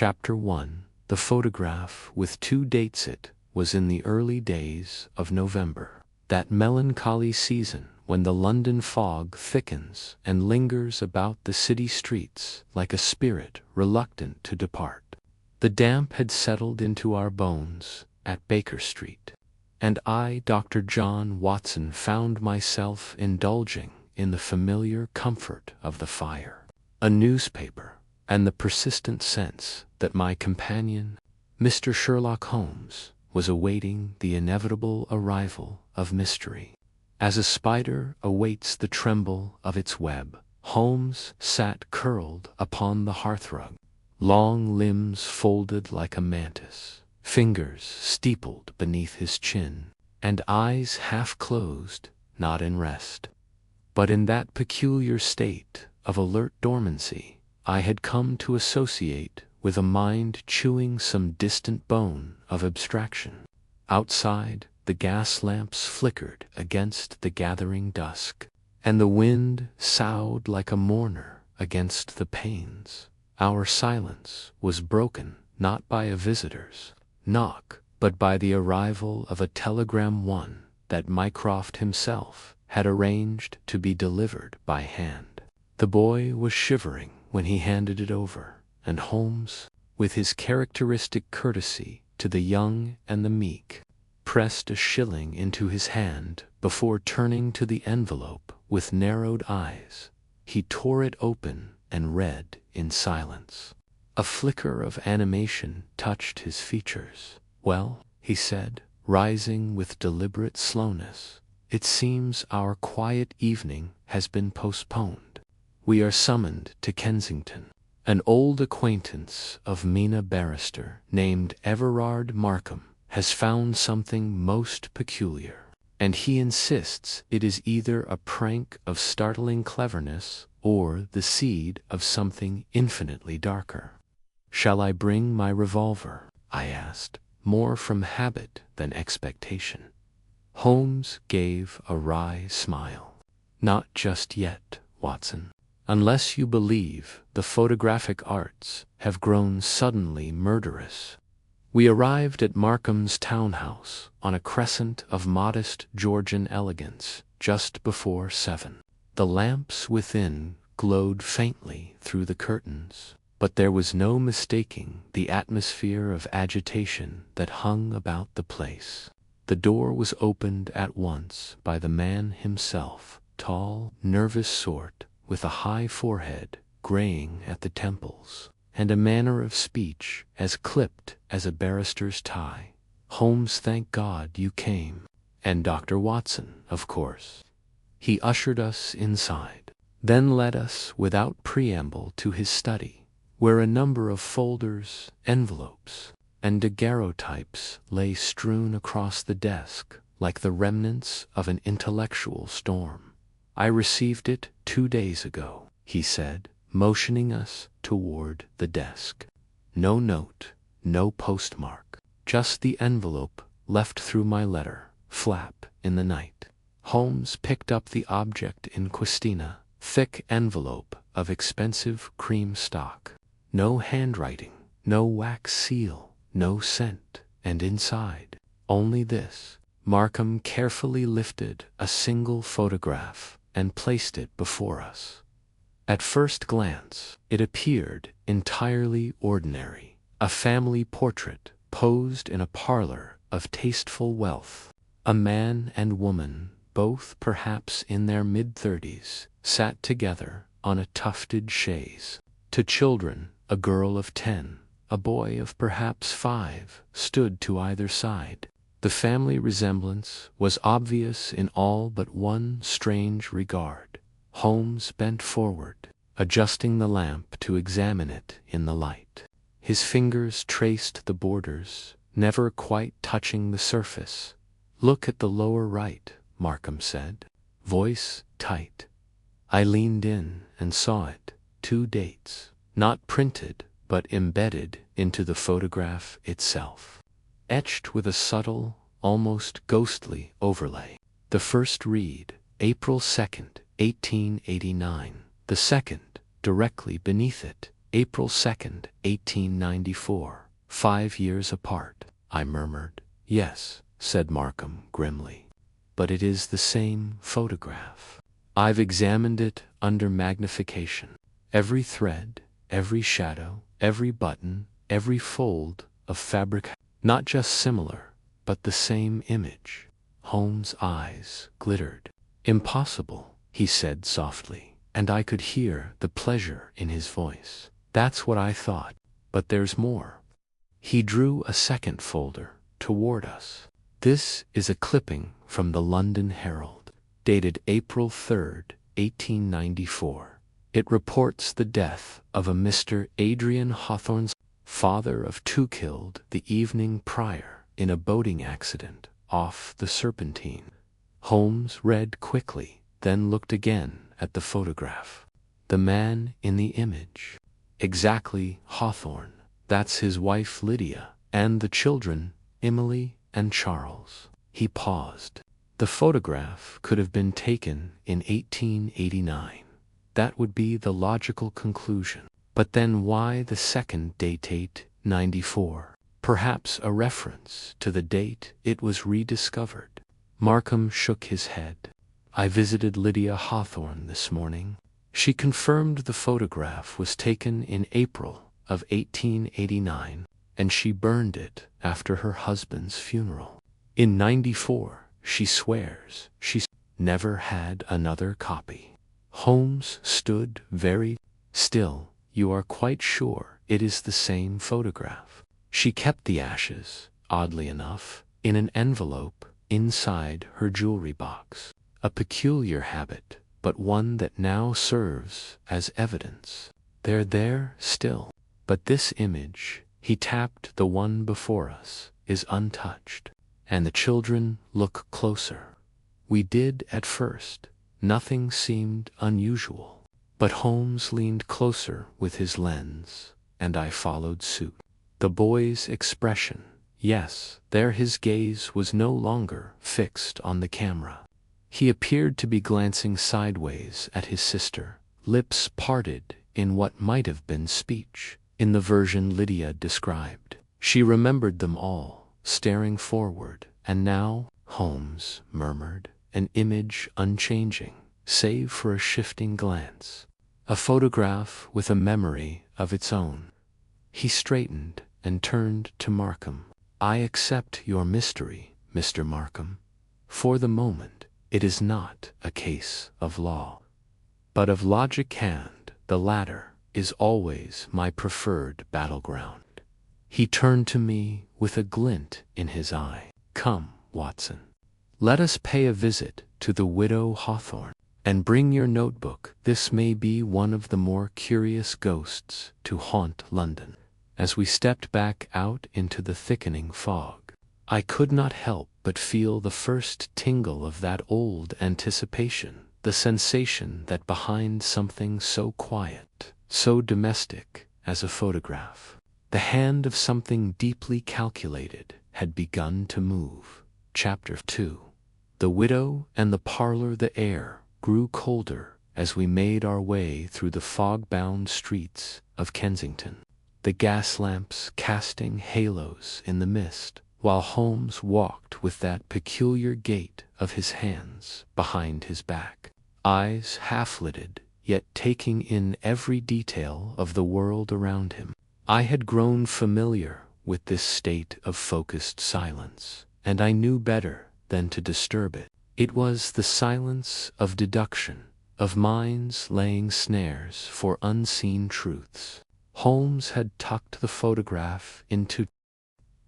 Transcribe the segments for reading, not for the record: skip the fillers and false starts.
Chapter 1. The photograph with 2 dates. It was in the early days of November, that melancholy season when the London fog thickens and lingers about the city streets like a spirit reluctant to depart. The damp had settled into our bones at Baker Street, and I, Dr. John Watson, found myself indulging in the familiar comfort of the fire, a newspaper, and the persistent sense that my companion, Mr. Sherlock Holmes, was awaiting the inevitable arrival of mystery. As a spider awaits the tremble of its web, Holmes sat curled upon the hearthrug, long limbs folded like a mantis, fingers steepled beneath his chin, and eyes half closed, not in rest, but in that peculiar state of alert dormancy I had come to associate with a mind chewing some distant bone of abstraction. Outside, the gas lamps flickered against the gathering dusk, and the wind soughed like a mourner against the panes. Our silence was broken not by a visitor's knock, but by the arrival of a telegram, one that Mycroft himself had arranged to be delivered by hand. The boy was shivering when he handed it over, and Holmes, with his characteristic courtesy to the young and the meek, pressed a shilling into his hand before turning to the envelope with narrowed eyes. He tore it open and read in silence. A flicker of animation touched his features. "Well," he said, rising with deliberate slowness, "it seems our quiet evening has been postponed. We are summoned to Kensington. An old acquaintance of Mina Barrister, named Everard Markham, has found something most peculiar, and he insists it is either a prank of startling cleverness or the seed of something infinitely darker." "Shall I bring my revolver?" I asked, more from habit than expectation. Holmes gave a wry smile. "Not just yet, Watson. Unless you believe the photographic arts have grown suddenly murderous." We arrived at Markham's townhouse on a crescent of modest Georgian elegance just before 7. The lamps within glowed faintly through the curtains, but there was no mistaking the atmosphere of agitation that hung about the place. The door was opened at once by the man himself, tall, nervous sort, with a high forehead, graying at the temples, and a manner of speech as clipped as a barrister's tie. "Holmes, thank God you came. And Dr. Watson, of course." He ushered us inside, then led us without preamble to his study, where a number of folders, envelopes, and daguerreotypes lay strewn across the desk like the remnants of an intellectual storm. "I received it 2 days ago," he said, motioning us toward the desk. "No note, no postmark, just the envelope left through my letter, flap in the night." Holmes picked up the object in questina, thick envelope of expensive cream stock. No handwriting, no wax seal, no scent, and inside, only this. Markham carefully lifted a single photograph and placed it before us. At first glance, it appeared entirely ordinary, a family portrait posed in a parlor of tasteful wealth. A man and woman, both perhaps in their mid-30s, sat together on a tufted chaise. 2 children, a girl of 10, a boy of perhaps 5, stood to either side. The family resemblance was obvious in all but one strange regard. Holmes bent forward, adjusting the lamp to examine it in the light. His fingers traced the borders, never quite touching the surface. "Look at the lower right," Markham said, voice tight. I leaned in and saw it, 2 dates, not printed but embedded into the photograph itself, etched with a subtle, almost ghostly overlay. The first read, April 2nd, 1889. The second, directly beneath it, April 2nd, 1894. 5 years apart, I murmured. Yes, said Markham grimly. But it is the same photograph. I've examined it under magnification. Every thread, every shadow, every button, every fold of fabric, not just similar, but the same image. Holmes' eyes glittered. Impossible, he said softly, and I could hear the pleasure in his voice. That's what I thought, but there's more. He drew a second folder toward us. This is a clipping from the London Herald, dated April 3rd, 1894. It reports the death of a Mr. Adrian Hawthorne's father of 2 killed the evening prior in a boating accident off the Serpentine. Holmes read quickly, then looked again at the photograph. The man in the image. Exactly Hawthorne. That's his wife Lydia, and the children, Emily and Charles. He paused. The photograph could have been taken in 1889. That would be the logical conclusion. But then why the second date 94? Perhaps a reference to the date it was rediscovered. Markham shook his head. I visited Lydia Hawthorne this morning. She confirmed the photograph was taken in April of 1889, and she burned it after her husband's funeral. In 94, she swears she never had another copy. Holmes stood very still. You are quite sure it is the same photograph? She kept the ashes, oddly enough, in an envelope inside her jewelry box. A peculiar habit, but one that now serves as evidence. They're there still. But this image, he tapped the one before us, is untouched. And the children look closer. We did at first. Nothing seemed unusual. But Holmes leaned closer with his lens, and I followed suit. The boy's expression, yes, there his gaze was no longer fixed on the camera. He appeared to be glancing sideways at his sister, lips parted in what might have been speech. In the version Lydia described, she remembered them all, staring forward, and now, Holmes murmured, an image unchanging, save for a shifting glance. A photograph with a memory of its own. He straightened and turned to Markham. I accept your mystery, Mr. Markham. For the moment, it is not a case of law, but of logic, and the latter is always my preferred battleground. He turned to me with a glint in his eye. Come, Watson. Let us pay a visit to the widow Hawthorne, and bring your notebook. This may be one of the more curious ghosts to haunt London. As we stepped back out into the thickening fog, I could not help but feel the first tingle of that old anticipation, the sensation that behind something so quiet, so domestic as a photograph, the hand of something deeply calculated had begun to move. Chapter 2. The widow and the parlor. The air grew colder as we made our way through the fog-bound streets of Kensington, the gas lamps casting halos in the mist, while Holmes walked with that peculiar gait of his hands behind his back, eyes half-lidded, yet taking in every detail of the world around him. I had grown familiar with this state of focused silence, and I knew better than to disturb it. It was the silence of deduction, of minds laying snares for unseen truths. Holmes had tucked the photograph into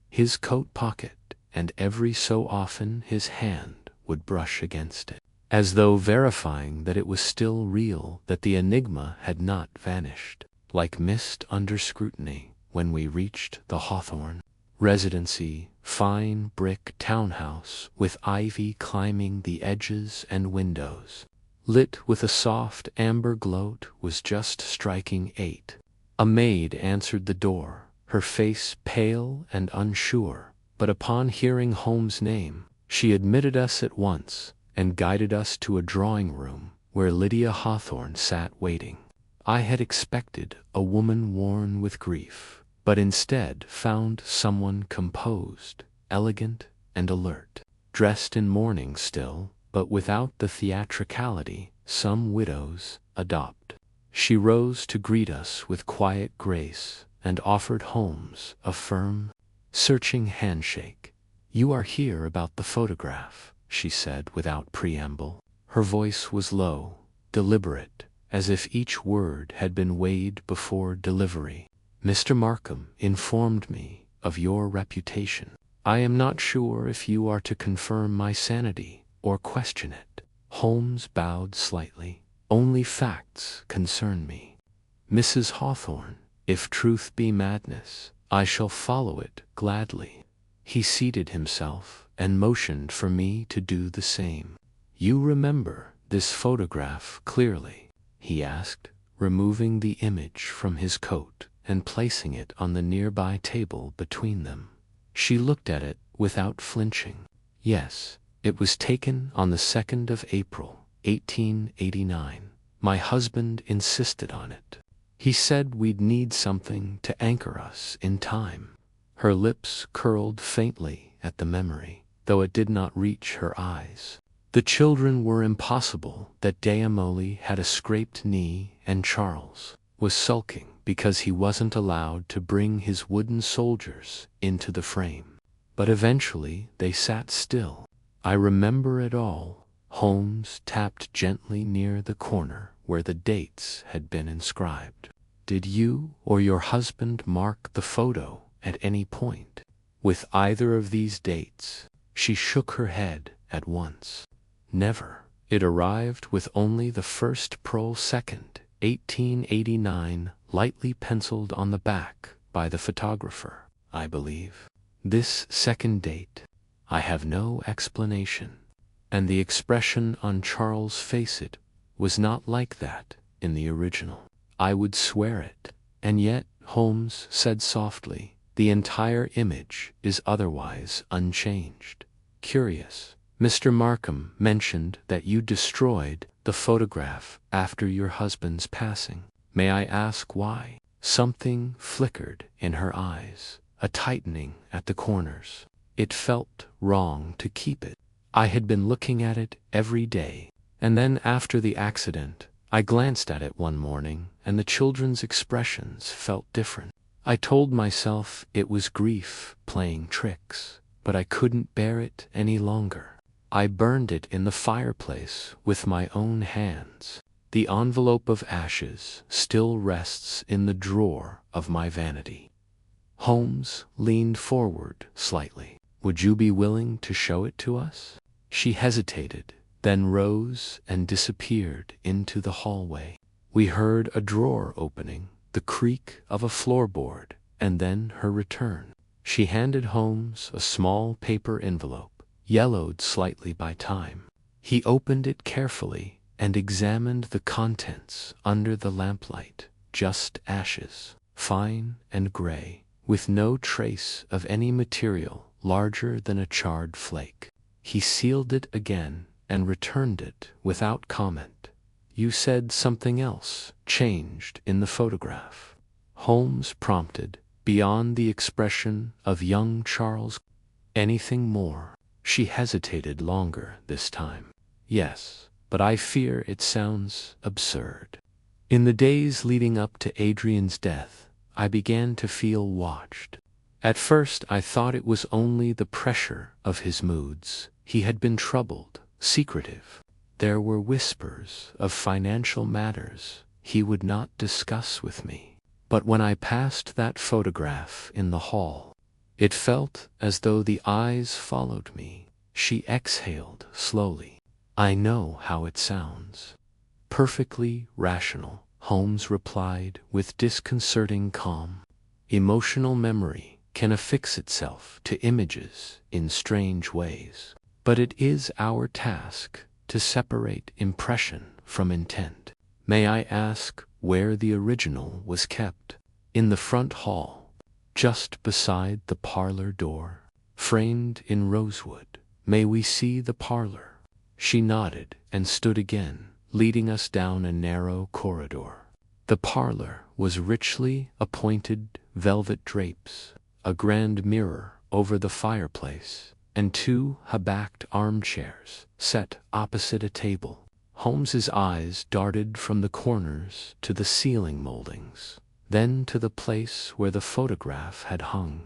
his coat pocket, and every so often his hand would brush against it, as though verifying that it was still real, that the enigma had not vanished. Like mist under scrutiny, when we reached the Hawthorne residency, fine brick townhouse with ivy climbing the edges and windows, lit with a soft amber glow, was just striking 8. A maid answered the door, her face pale and unsure, but upon hearing Holmes' name, she admitted us at once and guided us to a drawing room where Lydia Hawthorne sat waiting. I had expected a woman worn with grief, but instead found someone composed, elegant, and alert, dressed in mourning still, but without the theatricality some widows adopt. She rose to greet us with quiet grace and offered Holmes a firm, searching handshake. "You are here about the photograph," she said without preamble. Her voice was low, deliberate, as if each word had been weighed before delivery. "Mr. Markham informed me of your reputation. I am not sure if you are to confirm my sanity or question it." Holmes bowed slightly. "Only facts concern me, Mrs. Hawthorne. If truth be madness, I shall follow it gladly." He seated himself and motioned for me to do the same. "You remember this photograph clearly?" he asked, removing the image from his coat and placing it on the nearby table between them. She looked at it without flinching. "Yes, it was taken on the 2nd of April, 1889. My husband insisted on it. He said we'd need something to anchor us in time." Her lips curled faintly at the memory, though it did not reach her eyes. The children were impossible that Deamole had a scraped knee and Charles was sulking because he wasn't allowed to bring his wooden soldiers into the frame. But eventually they sat still. "I remember it all." Holmes tapped gently near the corner where the dates had been inscribed. "Did you or your husband mark the photo at any point with either of these dates?" She shook her head at once. "Never. It arrived with only the 1st Pro 2nd, 1889, lightly penciled on the back by the photographer, I believe. This second date, I have no explanation." And the expression on Charles' face, it was not like that in the original. "I would swear it. And yet," Holmes said softly, "the entire image is otherwise unchanged. Curious. Mr. Markham mentioned that you destroyed the photograph after your husband's passing. May I ask why?" Something flickered in her eyes, a tightening at the corners. It felt wrong to keep it. I had been looking at it every day, and then after the accident, I glanced at it one morning, and the children's expressions felt different. I told myself it was grief playing tricks, but I couldn't bear it any longer. I burned it in the fireplace with my own hands. The envelope of ashes still rests in the drawer of my vanity. Holmes leaned forward slightly. "Would you be willing to show it to us?" She hesitated, then rose and disappeared into the hallway. We heard a drawer opening, the creak of a floorboard, and then her return. She handed Holmes a small paper envelope, yellowed slightly by time. He opened it carefully and examined the contents under the lamplight. Just ashes, fine and gray, with no trace of any material larger than a charred flake. He sealed it again and returned it without comment. "You said something else changed in the photograph," Holmes prompted, beyond the expression of young Charles. "Anything more?" She hesitated longer this time. "Yes, but I fear it sounds absurd. In the days leading up to Adrian's death, I began to feel watched. At first I thought it was only the pressure of his moods. He had been troubled, secretive. There were whispers of financial matters he would not discuss with me. But when I passed that photograph in the hall, it felt as though the eyes followed me." She exhaled slowly. "I know how it sounds." "Perfectly rational," Holmes replied with disconcerting calm. "Emotional memory can affix itself to images in strange ways. But it is our task to separate impression from intent. May I ask where the original was kept?" "In the front hall, just beside the parlor door, framed in rosewood." "May we see the parlor?" She nodded and stood again, leading us down a narrow corridor. The parlor was richly appointed velvet drapes, a grand mirror over the fireplace, and two high-backed armchairs set opposite a table. Holmes's eyes darted from the corners to the ceiling moldings, then to the place where the photograph had hung.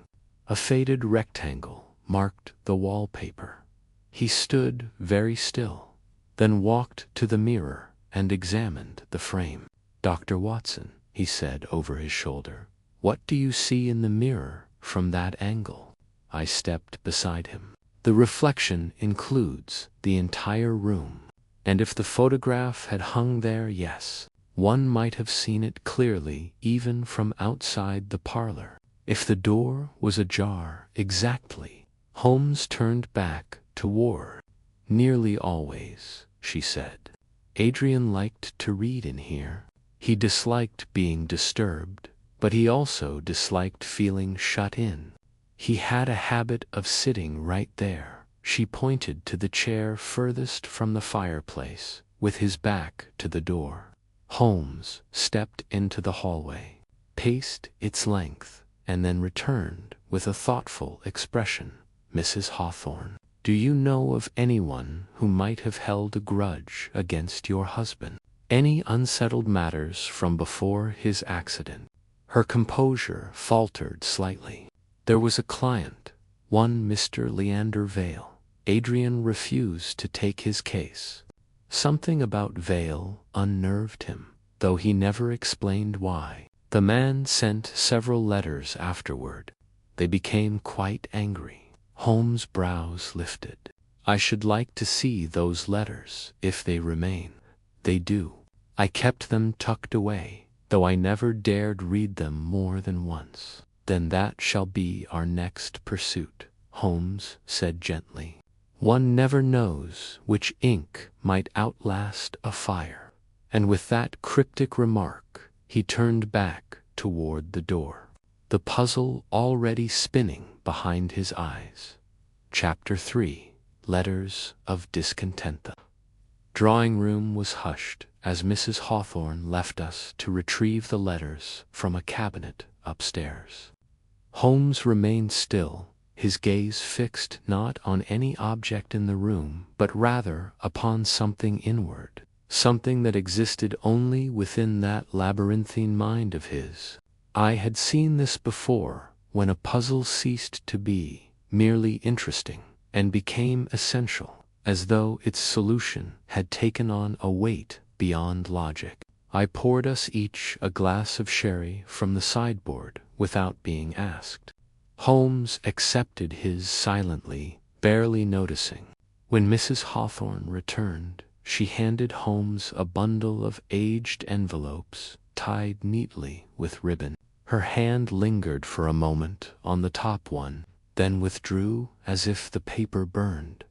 A faded rectangle marked the wallpaper. He stood very still, then walked to the mirror and examined the frame. "Dr. Watson," he said over his shoulder, "what do you see in the mirror from that angle?" I stepped beside him. "The reflection includes the entire room, and if the photograph had hung there, yes, one might have seen it clearly even from outside the parlor. If the door was ajar, exactly." Holmes turned back toward. "Nearly always," she said. "Adrian liked to read in here. He disliked being disturbed, but he also disliked feeling shut in. He had a habit of sitting right there." She pointed to the chair furthest from the fireplace, with his back to the door. Holmes stepped into the hallway, paced its length, and then returned with a thoughtful expression. "Mrs. Hawthorne, do you know of anyone who might have held a grudge against your husband? Any unsettled matters from before his accident?" Her composure faltered slightly. "There was a client, one Mr. Leander Vale. Adrian refused to take his case. Something about Vale unnerved him, though he never explained why. The man sent several letters afterward. They became quite angry." Holmes' brows lifted. "I should like to see those letters, if they remain." "They do. I kept them tucked away, though I never dared read them more than once." "Then that shall be our next pursuit," Holmes said gently. "One never knows which ink might outlast a fire." And with that cryptic remark, he turned back toward the door, the puzzle already spinning behind his eyes. Chapter 3: Letters of Discontent. The drawing room was hushed as Mrs. Hawthorne left us to retrieve the letters from a cabinet upstairs. Holmes remained still, his gaze fixed not on any object in the room, but rather upon something inward, something that existed only within that labyrinthine mind of his. I had seen this before, when a puzzle ceased to be merely interesting and became essential, as though its solution had taken on a weight beyond logic. I poured us each a glass of sherry from the sideboard without being asked. Holmes accepted his silently, barely noticing. When Mrs. Hawthorne returned, she handed Holmes a bundle of aged envelopes tied neatly with ribbon. Her hand lingered for a moment on the top one, then withdrew as if the paper burned.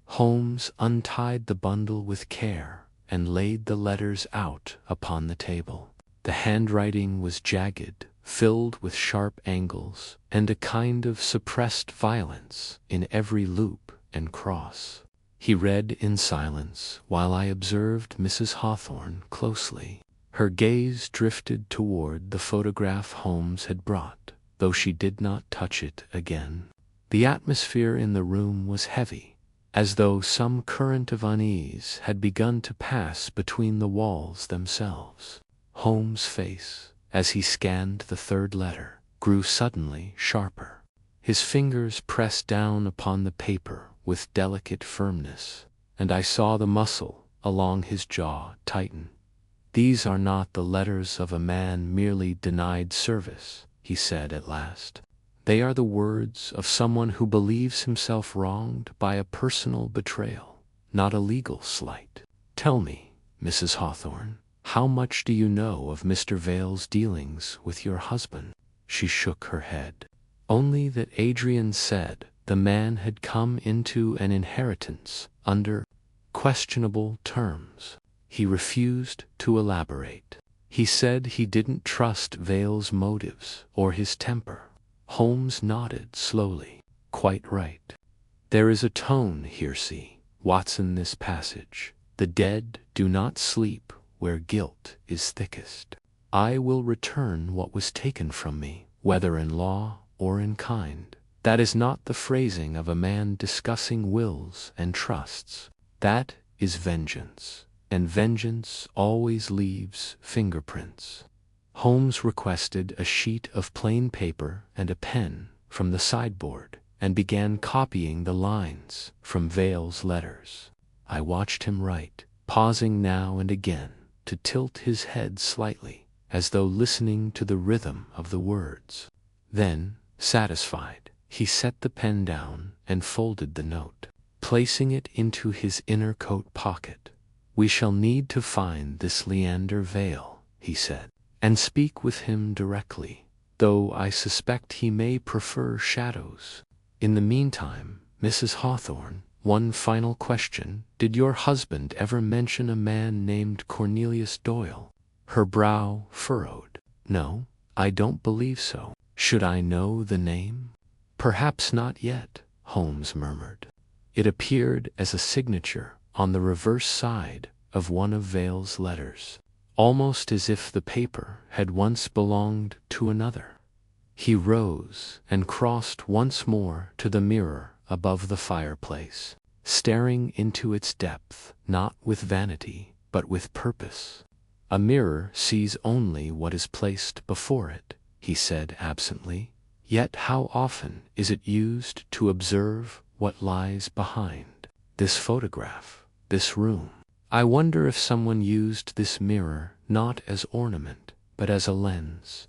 Holmes untied the bundle with care and laid the letters out upon the table. The handwriting was jagged, filled with sharp angles, and a kind of suppressed violence in every loop and cross. He read in silence while I observed Mrs. Hawthorne closely. Her gaze drifted toward the photograph Holmes had brought, though she did not touch it again. The atmosphere in the room was heavy, as though some current of unease had begun to pass between the walls themselves. Holmes' face, as he scanned the third letter, grew suddenly sharper. His fingers pressed down upon the paper with delicate firmness, and I saw the muscle along his jaw tighten. "These are not the letters of a man merely denied service," he said at last. "They are the words of someone who believes himself wronged by a personal betrayal, not a legal slight. Tell me, Mrs. Hawthorne, how much do you know of Mr. Vale's dealings with your husband?" She shook her head. "Only that Adrian said the man had come into an inheritance under questionable terms. He refused to elaborate. He said he didn't trust Vale's motives or his temper." Holmes nodded slowly. "Quite right. There is a tone here, see, Watson, this passage. The dead do not sleep where guilt is thickest. I will return what was taken from me, whether in law or in kind. That is not the phrasing of a man discussing wills and trusts. That is vengeance, and vengeance always leaves fingerprints. Holmes requested a sheet of plain paper and a pen from the sideboard, and began copying the lines from Vale's letters. I watched him write, pausing now and again to tilt his head slightly, as though listening to the rhythm of the words. Then, satisfied, he set the pen down and folded the note, placing it into his inner coat pocket. "We shall need to find this Leander Vale," he said, "and speak with him directly, though I suspect he may prefer shadows. In the meantime, Mrs. Hawthorne, one final question. Did your husband ever mention a man named Cornelius Doyle?" Her brow furrowed. "No, I don't believe so. Should I know the name?" "Perhaps not yet," Holmes murmured. It appeared as a signature on the reverse side of one of Vale's letters, almost as if the paper had once belonged to another. He rose and crossed once more to the mirror above the fireplace, staring into its depth, not with vanity, but with purpose. "A mirror sees only what is placed before it," he said absently. "Yet how often is it used to observe what lies behind? This photograph, this room. I wonder if someone used this mirror not as ornament, but as a lens."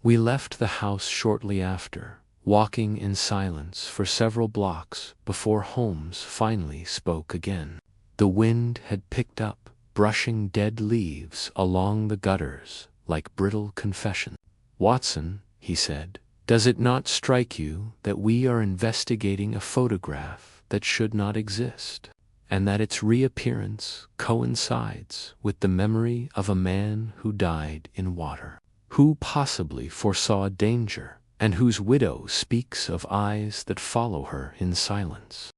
We left the house shortly after, walking in silence for several blocks before Holmes finally spoke again. The wind had picked up, brushing dead leaves along the gutters like brittle confession. "Watson," he said, "does it not strike you that we are investigating a photograph that should not exist, and that its reappearance coincides with the memory of a man who died in water, who possibly foresaw danger, and whose widow speaks of eyes that follow her in silence?"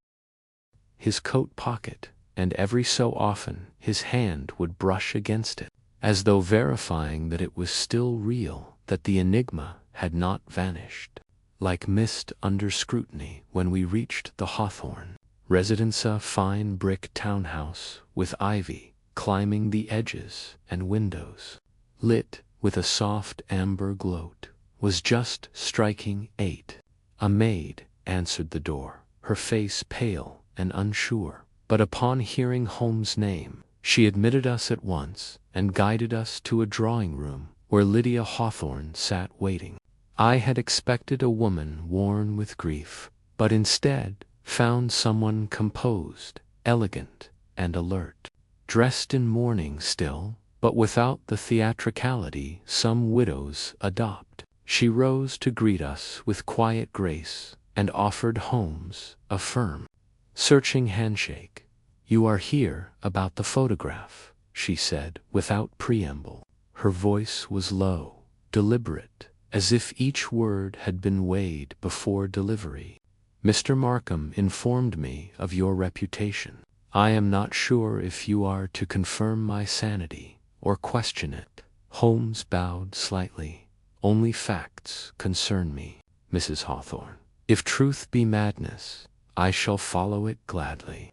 His coat pocket, and every so often his hand would brush against it, as though verifying that it was still real, that the enigma had not vanished. Like mist under scrutiny when we reached the Hawthorne residence, a fine brick townhouse with ivy climbing the edges and windows, lit with a soft amber gloat, was just striking 8. A maid answered the door, her face pale and unsure, but upon hearing Holmes' name, she admitted us at once and guided us to a drawing-room where Lydia Hawthorne sat waiting. I had expected a woman worn with grief, but instead found someone composed, elegant, and alert. Dressed in mourning still, but without the theatricality some widows adopt, she rose to greet us with quiet grace and offered Holmes a firm, searching handshake. "You are here about the photograph," she said without preamble. Her voice was low, deliberate, as if each word had been weighed before delivery. "Mr. Markham informed me of your reputation. I am not sure if you are to confirm my sanity or question it." Holmes bowed slightly. "Only facts concern me, Mrs. Hawthorne. If truth be madness, I shall follow it gladly."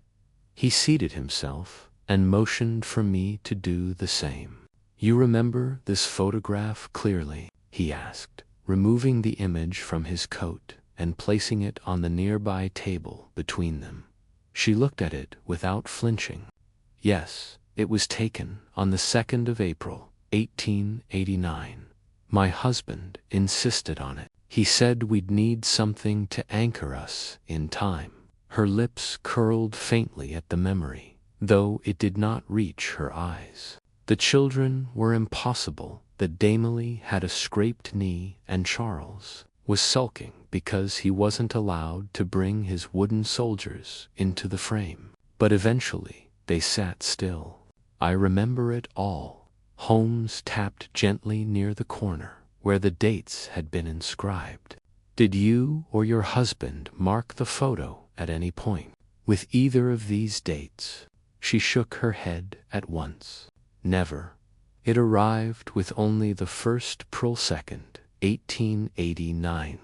He seated himself and motioned for me to do the same. "You remember this photograph clearly?" he asked, removing the image from his coat and placing it on the nearby table between them. She looked at it without flinching. "Yes, it was taken on the 2nd of April, 1889. My husband insisted on it. He said we'd need something to anchor us in time." Her lips curled faintly at the memory, though it did not reach her eyes. The children were impossible. That Damely had a scraped knee and Charles was sulking because he wasn't allowed to bring his wooden soldiers into the frame. But eventually they sat still. I remember it all. Holmes tapped gently near the corner where the dates had been inscribed. "Did you or your husband mark the photo at any point with either of these dates?" She shook her head at once. "Never. It arrived with only the first Pril second, 1889,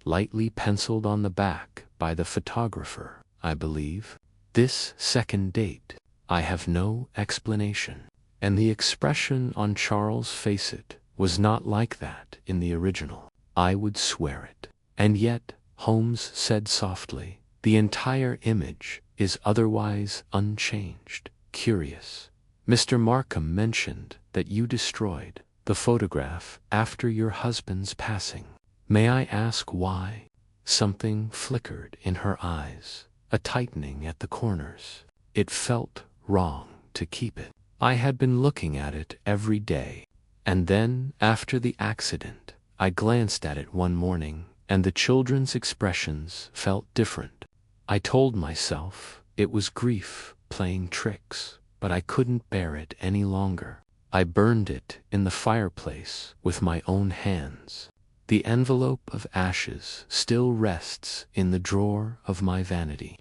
lightly penciled on the back by the photographer, I believe. This second date, I have no explanation. And the expression on Charles' face it was not like that in the original. I would swear it. And yet, Holmes said softly, the entire image is otherwise unchanged. Curious. Mr. Markham mentioned that you destroyed the photograph after your husband's passing. May I ask why? Something flickered in her eyes, a tightening at the corners. It felt wrong to keep it. I had been looking at it every day, and then, after the accident, I glanced at it one morning, and the children's expressions felt different. I told myself it was grief playing tricks, but I couldn't bear it any longer. I burned it in the fireplace with my own hands. The envelope of ashes still rests in the drawer of my vanity.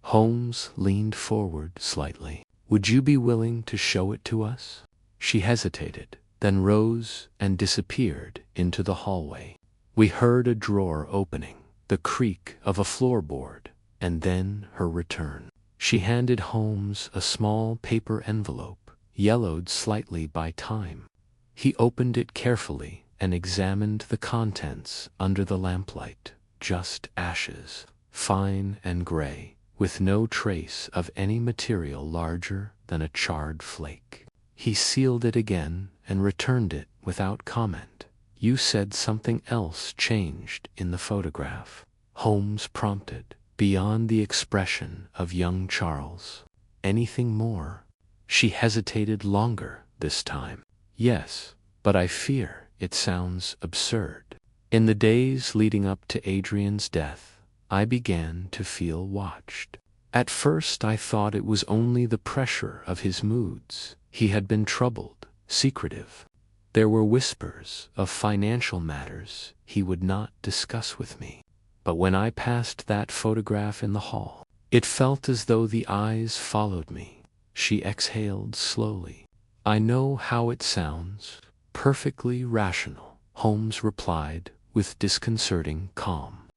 Holmes leaned forward slightly. Would you be willing to show it to us? She hesitated, then rose and disappeared into the hallway. We heard a drawer opening, the creak of a floorboard, and then her return. She handed Holmes a small paper envelope, yellowed slightly by time. He opened it carefully and examined the contents under the lamplight. Just ashes, fine and gray, with no trace of any material larger than a charred flake. He sealed it again and returned it without comment. You said something else changed in the photograph, Holmes prompted, beyond the expression of young Charles. Anything more? She hesitated longer this time. Yes, but I fear it sounds absurd. In the days leading up to Adrian's death, I began to feel watched. At first I thought it was only the pressure of his moods. He had been troubled, secretive. There were whispers of financial matters he would not discuss with me. But when I passed that photograph in the hall, it felt as though the eyes followed me. She exhaled slowly. I know how it sounds. Perfectly rational, Holmes replied with disconcerting calm.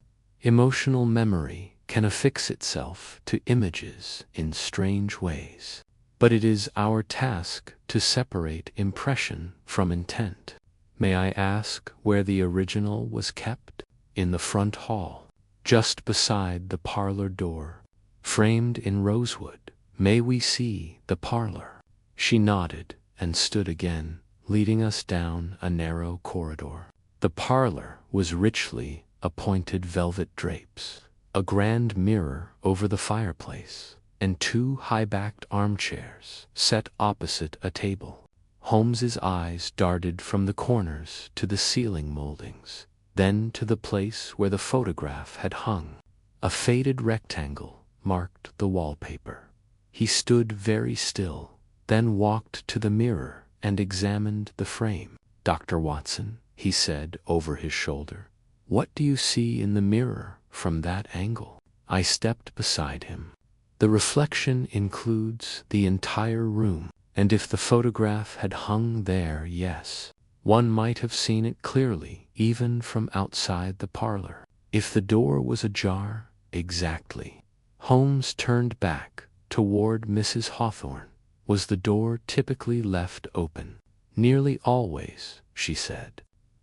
Emotional memory can affix itself to images in strange ways, but it is our task to separate impression from intent. May I ask where the original was kept? In the front hall, just beside the parlor door, framed in rosewood. May we see the parlor? She nodded and stood again, leading us down a narrow corridor. The parlor was richly appointed velvet drapes, a grand mirror over the fireplace, and two high-backed armchairs set opposite a table. Holmes's eyes darted from the corners to the ceiling moldings, then to the place where the photograph had hung. A faded rectangle marked the wallpaper. He stood very still, then walked to the mirror and examined the frame. Dr. Watson, he said over his shoulder, what do you see in the mirror from that angle? I stepped beside him. The reflection includes the entire room, and if the photograph had hung there, yes, one might have seen it clearly, even from outside the parlor. If the door was ajar, exactly. Holmes turned back toward Mrs. Hawthorne. Was the door typically left open? Nearly always, she said.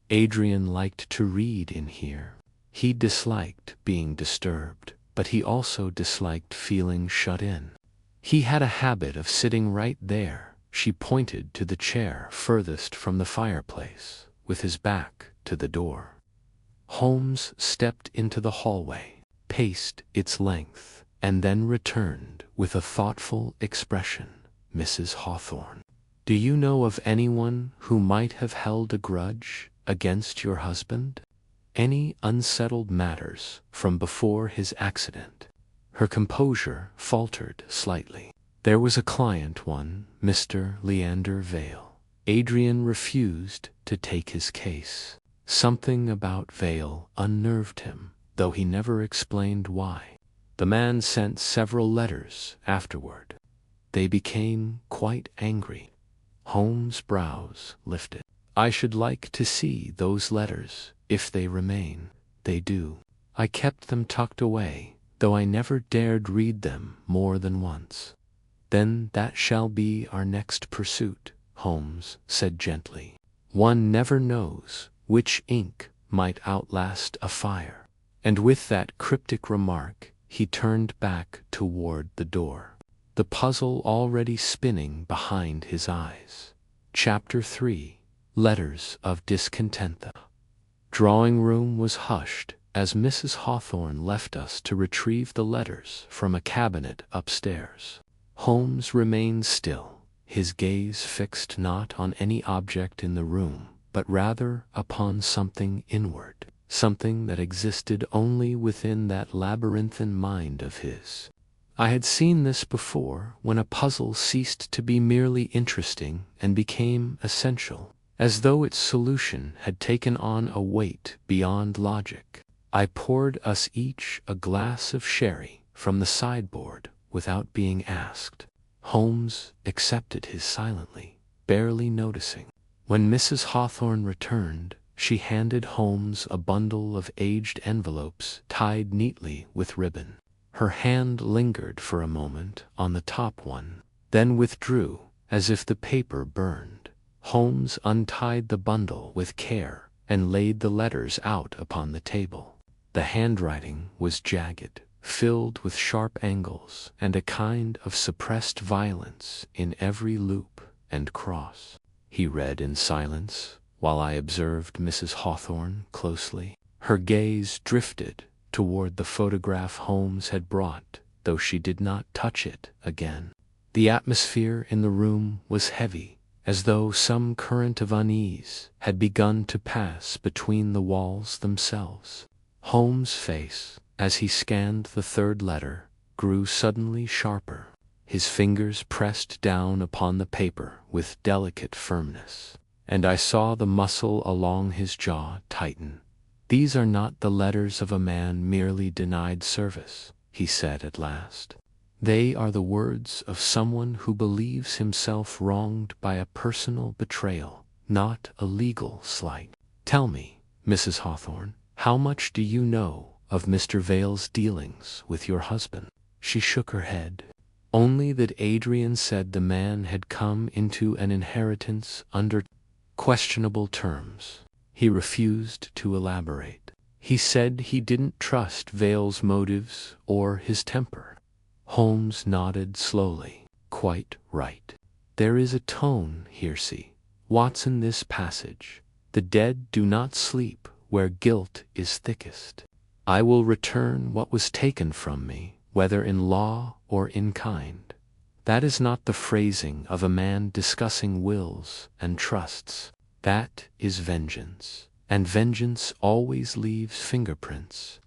Adrian liked to read in here. He disliked being disturbed, but he also disliked feeling shut in. He had a habit of sitting right there. She pointed to the chair furthest from the fireplace, with his back to the door. Holmes stepped into the hallway, paced its length, and then returned with a thoughtful expression. Mrs. Hawthorne, do you know of anyone who might have held a grudge against your husband? Any unsettled matters from before his accident? Her composure faltered slightly. There was a client, one Mr. Leander Vale. Adrian refused to take his case. Something about Vale unnerved him, though he never explained why. The man sent several letters afterward. They became quite angry. Holmes' brows lifted. "I should like to see those letters, if they remain." "They do. I kept them tucked away, though I never dared read them more than once." "Then that shall be our next pursuit," Holmes said gently. "One never knows which ink might outlast a fire." And with that cryptic remark, he turned back toward the door, the puzzle already spinning behind his eyes. Chapter 3: Letters of Discontent. The drawing room was hushed as Mrs. Hawthorne left us to retrieve the letters from a cabinet upstairs. Holmes remained still, his gaze fixed not on any object in the room, but rather upon something inward, something that existed only within that labyrinthine mind of his. I had seen this before, when a puzzle ceased to be merely interesting and became essential, as though its solution had taken on a weight beyond logic. I poured us each a glass of sherry from the sideboard without being asked. Holmes accepted his silently, barely noticing. When Mrs. Hawthorne returned, she handed Holmes a bundle of aged envelopes tied neatly with ribbon. Her hand lingered for a moment on the top one, then withdrew as if the paper burned. Holmes untied the bundle with care and laid the letters out upon the table. The handwriting was jagged, filled with sharp angles, and a kind of suppressed violence in every loop and cross. He read in silence, while I observed Mrs. Hawthorne closely. Her gaze drifted toward the photograph Holmes had brought, though she did not touch it again. The atmosphere in the room was heavy, as though some current of unease had begun to pass between the walls themselves. Holmes' face, as he scanned the third letter, grew suddenly sharper. His fingers pressed down upon the paper with delicate firmness, and I saw the muscle along his jaw tighten. "These are not the letters of a man merely denied service," he said at last. "They are the words of someone who believes himself wronged by a personal betrayal, not a legal slight. Tell me, Mrs. Hawthorne, how much do you know of Mr. Vale's dealings with your husband?" She shook her head. "Only that Adrian said the man had come into an inheritance under questionable terms." He refused to elaborate. "He said he didn't trust Vale's motives or his temper." Holmes nodded slowly. "Quite right. There is a tone here, see, Watson, this passage. The dead do not sleep where guilt is thickest. I will return what was taken from me, whether in law or in kind. That is not the phrasing of a man discussing wills and trusts. That is vengeance, and vengeance always leaves fingerprints."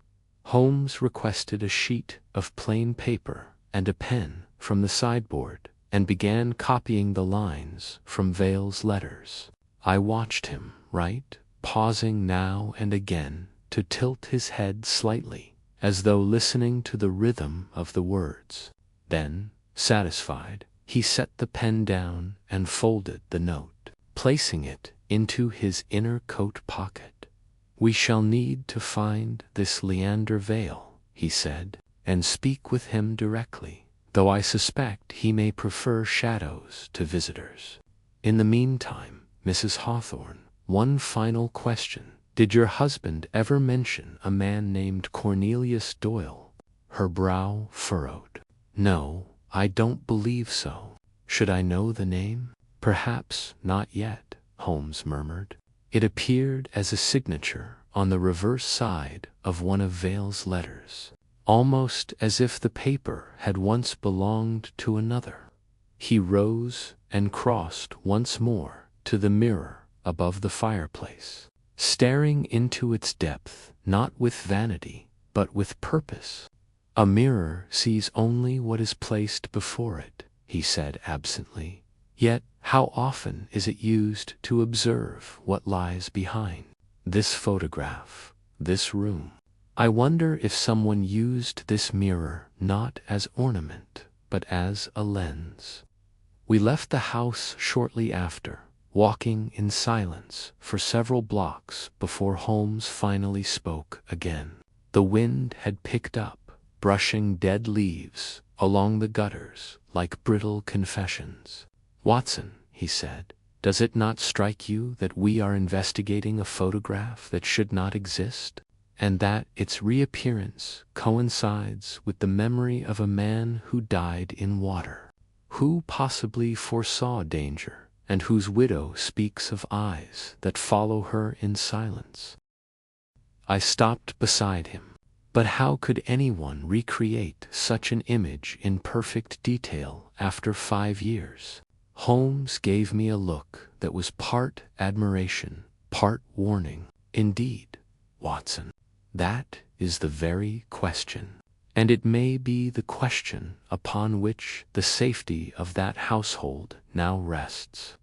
Holmes requested a sheet of plain paper and a pen from the sideboard, and began copying the lines from Vale's letters. I watched him write, pausing now and again to tilt his head slightly, as though listening to the rhythm of the words. Then, satisfied, he set the pen down and folded the note, placing it into his inner coat pocket. "We shall need to find this Leander Vale," he said, "and speak with him directly, though I suspect he may prefer shadows to visitors. In the meantime, Mrs. Hawthorne, one final question. Did your husband ever mention a man named Cornelius Doyle?" Her brow furrowed. "No, I don't believe so. Should I know the name?" "Perhaps not yet," Holmes murmured. It appeared as a signature on the reverse side of one of Vale's letters, almost as if the paper had once belonged to another. He rose and crossed once more to the mirror above the fireplace, staring into its depth not with vanity but with purpose. "A mirror sees only what is placed before it," he said absently. "Yet how often is it used to observe what lies behind? This photograph, this room. I wonder if someone used this mirror not as ornament, but as a lens." We left the house shortly after, walking in silence for several blocks before Holmes finally spoke again. The wind had picked up, brushing dead leaves along the gutters like brittle confessions. "Watson," he said, "does it not strike you that we are investigating a photograph that should not exist, and that its reappearance coincides with the memory of a man who died in water, who possibly foresaw danger, and whose widow speaks of eyes that follow her in silence?" I stopped beside him. But how could anyone recreate such an image in perfect detail after 5 years? Holmes gave me a look that was part admiration, part warning. "Indeed, Watson, that is the very question. And it may be the question upon which the safety of that household now rests."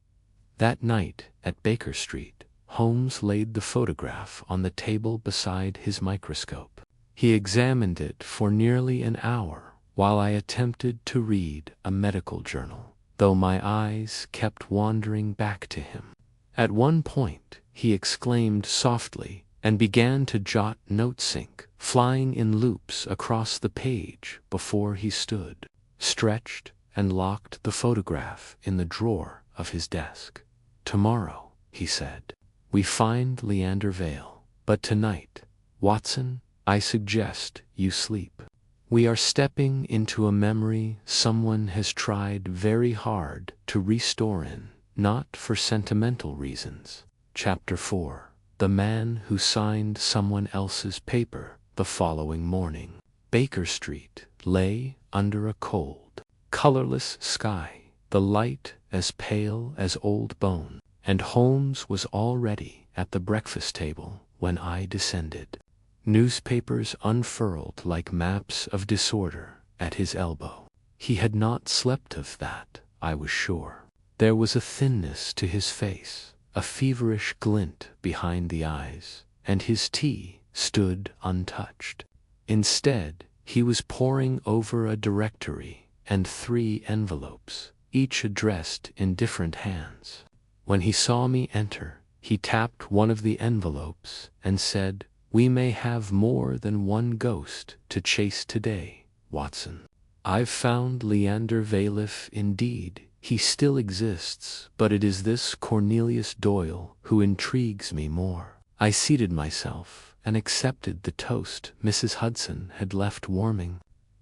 That night at Baker Street, Holmes laid the photograph on the table beside his microscope. He examined it for nearly an hour while I attempted to read a medical journal, though my eyes kept wandering back to him. At one point, he exclaimed softly and began to jot notes, ink flying in loops across the page before he stood, stretched, and locked the photograph in the drawer of his desk. "Tomorrow," he said, "we find Leander Vale, but tonight, Watson, I suggest you sleep. We are stepping into a memory someone has tried very hard to restore in, not for sentimental reasons." Chapter 4. The Man Who Signed Someone Else's Paper the Following Morning. Baker Street lay under a cold, colorless sky, the light as pale as old bone, and Holmes was already at the breakfast table when I descended. Newspapers unfurled like maps of disorder at his elbow. He had not slept, of that I was sure. There was a thinness to his face, a feverish glint behind the eyes, and his tea stood untouched. Instead, he was poring over a directory and 3 envelopes, each addressed in different hands. When he saw me enter, he tapped one of the envelopes and said, "We may have more than one ghost to chase today, Watson. I've found Leander Vale. Indeed, he still exists, but it is this Cornelius Doyle who intrigues me more." I seated myself and accepted the toast Mrs. Hudson had left warming.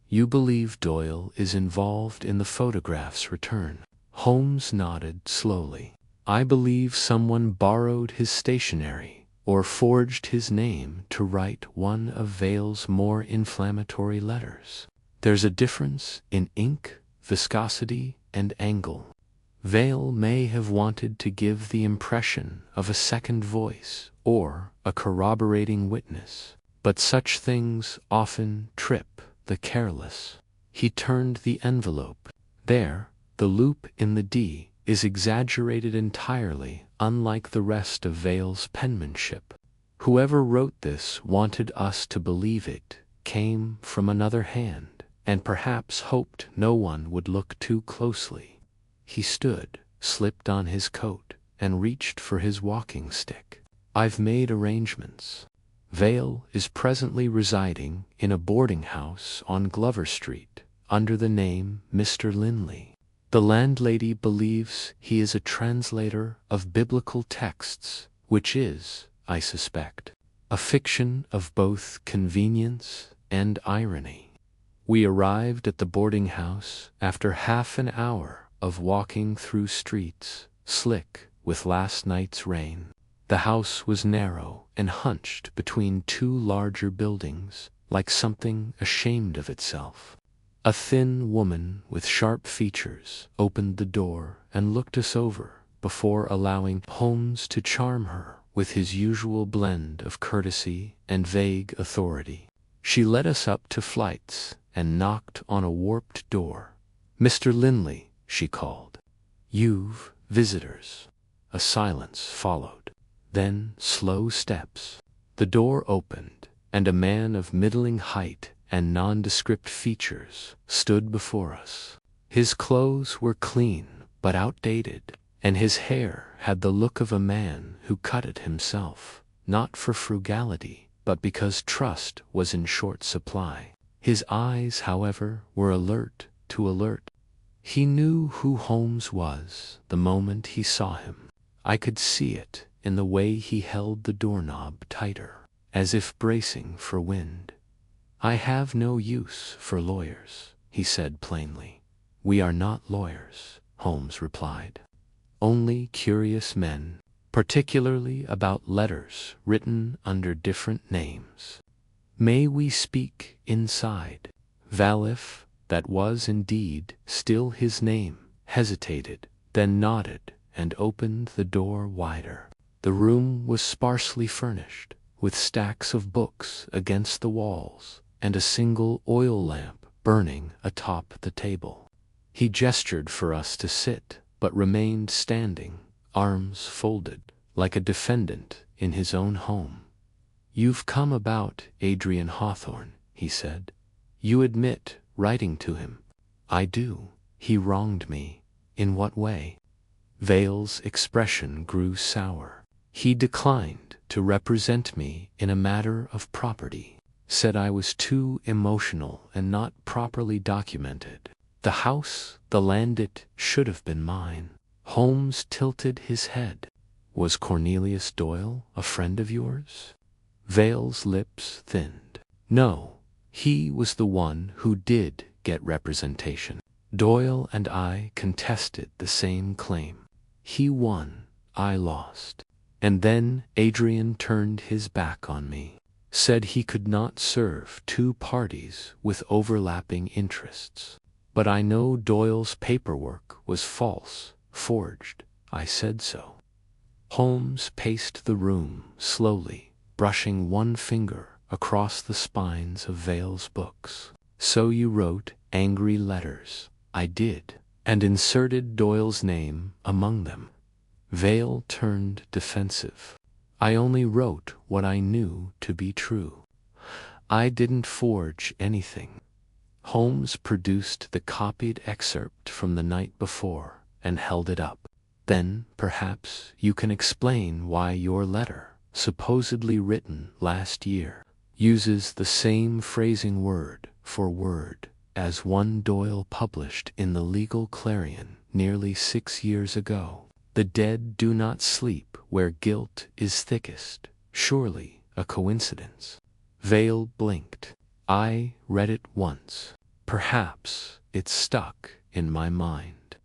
"You believe Doyle is involved in the photograph's return?" Holmes nodded slowly. "I believe someone borrowed his stationery or forged his name to write one of Vale's more inflammatory letters. There's a difference in ink, viscosity, and angle. Vale may have wanted to give the impression of a second voice or a corroborating witness, but such things often trip the careless." He turned the envelope. There, the loop in the D is exaggerated entirely, unlike the rest of Vale's penmanship. Whoever wrote this wanted us to believe it came from another hand, and perhaps hoped no one would look too closely. He stood, slipped on his coat, and reached for his walking stick. "I've made arrangements. Vale is presently residing in a boarding house on Glover Street under the name Mr. Linley. The landlady believes he is a translator of biblical texts, which is, I suspect, a fiction of both convenience and irony." We arrived at the boarding house after half an hour of walking through streets slick with last night's rain. The house was narrow and hunched between 2 larger buildings, like something ashamed of itself. A thin woman with sharp features opened the door and looked us over before allowing Holmes to charm her with his usual blend of courtesy and vague authority. She led us up 2 flights and knocked on a warped door. "Mr. Linley," she called. "You've visitors." A silence followed. Then slow steps. The door opened, and a man of middling height and nondescript features stood before us. His clothes were clean but outdated, and his hair had the look of a man who cut it himself, not for frugality, but because trust was in short supply. His eyes, however, were alert to alert. He knew who Holmes was the moment he saw him. I could see it in the way he held the doorknob tighter, as if bracing for wind. "I have no use for lawyers," he said plainly. "We are not lawyers," Holmes replied. "Only curious men, particularly about letters written under different names. May we speak inside?" Valif, that was indeed still his name, hesitated, then nodded and opened the door wider. The room was sparsely furnished, with stacks of books against the walls and a single oil lamp burning atop the table. He gestured for us to sit, but remained standing, arms folded, like a defendant in his own home. "You've come about Adrian Hawthorne," he said. "You admit writing to him?" "I do. He wronged me." "In what way?" Vale's expression grew sour. "He declined to represent me in a matter of property. Said I was too emotional and not properly documented. The house, the land, it should have been mine." Holmes tilted his head. "Was Cornelius Doyle a friend of yours?" Vale's lips thinned. "No, he was the one who did get representation. Doyle and I contested the same claim. He won, I lost. And then Adrian turned his back on me. Said he could not serve two parties with overlapping interests. But I know Doyle's paperwork was false, forged. I said so." Holmes paced the room slowly, brushing one finger across the spines of Vale's books. "So you wrote angry letters?" "I did, and inserted Doyle's name among them." Vale turned defensive. "I only wrote what I knew to be true. I didn't forge anything." Holmes produced the copied excerpt from the night before and held it up. "Then, perhaps, you can explain why your letter, supposedly written last year, uses the same phrasing word for word as one Doyle published in the Legal Clarion nearly 6 years ago. The dead do not sleep where guilt is thickest. Surely a coincidence." Vale blinked. "I read it once. Perhaps it stuck in my mind.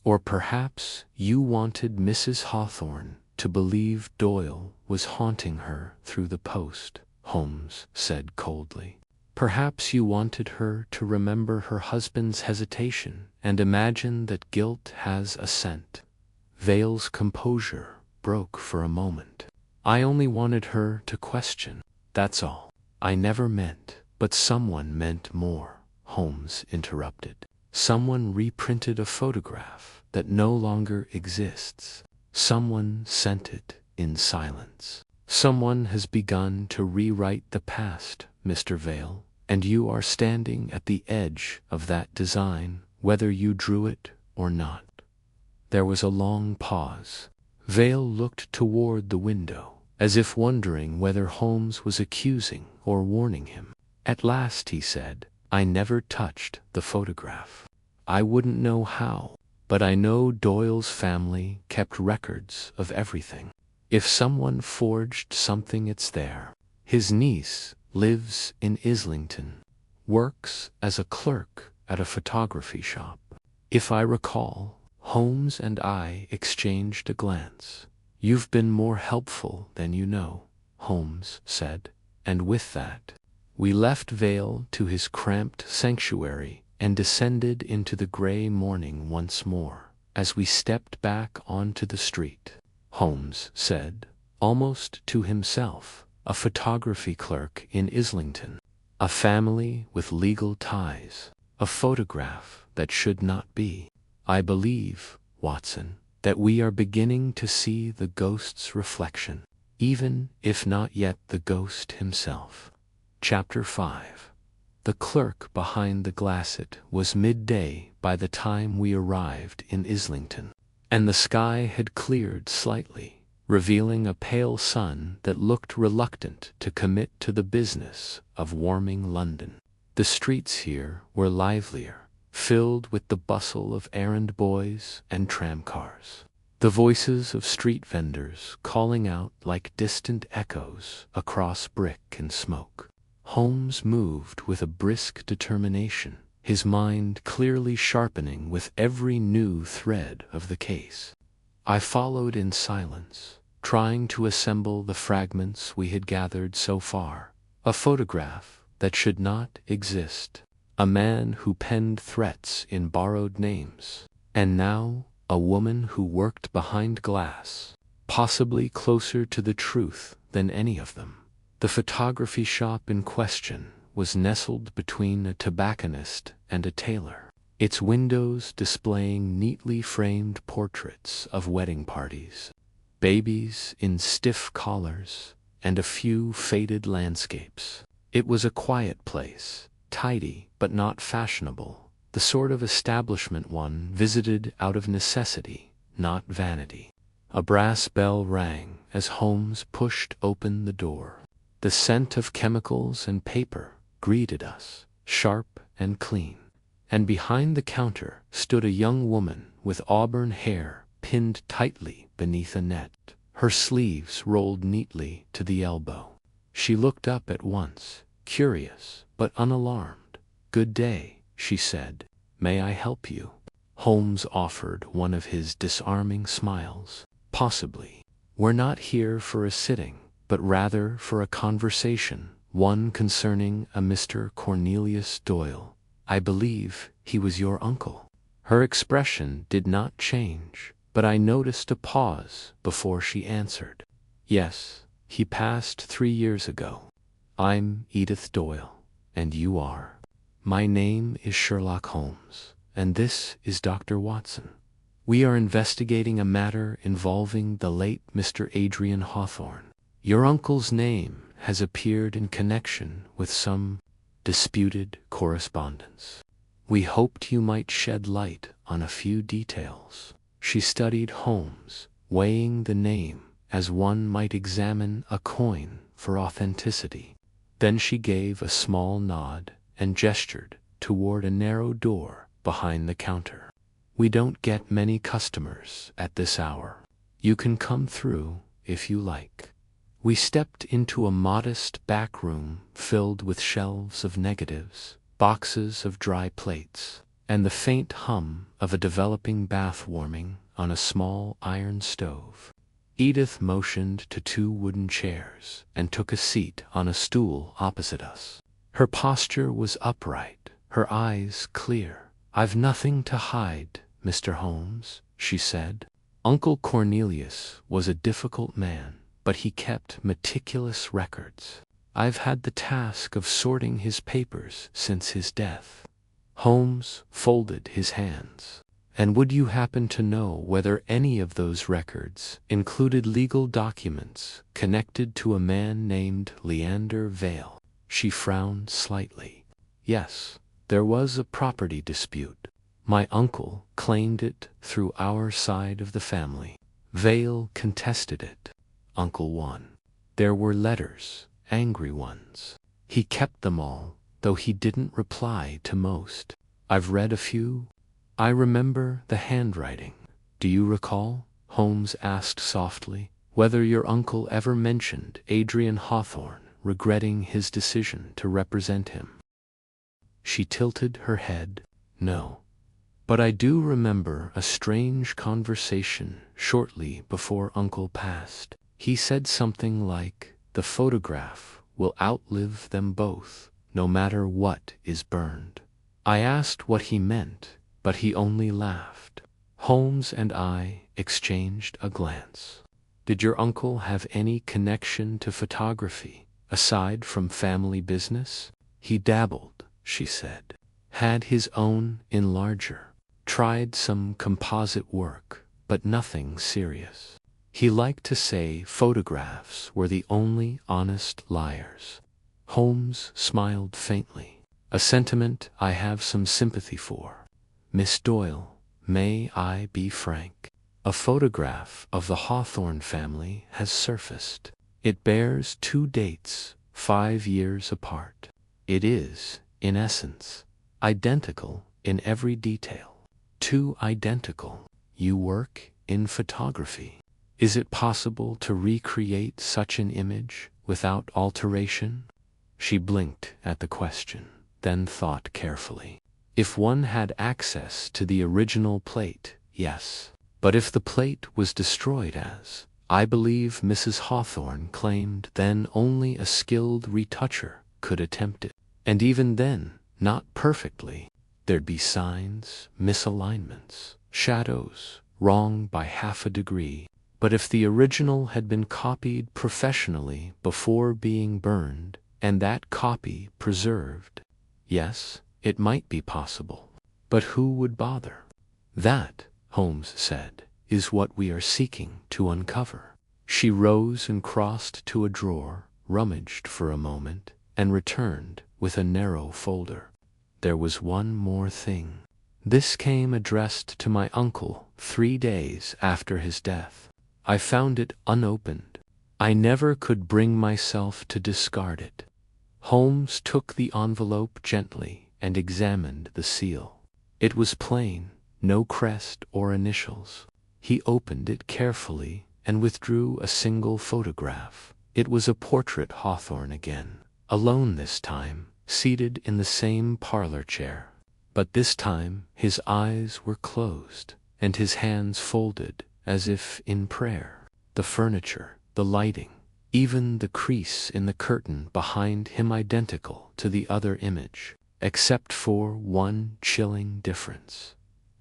Or perhaps you wanted Mrs. Hawthorne to believe Doyle was haunting her through the post," Holmes said coldly. "Perhaps you wanted her to remember her husband's hesitation and imagine that guilt has a scent." Vale's composure broke for a moment. "I only wanted her to question, that's all. I never meant." "But someone meant more," Holmes interrupted. "Someone reprinted a photograph that no longer exists. Someone sent it in silence. Someone has begun to rewrite the past, Mr. Vale, and you are standing at the edge of that design, whether you drew it or not." There was a long pause. Vale looked toward the window, as if wondering whether Holmes was accusing or warning him. At last he said, "I never touched the photograph. I wouldn't know how, but I know Doyle's family kept records of everything. If someone forged something, it's there. His niece lives in Islington, works as a clerk at a photography shop. If I recall." Holmes and I exchanged a glance. "You've been more helpful than you know," Holmes said, and with that, we left Vale to his cramped sanctuary and descended into the gray morning once more. As we stepped back onto the street, Holmes said, almost to himself, "A photography clerk in Islington, a family with legal ties, a photograph that should not be. I believe, Watson, that we are beginning to see the ghost's reflection, even if not yet the ghost himself." Chapter 5. The clerk behind the glass. It was midday by the time we arrived in Islington, and the sky had cleared slightly, revealing a pale sun that looked reluctant to commit to the business of warming London. The streets here were livelier, filled with the bustle of errand boys and tramcars, the voices of street vendors calling out like distant echoes across brick and smoke. Holmes moved with a brisk determination, his mind clearly sharpening with every new thread of the case. I followed in silence, trying to assemble the fragments we had gathered so far. A photograph that should not exist, a man who penned threats in borrowed names, and now a woman who worked behind glass, possibly closer to the truth than any of them. The photography shop in question was nestled between a tobacconist and a tailor, its windows displaying neatly framed portraits of wedding parties, babies in stiff collars, and a few faded landscapes. It was a quiet place, tidy but not fashionable, the sort of establishment one visited out of necessity, not vanity. A brass bell rang as Holmes pushed open the door. The scent of chemicals and paper greeted us, sharp and clean, and behind the counter stood a young woman with auburn hair pinned tightly beneath a net, her sleeves rolled neatly to the elbow. She looked up at once, curious but unalarmed. "Good day," she said. "May I help you?" Holmes offered one of his disarming smiles. "Possibly. We're not here for a sitting, but rather for a conversation, one concerning a Mr. Cornelius Doyle. I believe he was your uncle." Her expression did not change, but I noticed a pause before she answered. "Yes, he passed 3 years ago. I'm Edith Doyle, and you are?" "My name is Sherlock Holmes, and this is Dr. Watson. We are investigating a matter involving the late Mr. Adrian Hawthorne. Your uncle's name has appeared in connection with some disputed correspondence. We hoped you might shed light on a few details." She studied Holmes, weighing the name as one might examine a coin for authenticity. Then she gave a small nod and gestured toward a narrow door behind the counter. "We don't get many customers at this hour. You can come through if you like." We stepped into a modest back room filled with shelves of negatives, boxes of dry plates, and the faint hum of a developing bath warming on a small iron stove. Edith motioned to 2 wooden chairs and took a seat on a stool opposite us. Her posture was upright, her eyes clear. "I've nothing to hide, Mr. Holmes," she said. "Uncle Cornelius was a difficult man, but he kept meticulous records. I've had the task of sorting his papers since his death." Holmes folded his hands. "And would you happen to know whether any of those records included legal documents connected to a man named Leander Vale?" She frowned slightly. "Yes, there was a property dispute. My uncle claimed it through our side of the family. Vale contested it. Uncle won. There were letters, angry ones. He kept them all, though he didn't reply to most. I've read a few. I remember the handwriting. Do you recall," Holmes asked softly, "whether your uncle ever mentioned Adrian Hawthorne regretting his decision to represent him?" She tilted her head. "No. But I do remember a strange conversation shortly before Uncle passed. He said something like, 'The photograph will outlive them both, no matter what is burned.' I asked what he meant, but he only laughed." Holmes and I exchanged a glance. "Did your uncle have any connection to photography, aside from family business?" "He dabbled," she said. "Had his own enlarger. Tried some composite work, but nothing serious. He liked to say photographs were the only honest liars." Holmes smiled faintly. a sentiment I have some sympathy for. Miss Doyle, may I be frank? A photograph of the Hawthorne family has surfaced. It bears 2 dates, 5 years apart. It is, in essence, identical in every detail. Too identical. You work in photography. Is it possible to recreate such an image without alteration? She blinked at the question, then thought carefully. If one had access to the original plate, yes. But if the plate was destroyed, as I believe Mrs. Hawthorne claimed, then only a skilled retoucher could attempt it. And even then, not perfectly. There'd be signs, misalignments, shadows, wrong by half a degree. But if the original had been copied professionally before being burned, and that copy preserved, yes, it might be possible. But who would bother? That, Holmes said, is what we are seeking to uncover. She rose and crossed to a drawer, rummaged for a moment, and returned with a narrow folder. There was one more thing. This came addressed to my uncle 3 days after his death. I found it unopened. I never could bring myself to discard it. Holmes took the envelope gently and examined the seal. It was plain, no crest or initials. He opened it carefully and withdrew a single photograph. It was a portrait Hawthorne again, alone this time, seated in the same parlor chair. But this time his eyes were closed, and his hands folded as if in prayer. The furniture, the lighting, even the crease in the curtain behind him identical to the other image, except for one chilling difference.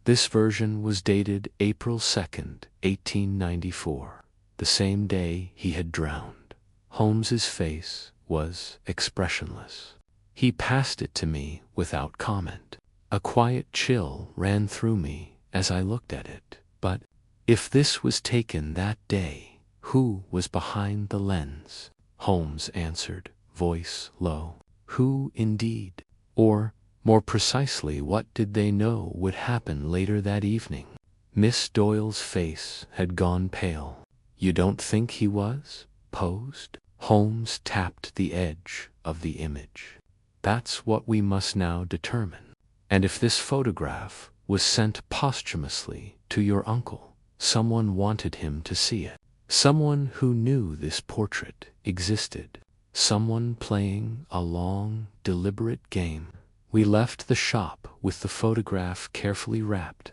This version was dated April 2nd, 1894, the same day he had drowned. Holmes's face was expressionless. He passed it to me without comment. A quiet chill ran through me as I looked at it. But if this was taken that day, who was behind the lens? Holmes answered, voice low. Who indeed? Or, more precisely, what did they know would happen later that evening? Miss Doyle's face had gone pale. You don't think he was posed? Holmes tapped the edge of the image. That's what we must now determine. And if this photograph was sent posthumously to your uncle, someone wanted him to see it. Someone who knew this portrait existed. Someone playing a long, deliberate game. We left the shop with the photograph carefully wrapped.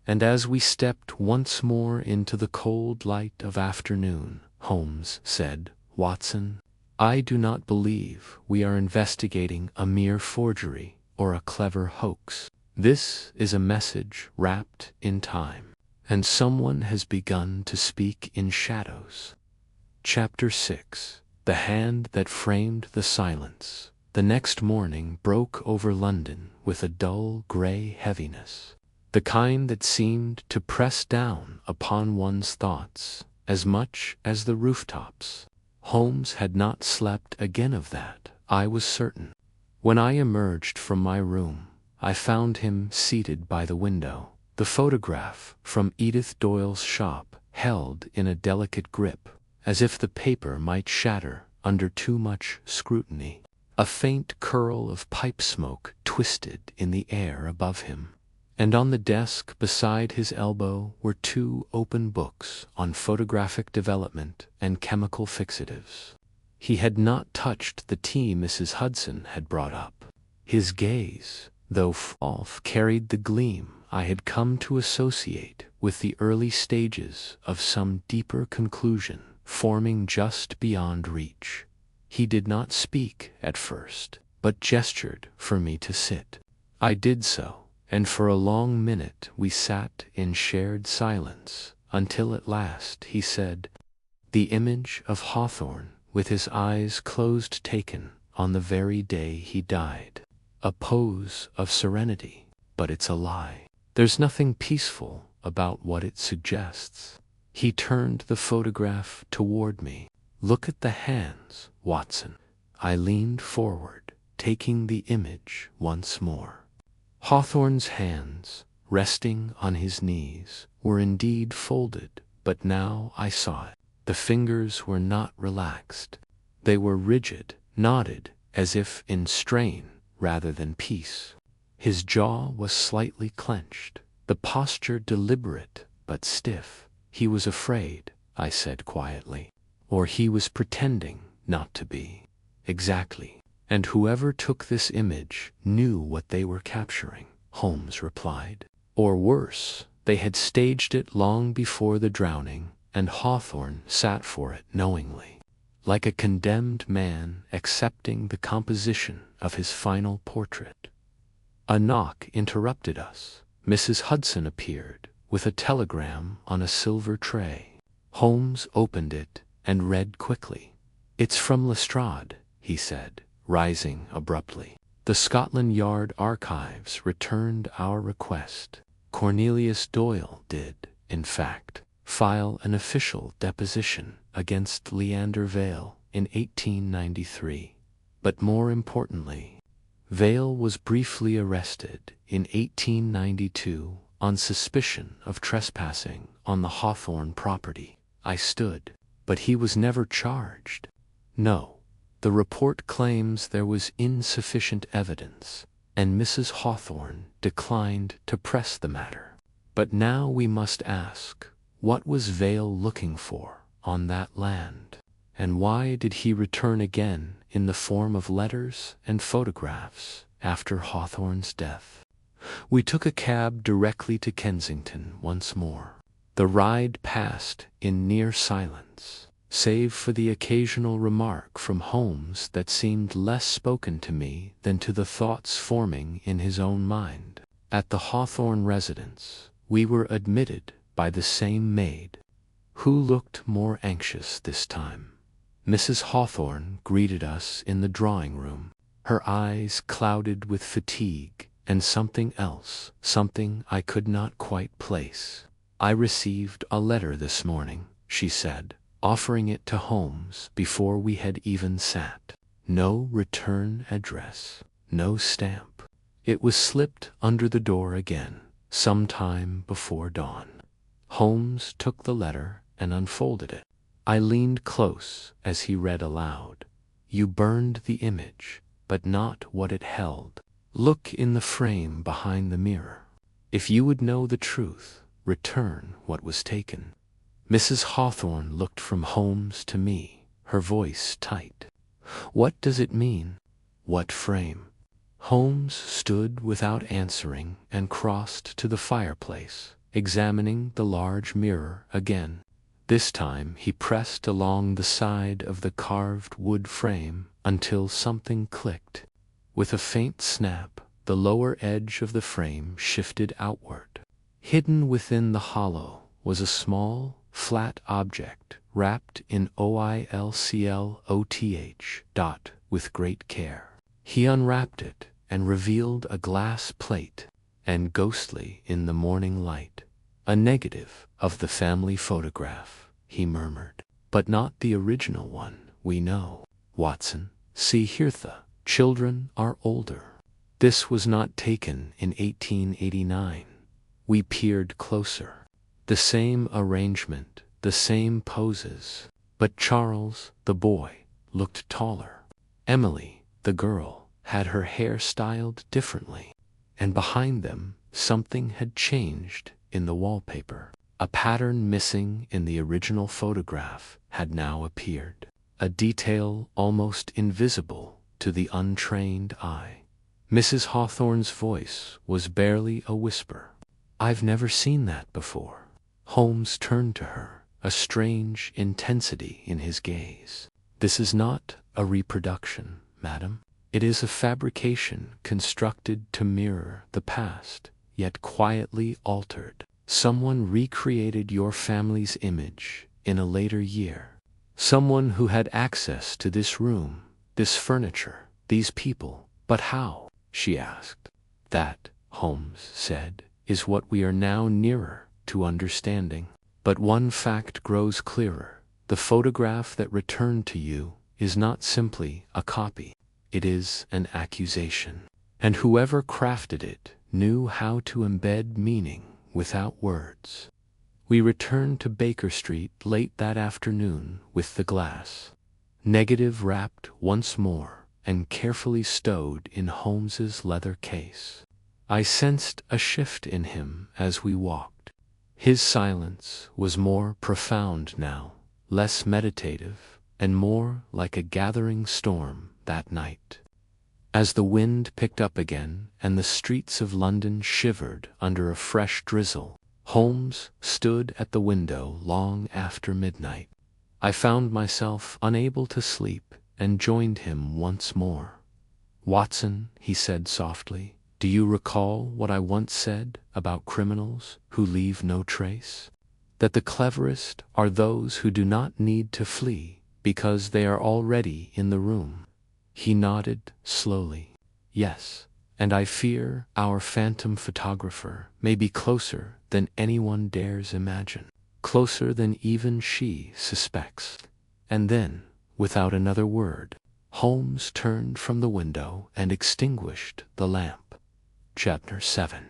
And as we stepped once more into the cold light of afternoon, Holmes said, Watson, I do not believe we are investigating a mere forgery or a clever hoax. This is a message wrapped in time, and someone has begun to speak in shadows. Chapter 6. The Hand That Framed the Silence. The next morning broke over London with a dull gray heaviness, the kind that seemed to press down upon one's thoughts as much as the rooftops. Holmes had not slept again, of that I was certain. When I emerged from my room, I found him seated by the window, the photograph from Edith Doyle's shop held in a delicate grip, as if the paper might shatter under too much scrutiny. A faint curl of pipe smoke twisted in the air above him, and on the desk beside his elbow were 2 open books on photographic development and chemical fixatives. He had not touched the tea Mrs. Hudson had brought up. His gaze, though off, carried the gleam I had come to associate with the early stages of some deeper conclusion forming just beyond reach. He did not speak at first, but gestured for me to sit. I did so, and for a long minute we sat in shared silence, until at last he said, The image of Hawthorne, with his eyes closed, taken on the very day he died. A pose of serenity, but it's a lie. There's nothing peaceful about what it suggests. He turned the photograph toward me. Look at the hands, Watson. I leaned forward, taking the image once more. Hawthorne's hands, resting on his knees, were indeed folded, but now I saw it. The fingers were not relaxed. They were rigid, knotted, as if in strain rather than peace. His jaw was slightly clenched, the posture deliberate but stiff. He was afraid, I said quietly. Or he was pretending not to be. Exactly. And whoever took this image knew what they were capturing, Holmes replied. Or worse, they had staged it long before the drowning, and Hawthorne sat for it knowingly, like a condemned man accepting the composition of his final portrait. A knock interrupted us. Mrs. Hudson appeared, with a telegram on a silver tray. Holmes opened it and read quickly. "It's from Lestrade," he said, rising abruptly. "The Scotland Yard archives returned our request. Cornelius Doyle did, in fact, file an official deposition against Leander Vale in 1893. But more importantly, Vale was briefly arrested in 1892 on suspicion of trespassing on the Hawthorne property." I stood. "But he was never charged." "No. The report claims there was insufficient evidence, and Mrs. Hawthorne declined to press the matter. But now we must ask, what was Vale looking for on that land? And why did he return again in the form of letters and photographs after Hawthorne's death?" We took a cab directly to Kensington once more. The ride passed in near silence, save for the occasional remark from Holmes that seemed less spoken to me than to the thoughts forming in his own mind. At the Hawthorne residence, we were admitted by the same maid. Who looked more anxious this time? Mrs. Hawthorne greeted us in the drawing-room, her eyes clouded with fatigue and something else, something I could not quite place. "I received a letter this morning," she said, offering it to Holmes before we had even sat. No return address, no stamp. It was slipped under the door again, some time before dawn. Holmes took the letter and unfolded it. I leaned close as he read aloud. "You burned the image, but not what it held. Look in the frame behind the mirror. If you would know the truth, return what was taken." Mrs. Hawthorne looked from Holmes to me, her voice tight. "What does it mean? What frame?" Holmes stood without answering and crossed to the fireplace, examining the large mirror again. This time he pressed along the side of the carved wood frame until something clicked. With a faint snap, the lower edge of the frame shifted outward. Hidden within the hollow was a small, flat object wrapped in oilcloth with great care. He unwrapped it and revealed a glass plate, and ghostly in the morning light, a negative of the family photograph, he murmured. "But not the original one, we know. Watson, see here, the children are older. This was not taken in 1889. We peered closer. The same arrangement, the same poses. But Charles, the boy, looked taller. Emily, the girl, had her hair styled differently. And behind them, something had changed in the wallpaper. A pattern missing in the original photograph had now appeared. A detail almost invisible to the untrained eye. Mrs. Hawthorne's voice was barely a whisper. "I've never seen that before." Holmes turned to her, a strange intensity in his gaze. "This is not a reproduction, madam. It is a fabrication constructed to mirror the past, yet quietly altered. Someone recreated your family's image in a later year. Someone who had access to this room, this furniture, these people. But how?" she asked. "That," Holmes said, "is what we are now nearer to understanding. But one fact grows clearer. The photograph that returned to you is not simply a copy. it is an accusation. And whoever crafted it knew how to embed meaning without words. We returned to Baker Street late that afternoon with the glass negative wrapped once more and carefully stowed in Holmes's leather case. I sensed a shift in him as we walked. His silence was more profound now, less meditative, and more like a gathering storm that night. As the wind picked up again and the streets of London shivered under a fresh drizzle, Holmes stood at the window long after midnight. I found myself unable to sleep and joined him once more. "Watson," he said softly, "do you recall what I once said about criminals who leave no trace? That the cleverest are those who do not need to flee because they are already in the room." He nodded slowly. "Yes, and I fear our phantom photographer may be closer than anyone dares imagine, closer than even she suspects." And then, without another word, Holmes turned from the window and extinguished the lamp. Chapter 7.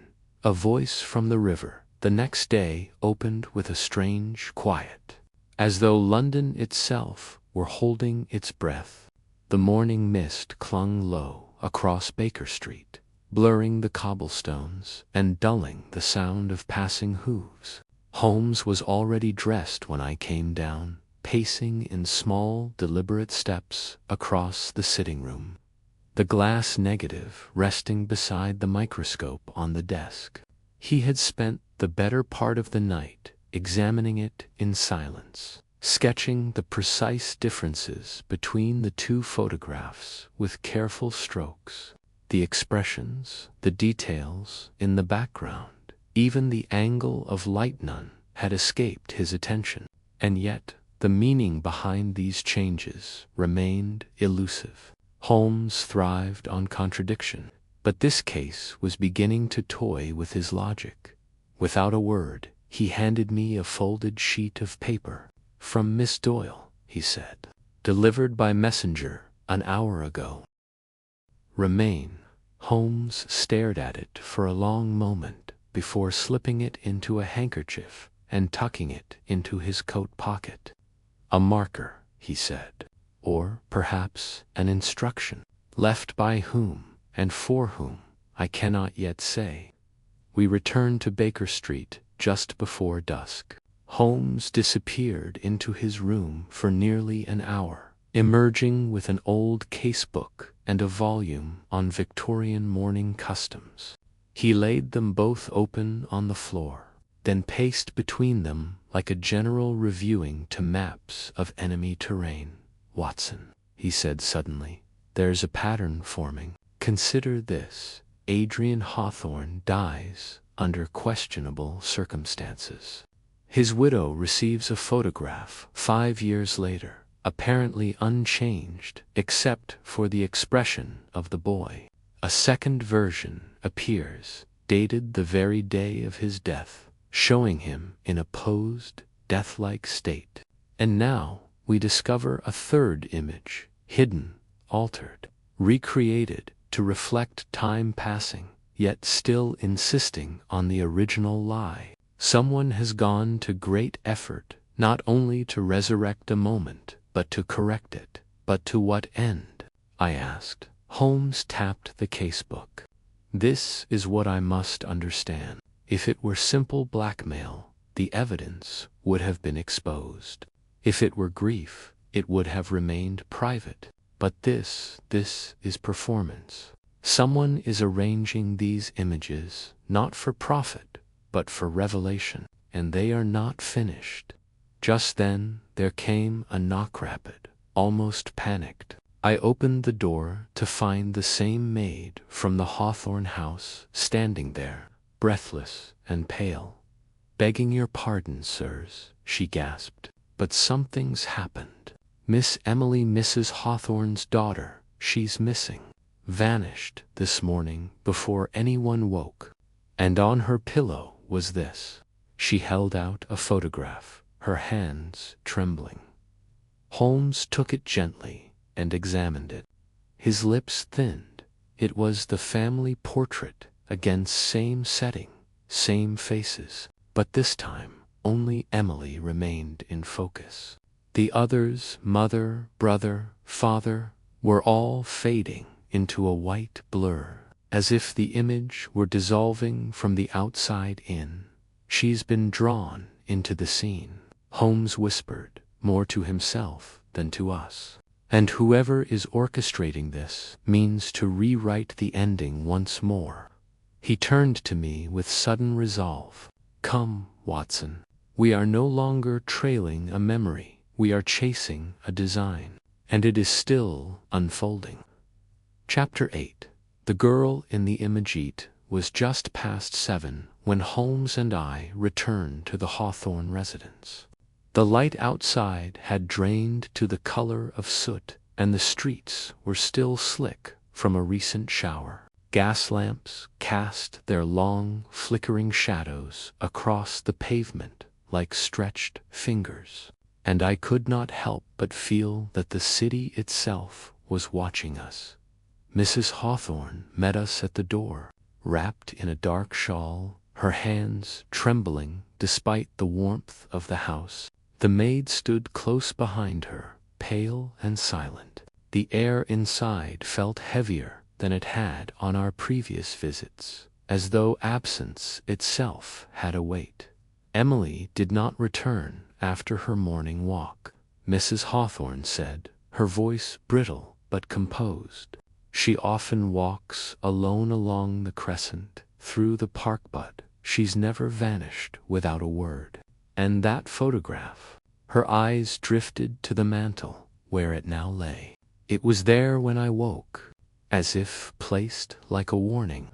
A Voice from the River. The next day opened with a strange quiet, as though London itself were holding its breath. The morning mist clung low across Baker Street, blurring the cobblestones and dulling the sound of passing hooves. Holmes was already dressed when I came down, pacing in small, deliberate steps across the sitting room, the glass negative resting beside the microscope on the desk. He had spent the better part of the night examining it in silence, sketching the precise differences between the two photographs with careful strokes. The expressions, the details in the background, even the angle of light, none had escaped his attention. And yet, the meaning behind these changes remained elusive. Holmes thrived on contradiction, but this case was beginning to toy with his logic. Without a word, he handed me a folded sheet of paper. "From Miss Doyle," he said. "Delivered by messenger an hour ago." "Remain." Holmes stared at it for a long moment before slipping it into a handkerchief and tucking it into his coat pocket. "A marker," he said. "Or perhaps an instruction. Left by whom and for whom, I cannot yet say." We returned to Baker Street just before dusk. Holmes disappeared into his room for nearly an hour, emerging with an old casebook and a volume on Victorian mourning customs. He laid them both open on the floor, then paced between them like a general reviewing to maps of enemy terrain. "Watson," he said suddenly, "there's a pattern forming. Consider this. Adrian Hawthorne dies under questionable circumstances. His widow receives a photograph 5 years later, apparently unchanged except for the expression of the boy. A second version appears, dated the very day of his death, showing him in a posed, death-like state. And now we discover a third image, hidden, altered, recreated to reflect time passing, yet still insisting on the original lie. Someone has gone to great effort not only to resurrect a moment, but to correct it. But to what end?" I asked. Holmes tapped the casebook. "This is what I must understand. If it were simple blackmail, the evidence would have been exposed. If it were grief, it would have remained private. But this is performance. Someone is arranging these images not for profit, but for revelation, and they are not finished." Just then there came a knock, rapid, almost panicked. I opened the door to find the same maid from the Hawthorne house standing there, breathless and pale. "Begging your pardon, sirs," she gasped, "but something's happened. Miss Emily, Mrs. Hawthorne's daughter, she's missing. Vanished this morning before anyone woke. And on her pillow was this." She held out a photograph, her hands trembling. Holmes took it gently and examined it. His lips thinned. It was the family portrait, against same setting, same faces, but this time only Emily remained in focus. The others, mother, brother, father, were all fading into a white blur, as if the image were dissolving from the outside in. "She's been drawn into the scene," Holmes whispered, more to himself than to us. "And whoever is orchestrating this means to rewrite the ending once more." He turned to me with sudden resolve. "Come, Watson. We are no longer trailing a memory. We are chasing a design. And it is still unfolding." Chapter 8. The girl in the image was just past 7 when Holmes and I returned to the Hawthorne residence. The light outside had drained to the color of soot, and the streets were still slick from a recent shower. Gas lamps cast their long, flickering shadows across the pavement like stretched fingers, and I could not help but feel that the city itself was watching us. Mrs. Hawthorne met us at the door, wrapped in a dark shawl, her hands trembling despite the warmth of the house. The maid stood close behind her, pale and silent. The air inside felt heavier than it had on our previous visits, as though absence itself had a weight. Emily did not return after her morning walk, Mrs. Hawthorne said, her voice brittle but composed. "She often walks alone along the crescent, through the park, but she's never vanished without a word." And that photograph. Her eyes drifted to the mantel, where it now lay. It was there when I woke, as if placed like a warning.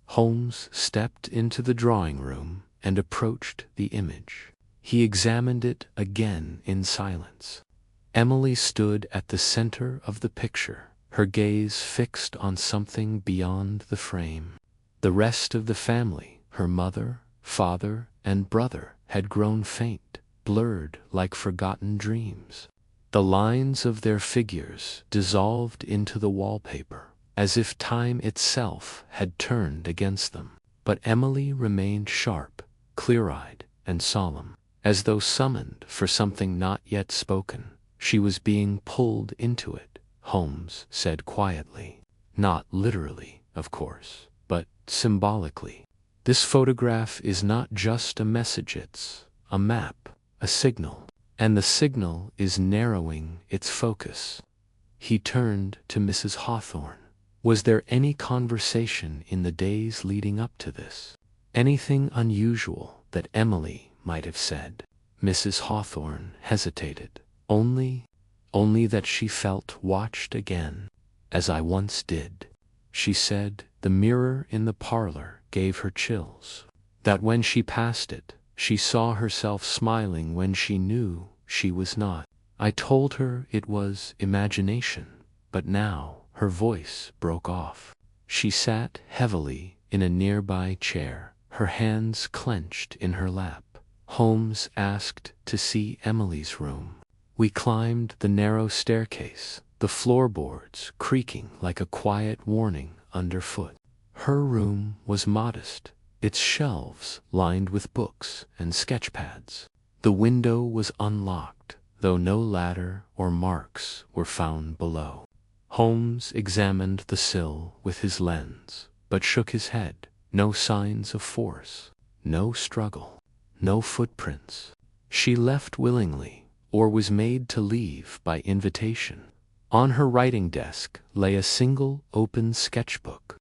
Holmes stepped into the drawing room and approached the image. He examined it again in silence. Emily stood at the center of the picture, her gaze fixed on something beyond the frame. The rest of the family, her mother, father, and brother, had grown faint, blurred like forgotten dreams. The lines of their figures dissolved into the wallpaper, as if time itself had turned against them. But Emily remained sharp, clear-eyed, and solemn, as though summoned for something not yet spoken. "She was being pulled into it," Holmes said quietly. "Not literally, of course, but symbolically. This photograph is not just a message, it's a map, a signal, and the signal is narrowing its focus." He turned to Mrs. Hawthorne. "Was there any conversation in the days leading up to this? Anything unusual that Emily might have said?" Mrs. Hawthorne hesitated. Only that she felt watched again, as I once did. She said the mirror in the parlor gave her chills. That when she passed it, she saw herself smiling when she knew she was not. I told her it was imagination, but now her voice broke off. She sat heavily in a nearby chair, her hands clenched in her lap. Holmes asked to see Emily's room. We climbed the narrow staircase, the floorboards creaking like a quiet warning underfoot. Her room was modest, its shelves lined with books and sketchpads. The window was unlocked, though no ladder or marks were found below. Holmes examined the sill with his lens, but shook his head. No signs of force, no struggle, no footprints. She left willingly, or was made to leave by invitation. On her writing desk lay a single open sketchbook.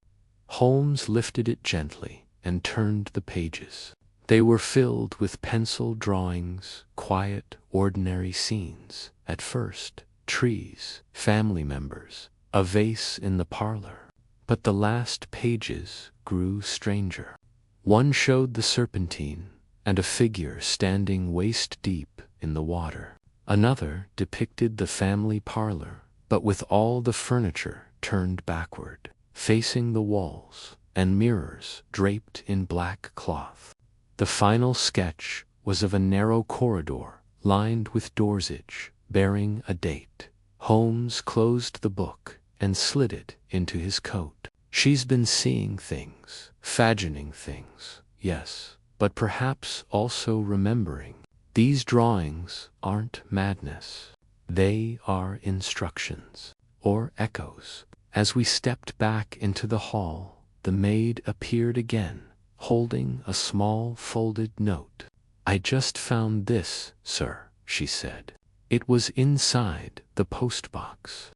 Holmes lifted it gently and turned the pages. They were filled with pencil drawings, quiet, ordinary scenes. At first, trees, family members, a vase in the parlor. But the last pages grew stranger. One showed the Serpentine and a figure standing waist-deep in the water. Another depicted the family parlor, but with all the furniture turned backward, facing the walls, and mirrors draped in black cloth. The final sketch was of a narrow corridor, lined with doors, each bearing a date. Holmes closed the book and slid it into his coat. She's been seeing things, fagining things, yes, but perhaps also remembering. These drawings aren't madness. They are instructions, or echoes. As we stepped back into the hall, the maid appeared again, holding a small folded note. "I just found this, sir," she said. It was inside the postbox.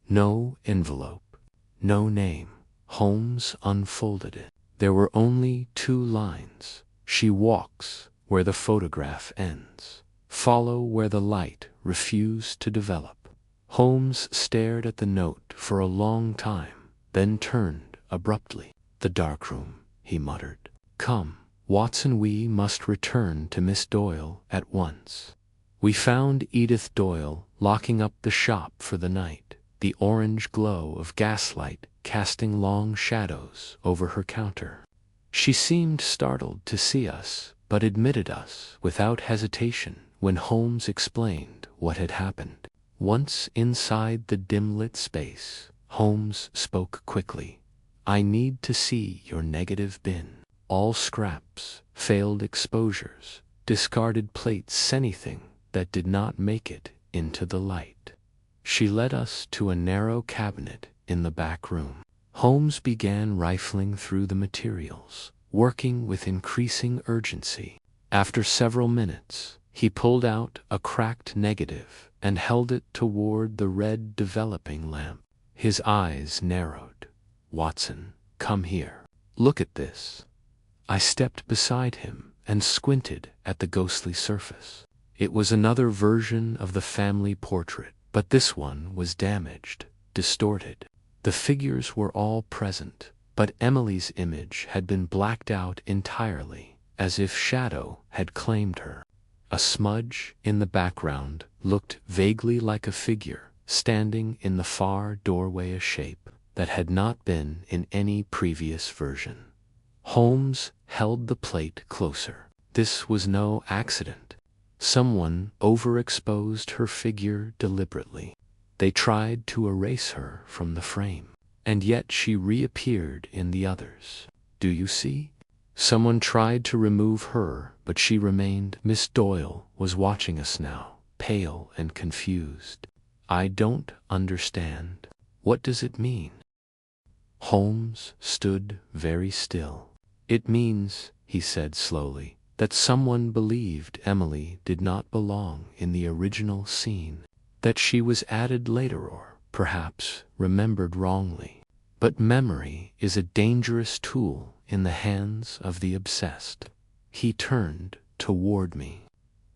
No envelope, no name. Holmes unfolded it. There were only 2 lines. "She walks where the photograph ends. Follow where the light refused to develop." Holmes stared at the note for a long time, then turned abruptly. "The darkroom," he muttered. "Come, Watson, we must return to Miss Doyle at once." We found Edith Doyle locking up the shop for the night, the orange glow of gaslight casting long shadows over her counter. She seemed startled to see us, but admitted us without hesitation when Holmes explained what had happened. Once inside the dim-lit space, Holmes spoke quickly. "I need to see your negative bin. All scraps, failed exposures, discarded plates, anything that did not make it into the light." She led us to a narrow cabinet in the back room. Holmes began rifling through the materials, working with increasing urgency. After several minutes, he pulled out a cracked negative and held it toward the red developing lamp. His eyes narrowed. "Watson, come here. Look at this." I stepped beside him and squinted at the ghostly surface. It was another version of the family portrait, but this one was damaged, distorted. The figures were all present, but Emily's image had been blacked out entirely, as if shadow had claimed her. A smudge in the background looked vaguely like a figure standing in the far doorway, a shape that had not been in any previous version. Holmes held the plate closer. This was no accident. Someone overexposed her figure deliberately. They tried to erase her from the frame, and yet she reappeared in the others. "Do you see? Someone tried to remove her, but she remained." Miss Doyle was watching us now, pale and confused. "I don't understand. What does it mean?" Holmes stood very still. "It means," he said slowly, "that someone believed Emily did not belong in the original scene, that she was added later or, perhaps, remembered wrongly. But memory is a dangerous tool in the hands of the obsessed." He turned toward me.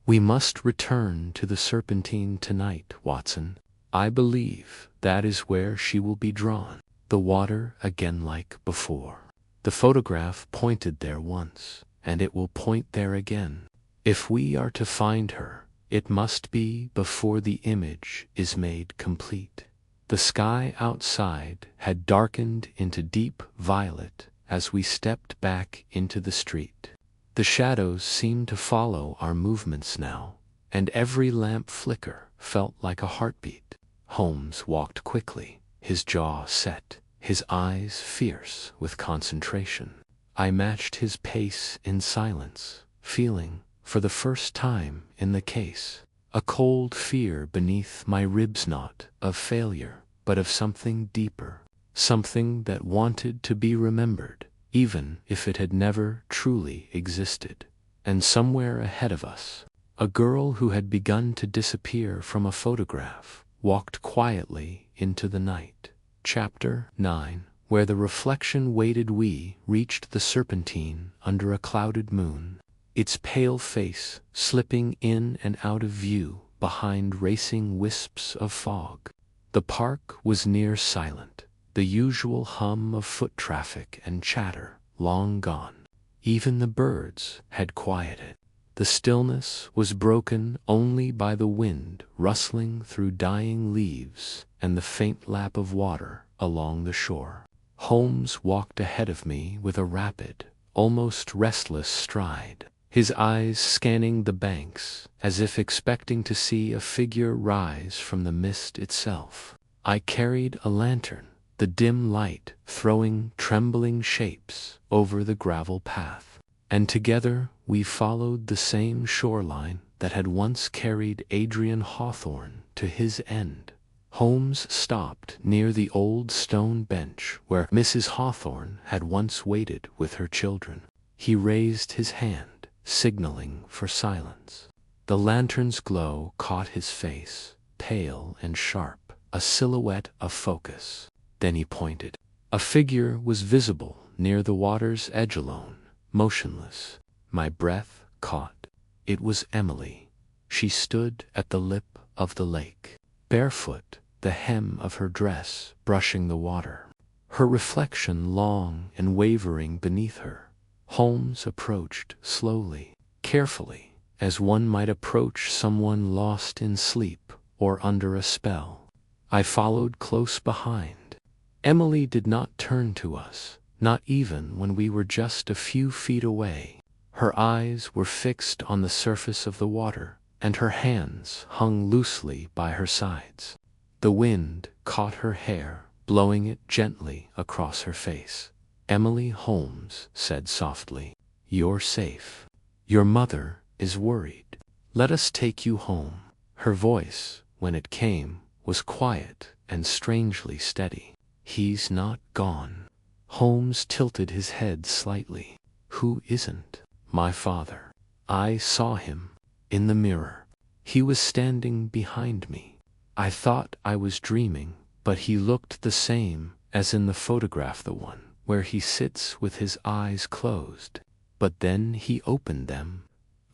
"We must return to the Serpentine tonight, Watson. I believe that is where she will be drawn. The water again like before. The photograph pointed there once, and it will point there again. If we are to find her, it must be before the image is made complete." The sky outside had darkened into deep violet as we stepped back into the street. The shadows seemed to follow our movements now, and every lamp flicker felt like a heartbeat. Holmes walked quickly, his jaw set, his eyes fierce with concentration. I matched his pace in silence, feeling, for the first time in the case, a cold fear beneath my ribs, not of failure, but of something deeper, something that wanted to be remembered, even if it had never truly existed. And somewhere ahead of us, a girl who had begun to disappear from a photograph walked quietly into the night. Chapter 9. Where the reflection waited. We reached the Serpentine under a clouded moon, its pale face slipping in and out of view behind racing wisps of fog. The park was near silent, the usual hum of foot traffic and chatter long gone. Even the birds had quieted. The stillness was broken only by the wind rustling through dying leaves and the faint lap of water along the shore. Holmes walked ahead of me with a rapid, almost restless stride, his eyes scanning the banks as if expecting to see a figure rise from the mist itself. I carried a lantern, the dim light throwing trembling shapes over the gravel path, and together we followed the same shoreline that had once carried Adrian Hawthorne to his end. Holmes stopped near the old stone bench where Mrs. Hawthorne had once waited with her children. He raised his hand, signaling for silence. The lantern's glow caught his face, pale and sharp, a silhouette of focus. Then he pointed. A figure was visible near the water's edge alone, motionless. My breath caught. It was Emily. She stood at the lip of the lake, barefoot, the hem of her dress brushing the water, her reflection long and wavering beneath her. Holmes approached slowly, carefully, as one might approach someone lost in sleep or under a spell. I followed close behind. Emily did not turn to us, not even when we were just a few feet away. Her eyes were fixed on the surface of the water, and her hands hung loosely by her sides. The wind caught her hair, blowing it gently across her face. Emily, Holmes said softly, "You're safe. Your mother is worried. Let us take you home." Her voice, when it came, was quiet and strangely steady. "He's not gone." Holmes tilted his head slightly. "Who isn't?" "My father. I saw him in the mirror. He was standing behind me. I thought I was dreaming, but he looked the same as in the photograph, the one where he sits with his eyes closed. But then he opened them."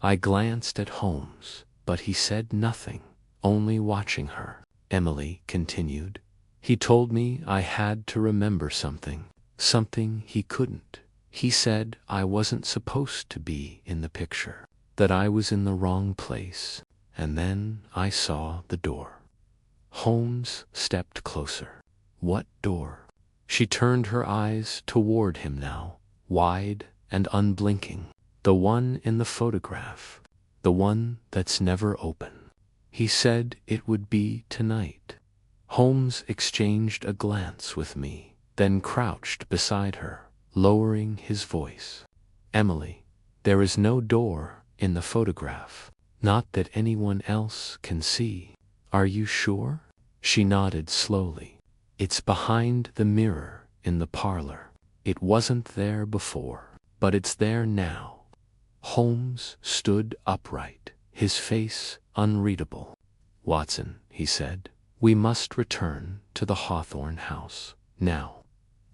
I glanced at Holmes, but he said nothing, only watching her. Emily continued. "He told me I had to remember something he couldn't. He said I wasn't supposed to be in the picture, that I was in the wrong place, and then I saw the door." Holmes stepped closer. "What door?" She turned her eyes toward him now, wide and unblinking. "The one in the photograph, the one that's never open. He said it would be tonight." Holmes exchanged a glance with me, then crouched beside her, lowering his voice. "Emily, there is no door in the photograph, not that anyone else can see. Are you sure?" She nodded slowly. "It's behind the mirror in the parlor. It wasn't there before, but it's there now." Holmes stood upright, his face unreadable. "Watson," he said, "we must return to the Hawthorne house now."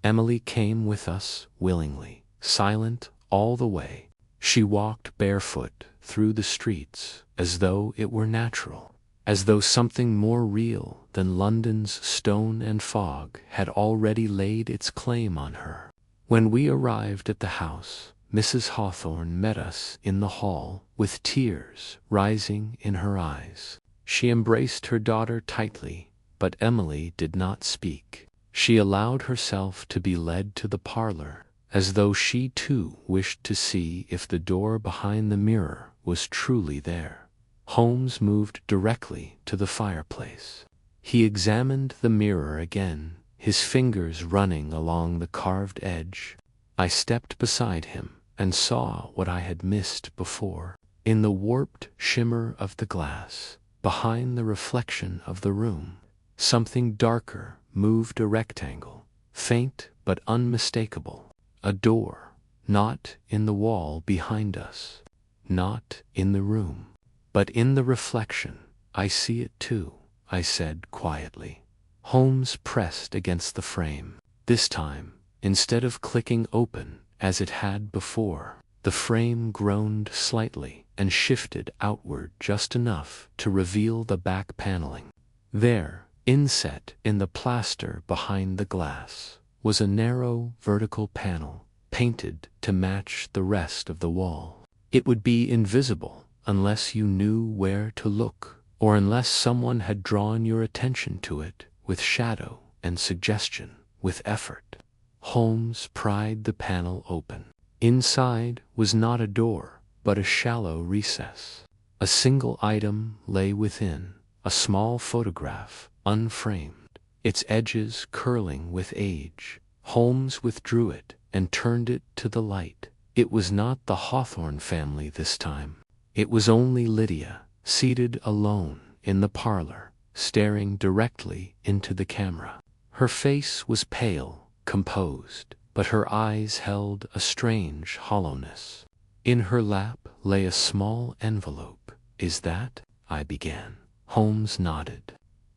Emily came with us willingly, silent all the way. She walked barefoot through the streets as though it were natural, as though something more real than London's stone and fog had already laid its claim on her. When we arrived at the house, Mrs. Hawthorne met us in the hall with tears rising in her eyes. She embraced her daughter tightly, but Emily did not speak. She allowed herself to be led to the parlor, as though she too wished to see if the door behind the mirror was truly there. Holmes moved directly to the fireplace. He examined the mirror again, his fingers running along the carved edge. I stepped beside him and saw what I had missed before. In the warped shimmer of the glass, behind the reflection of the room, something darker moved, a rectangle, faint but unmistakable. A door, not in the wall behind us, not in the room, but in the reflection. "I see it too," I said quietly. Holmes pressed against the frame. This time, instead of clicking open as it had before, the frame groaned slightly and shifted outward just enough to reveal the back paneling. There, inset in the plaster behind the glass, was a narrow vertical panel, painted to match the rest of the wall. It would be invisible unless you knew where to look, or unless someone had drawn your attention to it with shadow and suggestion, with effort. Holmes pried the panel open. Inside was not a door, but a shallow recess. A single item lay within, a small photograph, unframed. its edges curling with age. Holmes withdrew it and turned it to the light. It was not the Hawthorne family this time. It was only Lydia, seated alone in the parlor, staring directly into the camera. Her face was pale, composed, but her eyes held a strange hollowness. In her lap lay a small envelope. "Is that?" I began. Holmes nodded.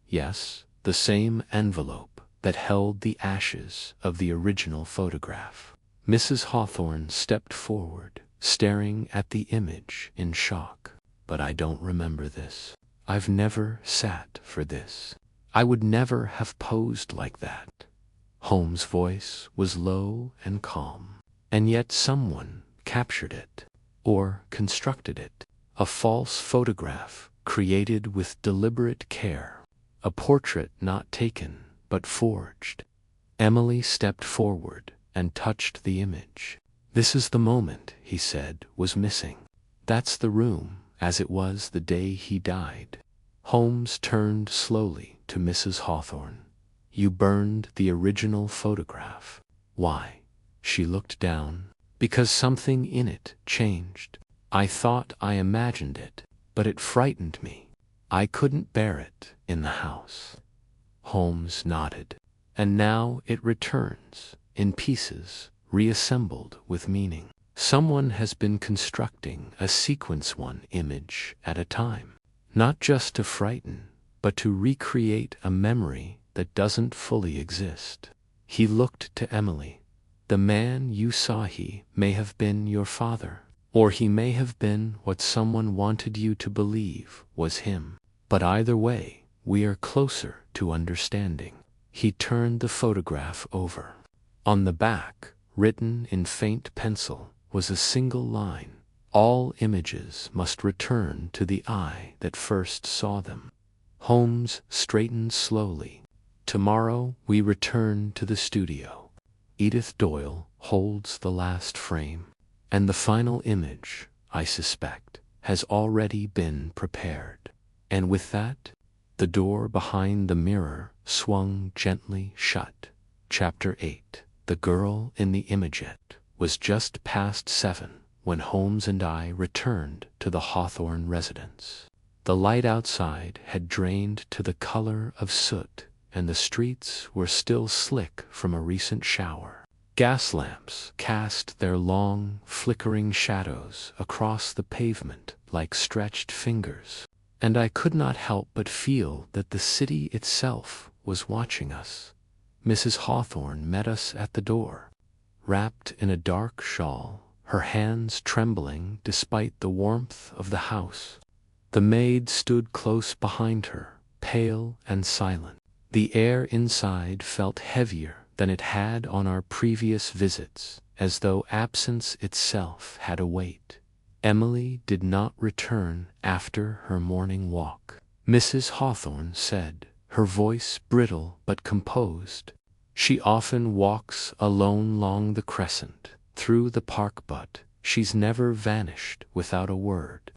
"Yes, the same envelope that held the ashes of the original photograph." Mrs. Hawthorne stepped forward, staring at the image in shock. "But I don't remember this. I've never sat for this. I would never have posed like that." Holmes' voice was low and calm. "And yet someone captured it, or constructed it. A false photograph created with deliberate care. A portrait not taken, but forged." Emily stepped forward and touched the image. "This is the moment," he said, "was missing. That's the room as it was the day he died." Holmes turned slowly to Mrs. Hawthorne. "You burned the original photograph." "Why?" She looked down. "Because something in it changed. I thought I imagined it, but it frightened me. I couldn't bear it in the house." Holmes nodded. "And now it returns, in pieces, reassembled with meaning. Someone has been constructing a sequence one image at a time. Not just to frighten, but to recreate a memory that doesn't fully exist." He looked to Emily. "The man you saw, he may have been your father, or he may have been what someone wanted you to believe was him. But either way, we are closer to understanding." He turned the photograph over. On the back, written in faint pencil, was a single line: "All images must return to the eye that first saw them." Holmes straightened slowly. "Tomorrow we return to the studio. Edith Doyle holds the last frame, and the final image, I suspect, has already been prepared." And with that, the door behind the mirror swung gently shut. Chapter 8. The Girl in the Imagette. Was just past 7 when Holmes and I returned to the Hawthorne residence. The light outside had drained to the color of soot, and the streets were still slick from a recent shower. Gas lamps cast their long, flickering shadows across the pavement like stretched fingers, and I could not help but feel that the city itself was watching us. Mrs. Hawthorne met us at the door, wrapped in a dark shawl, her hands trembling despite the warmth of the house. The maid stood close behind her, pale and silent. The air inside felt heavier than it had on our previous visits, as though absence itself had a weight. Emily did not return after her morning walk. Mrs. Hawthorne said, her voice brittle but composed, "She often walks alone along the crescent, through the park, but she's never vanished without a word."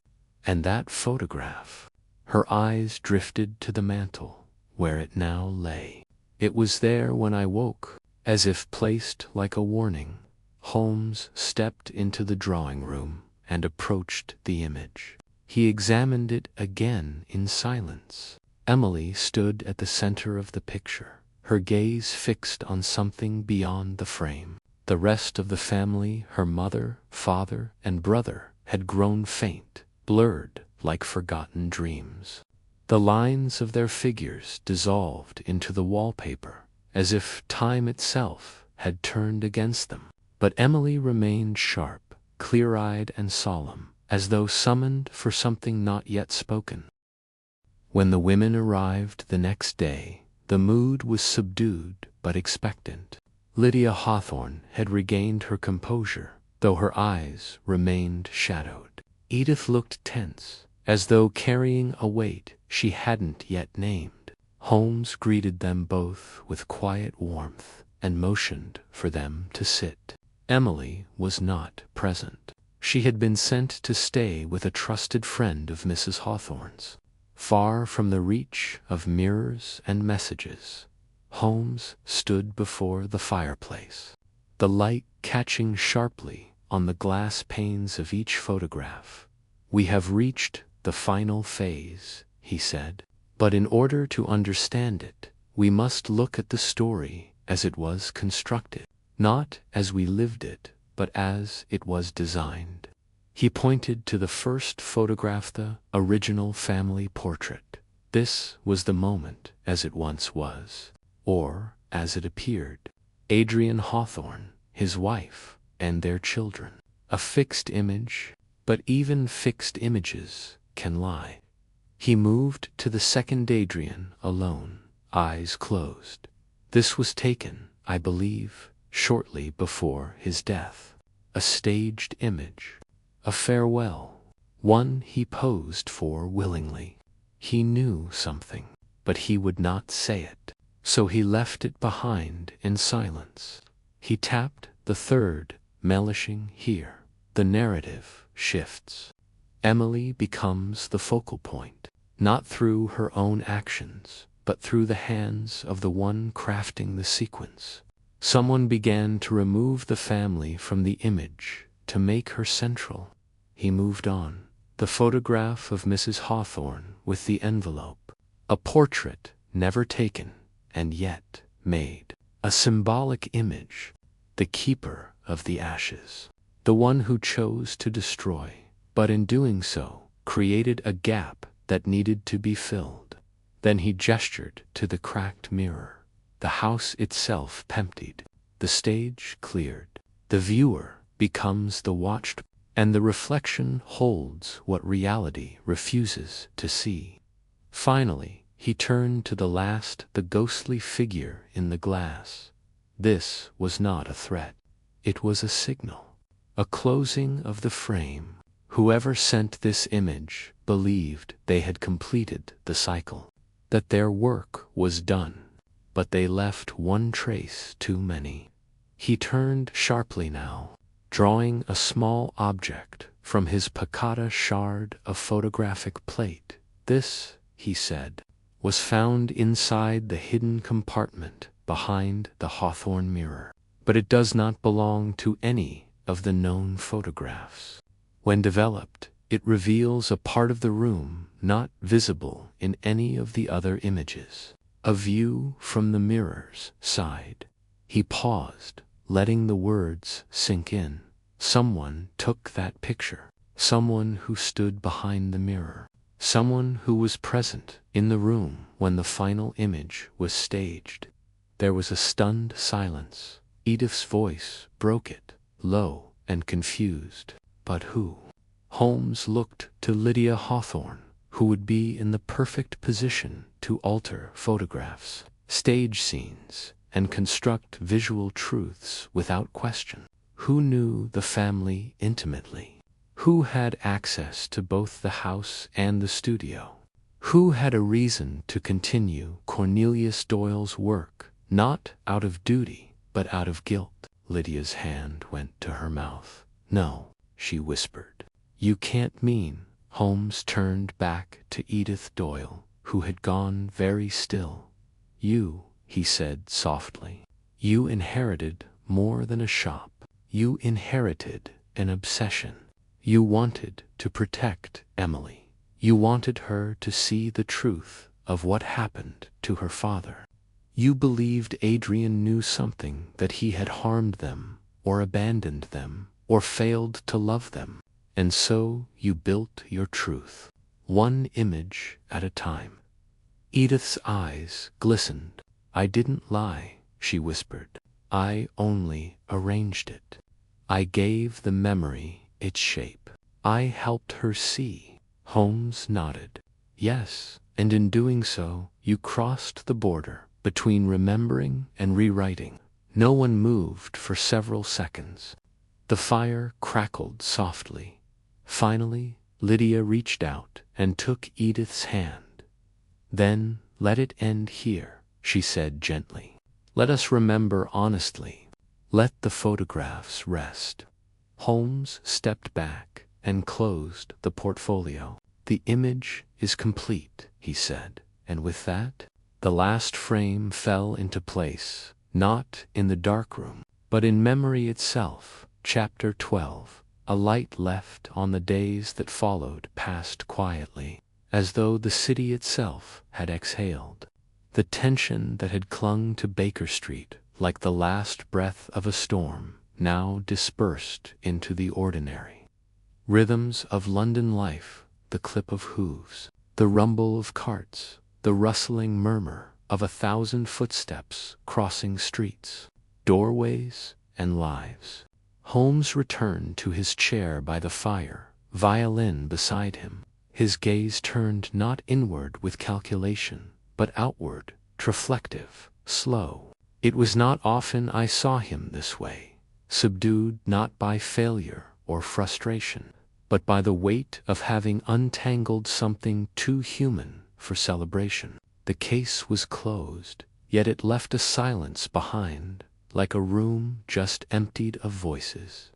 And that photograph. Her eyes drifted to the mantel, where it now lay. "It was there when I woke," as if placed like a warning. Holmes stepped into the drawing room and approached the image. He examined it again in silence. Emily stood at the center of the picture, her gaze fixed on something beyond the frame. The rest of the family, her mother, father, and brother, had grown faint, blurred like forgotten dreams. The lines of their figures dissolved into the wallpaper, as if time itself had turned against them. But Emily remained sharp, clear-eyed and solemn, as though summoned for something not yet spoken. When the women arrived the next day, the mood was subdued but expectant. Lydia Hawthorne had regained her composure, though her eyes remained shadowed. Edith looked tense, as though carrying a weight she hadn't yet named. Holmes greeted them both with quiet warmth and motioned for them to sit. Emily was not present. She had been sent to stay with a trusted friend of Mrs. Hawthorne's, far from the reach of mirrors and messages. Holmes stood before the fireplace, the light catching sharply on the glass panes of each photograph. "We have reached the final phase," he said. "But in order to understand it, we must look at the story as it was constructed, not as we lived it, but as it was designed." He pointed to the first photograph, the original family portrait. This was the moment as it once was, or as it appeared. Adrian Hawthorne, his wife, and their children. A fixed image, but even fixed images can lie. He moved to the second Adrian alone, eyes closed. This was taken, I believe, shortly before his death. A staged image. A farewell. One he posed for willingly. He knew something, but he would not say it. So he left it behind in silence. He tapped the third, relishing here. The narrative shifts. Emily becomes the focal point, not through her own actions, but through the hands of the one crafting the sequence. Someone began to remove the family from the image, to make her central. He moved on. The photograph of Mrs. Hawthorne with the envelope. A portrait never taken, and yet made. A symbolic image. The keeper of the ashes. The one who chose to destroy, but in doing so, created a gap that needed to be filled. Then he gestured to the cracked mirror. The house itself emptied. The stage cleared. The viewer becomes the watched, and the reflection holds what reality refuses to see. Finally, he turned to the ghostly figure in the glass. This was not a threat. It was a signal. A closing of the frame. Whoever sent this image believed they had completed the cycle, that their work was done, but they left one trace too many. He turned sharply now, drawing a small object from his piccata shard of photographic plate. "This," he said, "was found inside the hidden compartment behind the Hawthorne mirror, but it does not belong to any of the known photographs. When developed, it reveals a part of the room not visible in any of the other images. A view from the mirror's side." He paused, letting the words sink in. Someone took that picture. Someone who stood behind the mirror. Someone who was present in the room when the final image was staged. There was a stunned silence. Edith's voice broke it, low and confused. But who? Holmes looked to Lydia Hawthorne, who would be in the perfect position to alter photographs, stage scenes, and construct visual truths without question. Who knew the family intimately? Who had access to both the house and the studio? Who had a reason to continue Cornelius Doyle's work, not out of duty, but out of guilt? Lydia's hand went to her mouth. "No," she whispered. "You can't mean." Holmes turned back to Edith Doyle, who had gone very still. "You," he said softly, "you inherited more than a shop. You inherited an obsession. You wanted to protect Emily. You wanted her to see the truth of what happened to her father. You believed Adrian knew something, that he had harmed them, or abandoned them, or failed to love them. And so you built your truth, one image at a time." Edith's eyes glistened. "I didn't lie," she whispered. "I only arranged it. I gave the memory its shape. I helped her see." Holmes nodded. "Yes, and in doing so, you crossed the border between remembering and rewriting." No one moved for several seconds. The fire crackled softly. Finally, Lydia reached out and took Edith's hand. "Then let it end here," she said gently. "Let us remember honestly. Let the photographs rest." Holmes stepped back and closed the portfolio. "The image is complete," he said, "and with that, The last frame fell into place, not in the darkroom, but in memory itself. Chapter 12. A light left on the days that followed passed quietly, as though the city itself had exhaled. The tension that had clung to Baker Street, like the last breath of a storm, now dispersed into the ordinary rhythms of London life, the clip of hooves, the rumble of carts, the rustling murmur of 1,000 footsteps crossing streets, doorways, and lives. Holmes returned to his chair by the fire, violin beside him, his gaze turned not inward with calculation, but outward, reflective, slow. It was not often I saw him this way, subdued not by failure or frustration, but by the weight of having untangled something too human for celebration. The case was closed, yet it left a silence behind, like a room just emptied of voices.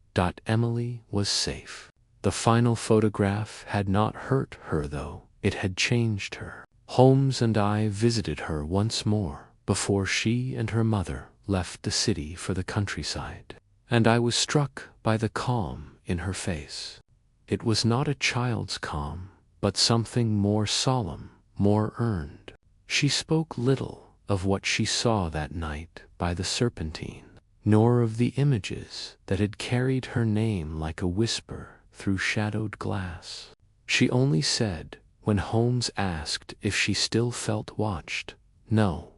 Emily was safe. The final photograph had not hurt her, though it had changed her. Holmes and I visited her once more before she and her mother left the city for the countryside, and I was struck by the calm in her face. It was not a child's calm, but something more solemn, more earned. She spoke little of what she saw that night by the Serpentine, nor of the images that had carried her name like a whisper through shadowed glass. She only said, when Holmes asked if she still felt watched, "No,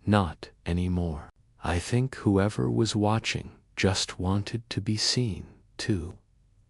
not any more. I think whoever was watching just wanted to be seen, too."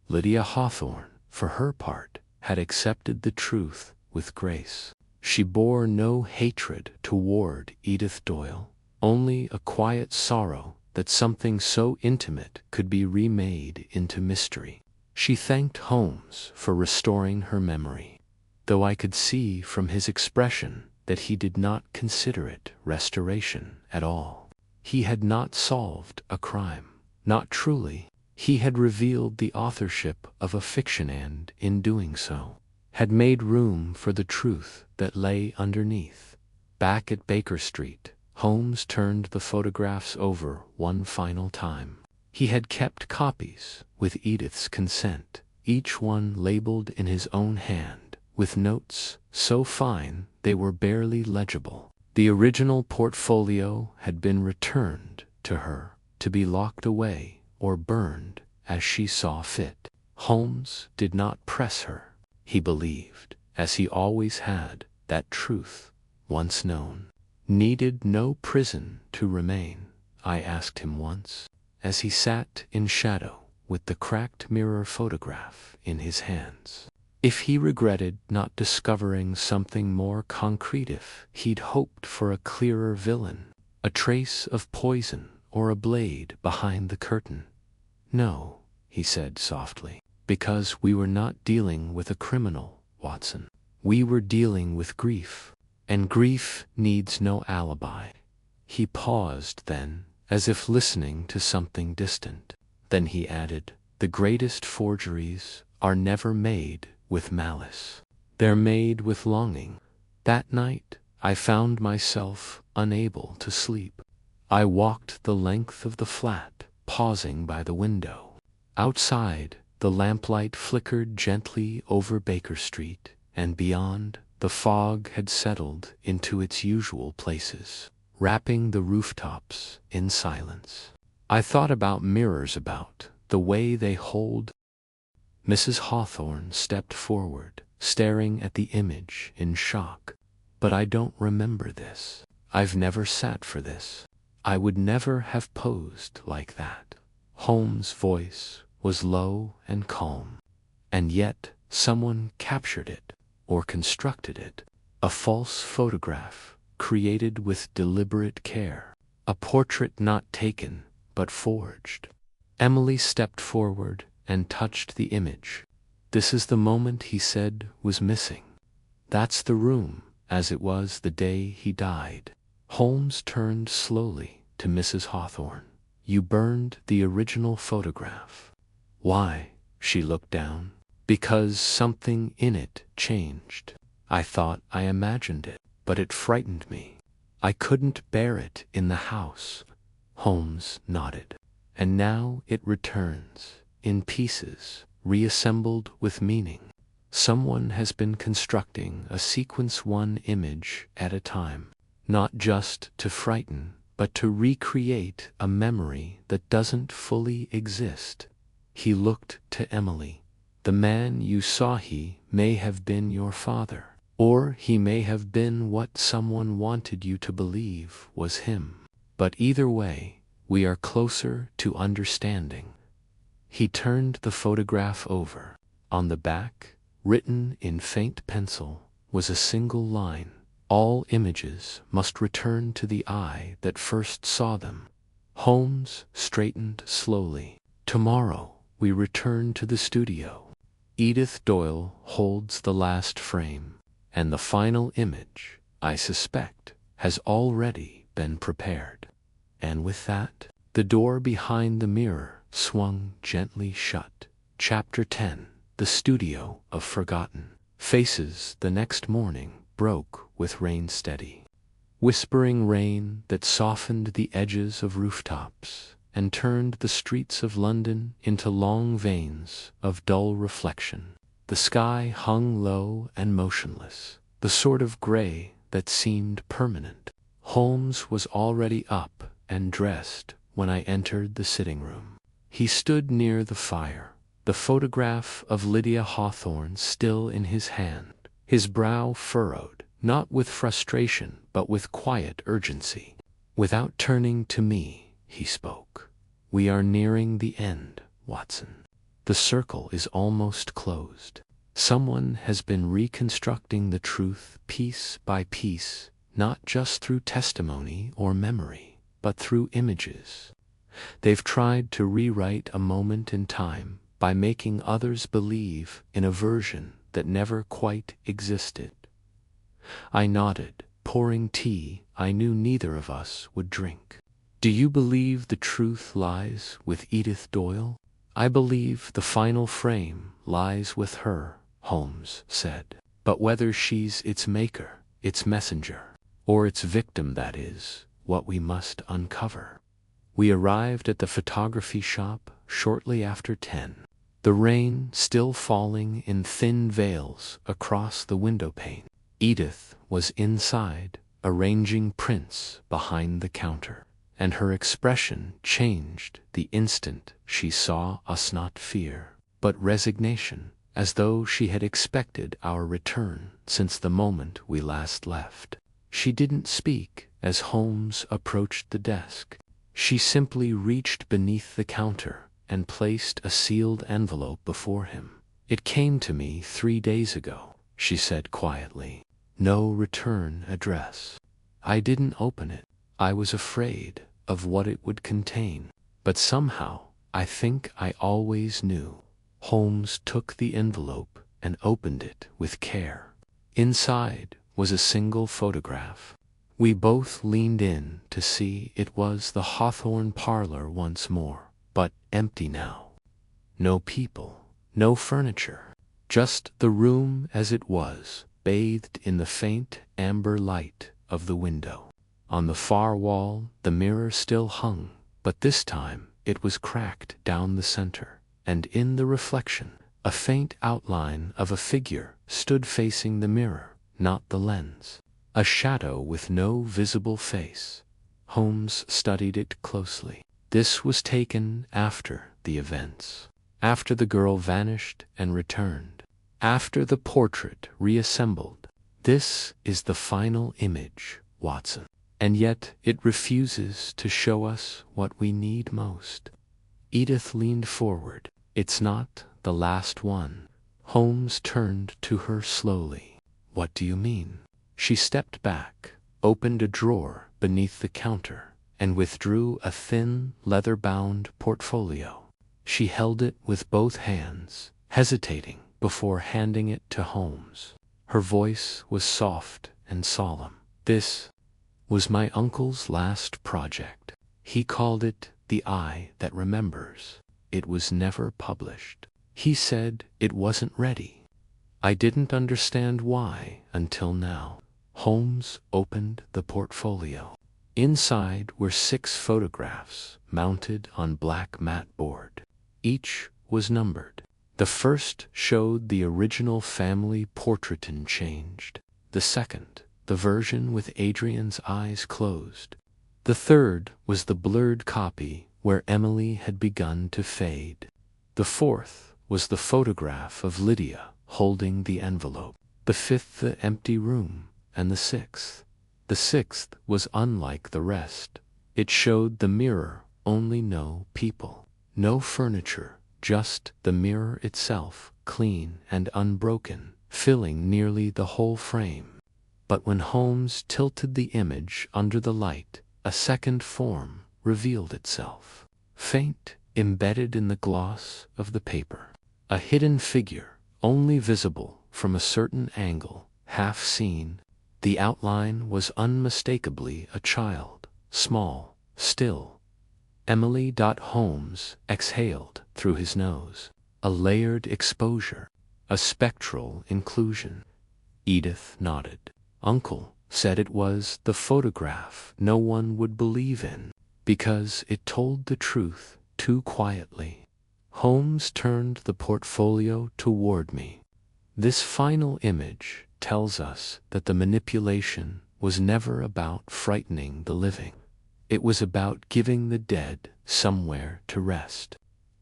Lydia Hawthorne, for her part, had accepted the truth with grace. She bore no hatred toward Edith Doyle, only a quiet sorrow that something so intimate could be remade into mystery. She thanked Holmes for restoring her memory, though I could see from his expression that he did not consider it restoration at all. He had not solved a crime, not truly. He had revealed the authorship of a fiction and, in doing so, had made room for the truth that lay underneath. Back at Baker Street, Holmes turned the photographs over one final time. He had kept copies, with Edith's consent, each one labeled in his own hand, with notes so fine they were barely legible. The original portfolio had been returned to her, to be locked away or burned as she saw fit. Holmes did not press her. He believed, as he always had, that truth, once known, needed no prison to remain. I asked him once, as he sat in shadow with the cracked mirror photograph in his hands, if he regretted not discovering something more concrete, if he'd hoped for a clearer villain, a trace of poison or a blade behind the curtain. "No," he said softly, "because we were not dealing with a criminal, Watson. We were dealing with grief, and grief needs no alibi." He paused then, as if listening to something distant. Then he added, "The greatest forgeries are never made with malice. They're made with longing." That night, I found myself unable to sleep. I walked the length of the flat, pausing by the window. Outside, the lamplight flickered gently over Baker Street, and beyond, the fog had settled into its usual places, wrapping the rooftops in silence. I thought about mirrors, about the way they hold. Mrs. Hawthorne stepped forward, staring at the image in shock. "But I don't remember this. I've never sat for this. I would never have posed like that." Holmes' voice was low and calm, and yet someone captured it, or constructed it. A false photograph, created with deliberate care. A portrait not taken, but forged. Emily stepped forward and touched the image. "This is the moment he said was missing. That's the room, as it was the day he died." Holmes turned slowly to Mrs. Hawthorne. "You burned the original photograph." "Why?" She looked down. "Because something in it changed. I thought I imagined it, but it frightened me. I couldn't bear it in the house. Holmes nodded. And now it returns, in pieces, reassembled with meaning. Someone has been constructing a sequence one image at a time, not just to frighten, but to recreate a memory that doesn't fully exist. He looked to Emily. The man you saw, he may have been your father, or he may have been what someone wanted you to believe was him. But either way, we are closer to understanding. He turned the photograph over. On the back, written in faint pencil, was a single line. All images must return to the eye that first saw them. Holmes straightened slowly. Tomorrow, we return to the studio. Edith Doyle holds the last frame, and the final image, I suspect, has already been prepared. And with that, the door behind the mirror swung gently shut. Chapter 10. The Studio of Forgotten Faces. The next morning broke with rain, steady, whispering rain that softened the edges of rooftops and turned the streets of London into long veins of dull reflection. The sky hung low and motionless, the sort of gray that seemed permanent. Holmes was already up and dressed when I entered the sitting room. He stood near the fire, the photograph of Lydia Hawthorne still in his hand, his brow furrowed, not with frustration but with quiet urgency. Without turning to me, he spoke. We are nearing the end, Watson. The circle is almost closed. Someone has been reconstructing the truth piece by piece, not just through testimony or memory, but through images. They've tried to rewrite a moment in time by making others believe in a version that never quite existed. I nodded, pouring tea I knew neither of us would drink. Do you believe the truth lies with Edith Doyle? I believe the final frame lies with her, Holmes said. But whether she's its maker, its messenger, or its victim, that is what we must uncover. We arrived at the photography shop shortly after 10. The rain still falling in thin veils across the windowpane. Edith was inside, arranging prints behind the counter, and her expression changed the instant she saw us. Not fear, but resignation, as though she had expected our return since the moment we last left. She didn't speak as Holmes approached the desk. She simply reached beneath the counter and placed a sealed envelope before him. It came to me 3 days ago, she said quietly. No return address. I didn't open it. I was afraid of what it would contain. But somehow, I think I always knew. Holmes took the envelope and opened it with care. Inside was a single photograph. We both leaned in to see. It was the Hawthorne parlor once more, but empty now. No people, no furniture, just the room as it was, bathed in the faint amber light of the window. On the far wall, the mirror still hung, but this time it was cracked down the center, and in the reflection, a faint outline of a figure stood facing the mirror, not the lens. A shadow with no visible face. Holmes studied it closely. This was taken after the events, after the girl vanished and returned, after the portrait reassembled. This is the final image, Watson. And yet it refuses to show us what we need most. Edith leaned forward. It's not the last one. Holmes turned to her slowly. What do you mean? She stepped back, opened a drawer beneath the counter, and withdrew a thin, leather-bound portfolio. She held it with both hands, hesitating before handing it to Holmes. Her voice was soft and solemn. This was my uncle's last project. He called it The Eye That Remembers. It was never published. He said it wasn't ready. I didn't understand why until now. Holmes opened the portfolio. Inside were 6 photographs mounted on black matte board. Each was numbered. The first showed the original family portrait unchanged. The second, the version with Adrian's eyes closed. The third was the blurred copy where Emily had begun to fade. The fourth was the photograph of Lydia holding the envelope. The fifth, the empty room, and the sixth. The sixth was unlike the rest. It showed the mirror, only no people. No furniture, just the mirror itself, clean and unbroken, filling nearly the whole frame. But when Holmes tilted the image under the light, a second form revealed itself. Faint, embedded in the gloss of the paper. A hidden figure, only visible from a certain angle, half seen. The outline was unmistakably a child, small, still. Emily. Holmes exhaled through his nose. A layered exposure, a spectral inclusion. Edith nodded. Uncle said it was the photograph no one would believe in, because it told the truth too quietly. Holmes turned the portfolio toward me. This final image tells us that the manipulation was never about frightening the living. It was about giving the dead somewhere to rest.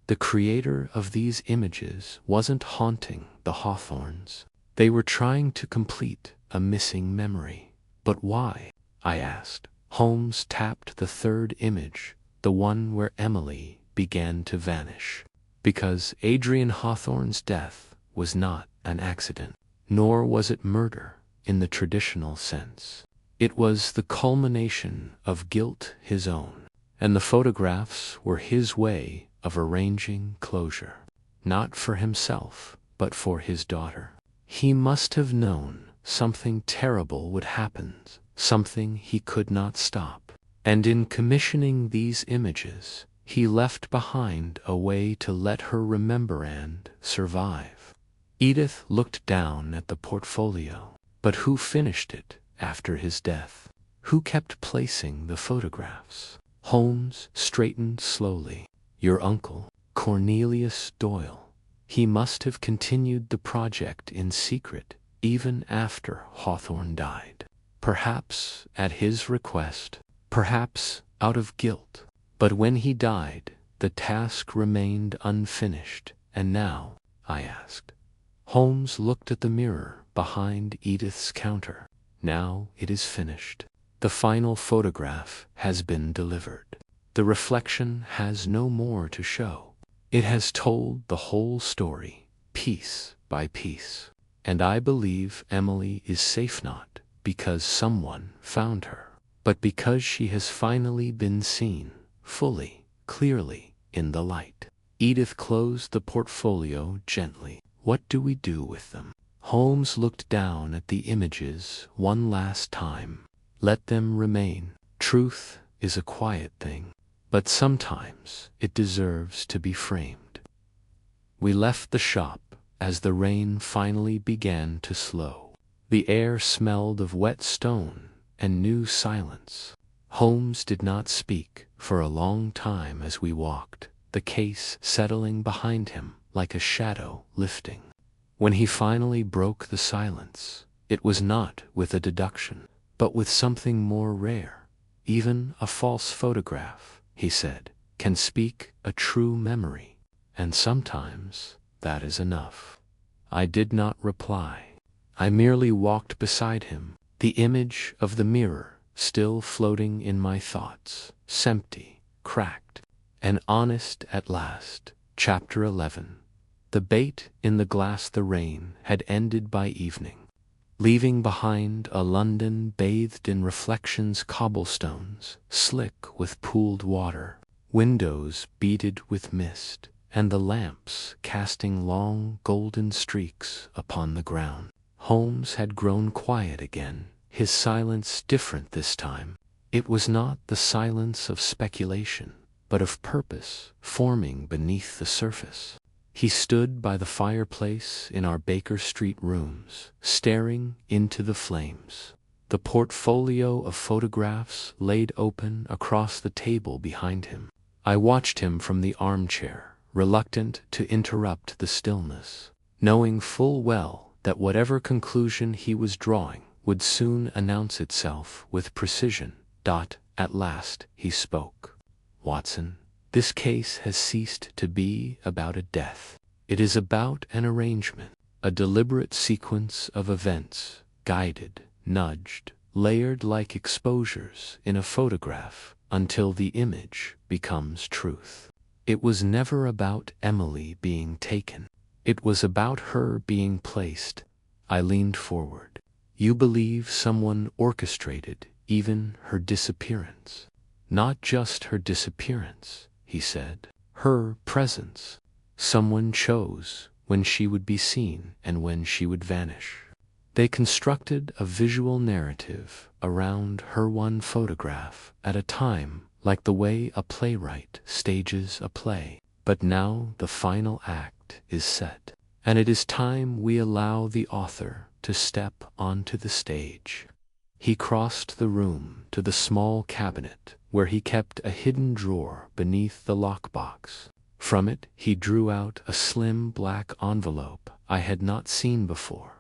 The creator of these images wasn't haunting the Hawthorns. They were trying to complete a missing memory. But why? I asked. Holmes tapped the third image, the one where Emily began to vanish. Because Adrian Hawthorne's death was not an accident, nor was it murder in the traditional sense. It was the culmination of guilt his own, and the photographs were his way of arranging closure, not for himself, but for his daughter. He must have known something terrible would happen, something he could not stop, and in commissioning these images, he left behind a way to let her remember and survive. Edith looked down at the portfolio. But who finished it after his death? Who kept placing the photographs? Holmes straightened slowly. Your uncle, Cornelius Doyle. He must have continued the project in secret, even after Hawthorne died. Perhaps at his request, perhaps out of guilt. But when he died, the task remained unfinished. And now? I asked. Holmes looked at the mirror behind Edith's counter. Now it is finished. The final photograph has been delivered. The reflection has no more to show. It has told the whole story, piece by piece. And I believe Emily is safe, not because someone found her, but because she has finally been seen, fully, clearly, in the light. Edith closed the portfolio gently. What do we do with them? Holmes looked down at the images one last time. Let them remain. Truth is a quiet thing, but sometimes it deserves to be framed. We left the shop as the rain finally began to slow. The air smelled of wet stone and new silence. Holmes did not speak for a long time as we walked, the case settling behind him like a shadow lifting. When he finally broke the silence, it was not with a deduction, but with something more rare. Even a false photograph, he said, can speak a true memory, and sometimes that is enough. I did not reply. I merely walked beside him, the image of the mirror still floating in my thoughts, empty, cracked, and honest at last. Chapter 11. The bait in the glass. The rain had ended by evening, leaving behind a London bathed in reflections, cobblestones slick with pooled water, windows beaded with mist, and the lamps casting long golden streaks upon the ground. Holmes had grown quiet again, his silence different this time. It was not the silence of speculation, but of purpose forming beneath the surface. He stood by the fireplace in our Baker Street rooms, staring into the flames. the portfolio of photographs laid open across the table behind him. I watched him from the armchair, reluctant to interrupt the stillness, knowing full well that whatever conclusion he was drawing would soon announce itself with precision. At last he spoke. "Watson, this case has ceased to be about a death. It is about an arrangement, a deliberate sequence of events, guided, nudged, layered like exposures in a photograph until the image becomes truth. It was never about Emily being taken. It was about her being placed." I leaned forward. "You believe someone orchestrated even her disappearance?" "Not just her disappearance," he said. "Her presence. Someone chose when she would be seen and when she would vanish. They constructed a visual narrative around her one photograph at a time, like the way a playwright stages a play. But now the final act is set, and it is time we allow the author to step onto the stage." He crossed the room to the small cabinet where he kept a hidden drawer beneath the lockbox. From it he drew out a slim black envelope I had not seen before.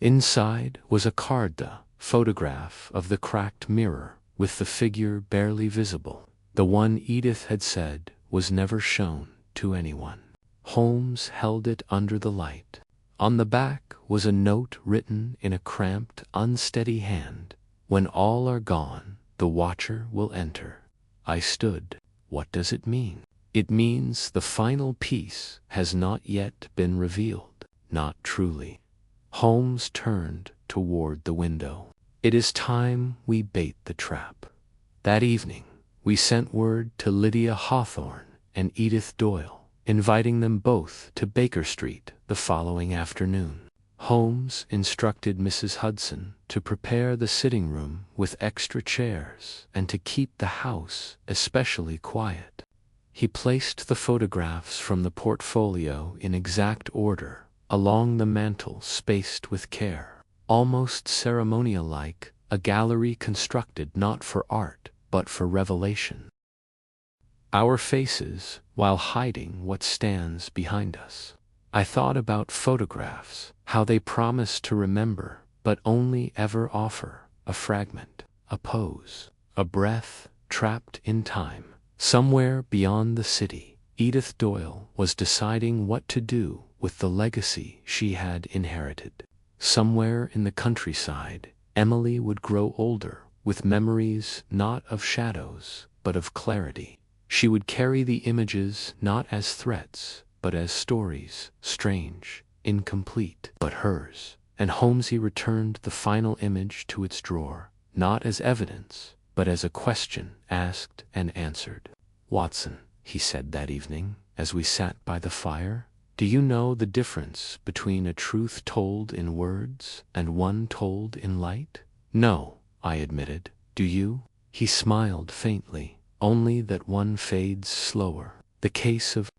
Inside was a card, the photograph of the cracked mirror with the figure barely visible, the one Edith had said was never shown to anyone. Holmes held it under the light. On the back was a note written in a cramped, unsteady hand. "When all are gone, the watcher will enter." I stood. What does it mean? It means the final piece has not yet been revealed. Not truly. Holmes turned toward the window. "It is time we bait the trap." That evening, we sent word to Lydia Hawthorne and Edith Doyle, inviting them both to Baker Street the following afternoon. Holmes instructed Mrs. Hudson to prepare the sitting room with extra chairs and to keep the house especially quiet. He placed the photographs from the portfolio in exact order along the mantel, spaced with care, almost ceremonial-like, a gallery constructed not for art but for revelation. Our faces, while hiding what stands behind us. I thought about photographs, how they promise to remember, but only ever offer a fragment, a pose, a breath trapped in time. Somewhere beyond the city, Edith Doyle was deciding what to do with the legacy she had inherited. Somewhere in the countryside, Emily would grow older, with memories not of shadows, but of clarity. She would carry the images not as threats, but as stories, strange, incomplete, but hers. And Holmesy returned the final image to its drawer, not as evidence, but as a question asked and answered. "Watson," he said that evening, as we sat by the fire, "do you know the difference between a truth told in words and one told in light?" "No," I admitted. "Do you?" He smiled faintly, "only that one fades slower." The case of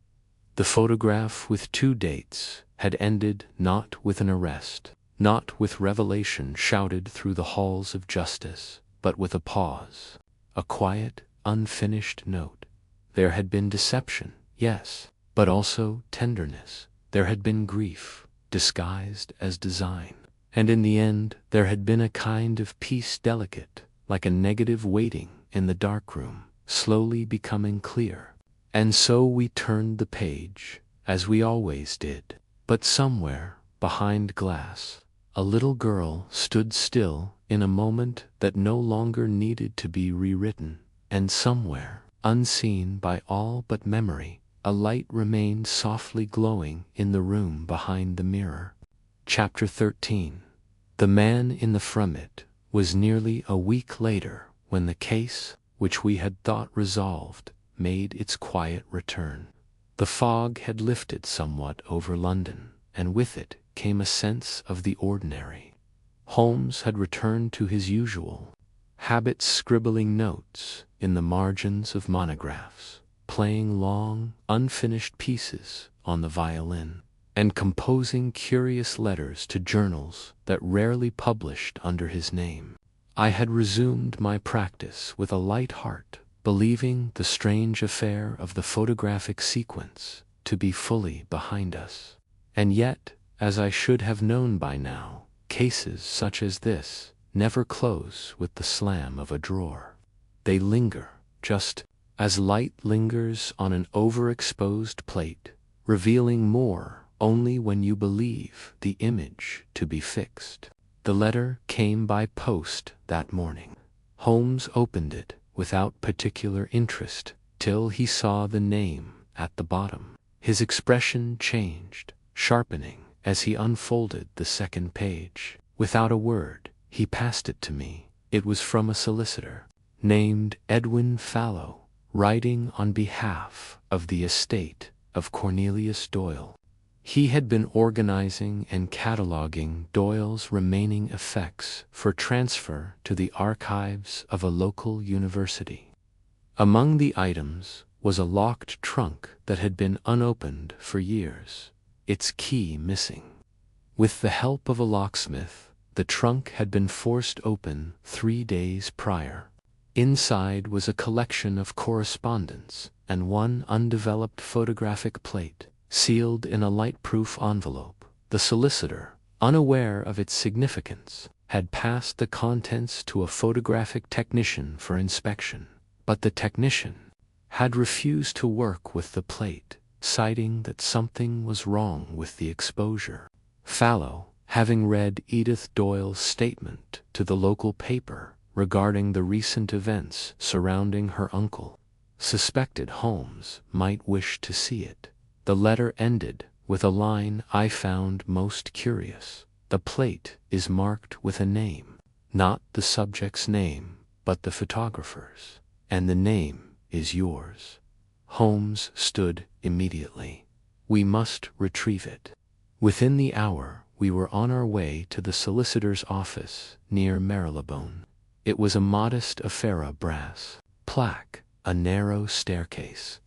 the photograph with 2 dates had ended not with an arrest, not with revelation shouted through the halls of justice, but with a pause, a quiet, unfinished note. There had been deception, yes, but also tenderness. There had been grief, disguised as design. And in the end, there had been a kind of peace delicate, like a negative waiting in the darkroom, slowly becoming clear. And so we turned the page, as we always did. But somewhere, behind glass, a little girl stood still in a moment that no longer needed to be rewritten. And somewhere, unseen by all but memory, a light remained softly glowing in the room behind the mirror. Chapter 13. The Man in the Front was nearly a week later when the case, which we had thought resolved, made its quiet return. The fog had lifted somewhat over London, and with it came a sense of the ordinary. Holmes had returned to his usual habit, scribbling notes in the margins of monographs, playing long, unfinished pieces on the violin, and composing curious letters to journals that rarely published under his name. I had resumed my practice with a light heart, believing the strange affair of the photographic sequence to be fully behind us. And yet, as I should have known by now, cases such as this never close with the slam of a drawer. They linger, just as light lingers on an overexposed plate, revealing more only when you believe the image to be fixed. The letter came by post that morning. Holmes opened it without particular interest till he saw the name at the bottom. His expression changed, sharpening as he unfolded the second page. Without a word, he passed it to me. It was from a solicitor named Edwin Fallow, writing on behalf of the estate of Cornelius Doyle. He had been organizing and cataloging Doyle's remaining effects for transfer to the archives of a local university. Among the items was a locked trunk that had been unopened for years, its key missing. With the help of a locksmith, the trunk had been forced open 3 days prior. Inside was a collection of correspondence and one undeveloped photographic plate, sealed in a light-proof envelope. The solicitor, unaware of its significance, had passed the contents to a photographic technician for inspection, but the technician had refused to work with the plate, citing that something was wrong with the exposure. Fallow, having read Edith Doyle's statement to the local paper regarding the recent events surrounding her uncle, suspected Holmes might wish to see it. The letter ended with a line I found most curious. The plate is marked with a name, not the subject's name, but the photographer's, and the name is yours. Holmes stood immediately. We must retrieve it. Within the hour, we were on our way to the solicitor's office near Marylebone. It was a modest affair of brass plaque, a narrow staircase,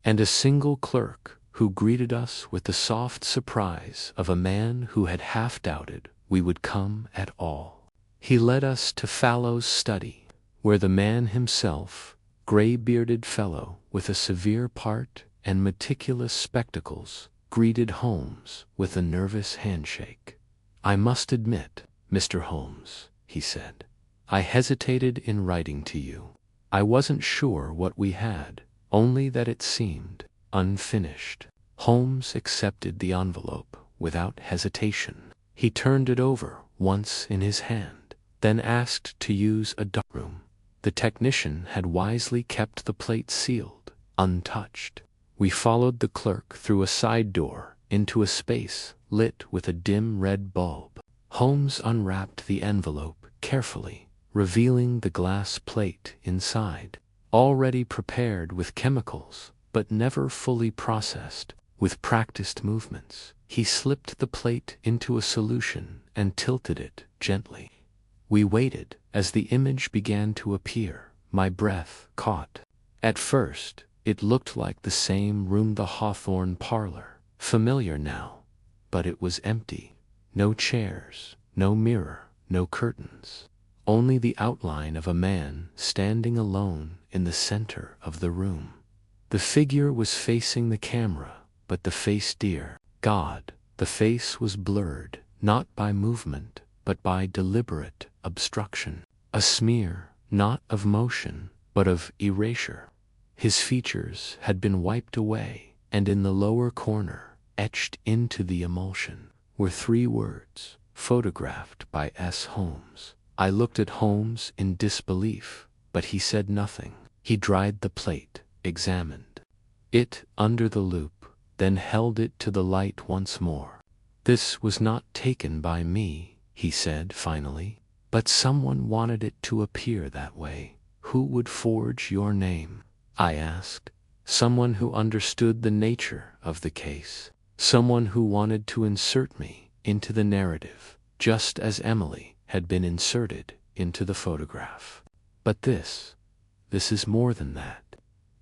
and a single clerk who greeted us with the soft surprise of a man who had half doubted we would come at all. He led us to Fallow's study, where the man himself, gray-bearded fellow with a severe part and meticulous spectacles, greeted Holmes with a nervous handshake. "I must admit, Mr. Holmes," he said, "I hesitated in writing to you. I wasn't sure what we had, only that it seemed unfinished." Holmes accepted the envelope without hesitation. He turned it over once in his hand, then asked to use a dark room. The technician had wisely kept the plate sealed, untouched. We followed the clerk through a side door into a space lit with a dim red bulb. Holmes unwrapped the envelope carefully, revealing the glass plate inside, already prepared with chemicals, but never fully processed. With practiced movements, he slipped the plate into a solution and tilted it gently. We waited as the image began to appear, my breath caught. At first, it looked like the same room, the Hawthorne parlor, familiar now, but it was empty. No chairs, no mirror, no curtains. Only the outline of a man standing alone in the center of the room. The figure was facing the camera, but the face, dear God, the face was blurred, not by movement, but by deliberate obstruction. A smear, not of motion, but of erasure. His features had been wiped away, and in the lower corner, etched into the emulsion, were 3 words, photographed by S. Holmes. I looked at Holmes in disbelief, but he said nothing. He dried the plate, examined it under the loupe, then held it to the light once more. "This was not taken by me," he said finally, "but someone wanted it to appear that way." "Who would forge your name?" I asked. "Someone who understood the nature of the case. Someone who wanted to insert me into the narrative, just as Emily had been inserted into the photograph. But this is more than that."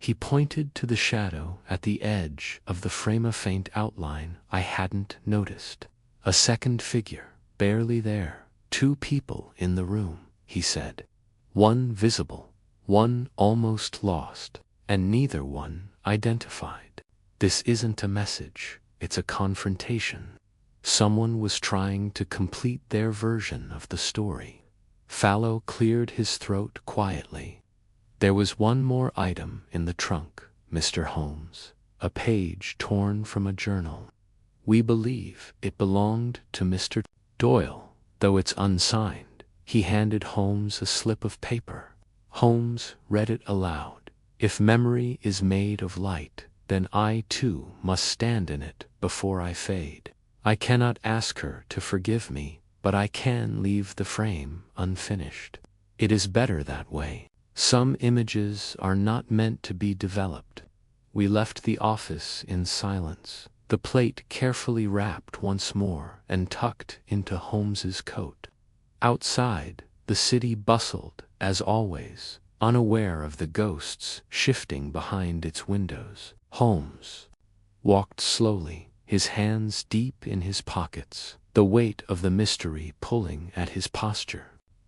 He pointed to the shadow at the edge of the frame, a faint outline I hadn't noticed. A second figure, barely there, 2 people in the room, he said. One visible, one almost lost, and neither one identified. This isn't a message, it's a confrontation. Someone was trying to complete their version of the story. Fallow cleared his throat quietly. There was one more item in the trunk, Mr. Holmes, a page torn from a journal. We believe it belonged to Mr. Doyle, though it's unsigned. He handed Holmes a slip of paper. Holmes read it aloud. If memory is made of light, then I too must stand in it before I fade. I cannot ask her to forgive me, but I can leave the frame unfinished. It is better that way. Some images are not meant to be developed. We left the office in silence, the plate carefully wrapped once more and tucked into Holmes's coat. Outside, the city bustled, as always, unaware of the ghosts shifting behind its windows. Holmes walked slowly, his hands deep in his pockets, the weight of the mystery pulling at his posture.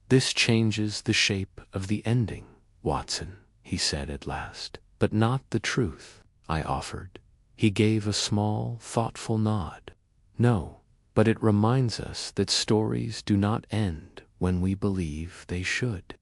This changes the shape of the ending, Watson, he said at last. But not the truth, I offered. He gave a small, thoughtful nod. No, but it reminds us that stories do not end when we believe they should.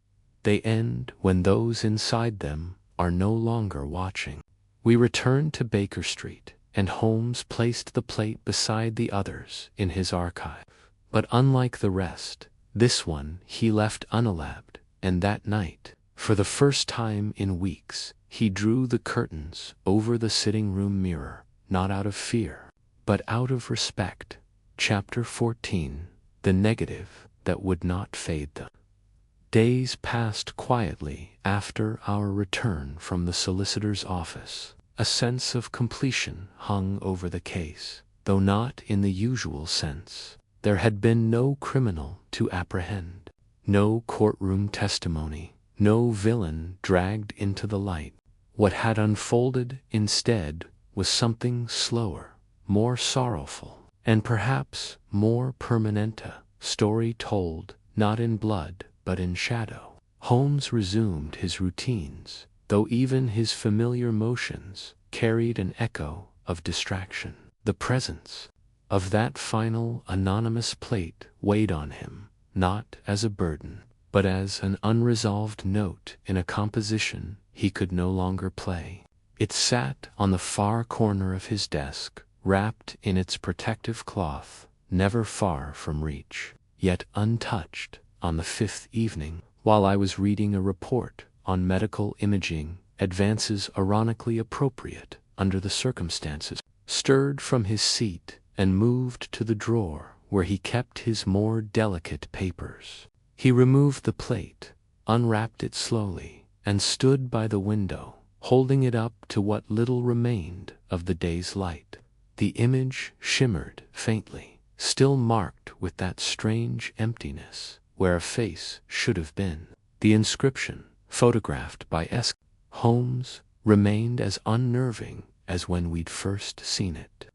They end when those inside them are no longer watching. We returned to Baker Street, and Holmes placed the plate beside the others in his archive. But unlike the rest, this one he left unalabed, and that night, for the first time in weeks, he drew the curtains over the sitting-room mirror, not out of fear, but out of respect. Chapter 14. The Negative That Would Not Fade Them. Days passed quietly after our return from the solicitor's office. A sense of completion hung over the case, though not in the usual sense. There had been no criminal to apprehend, no courtroom testimony, no villain dragged into the light. What had unfolded instead was something slower, more sorrowful, and perhaps more permanent, a story told not in blood but in shadow. Holmes resumed his routines, though even his familiar motions carried an echo of distraction. The presence of that final anonymous plate weighed on him, not as a burden, but as an unresolved note in a composition he could no longer play. It sat on the far corner of his desk, wrapped in its protective cloth, never far from reach, yet untouched. On the fifth evening, while I was reading a report on medical imaging, advances ironically appropriate under the circumstances, stirred from his seat and moved to the drawer where he kept his more delicate papers. He removed the plate, unwrapped it slowly, and stood by the window, holding it up to what little remained of the day's light. The image shimmered faintly, still marked with that strange emptiness where a face should have been. The inscription, photographed by S. Holmes, remained as unnerving as when we'd first seen it.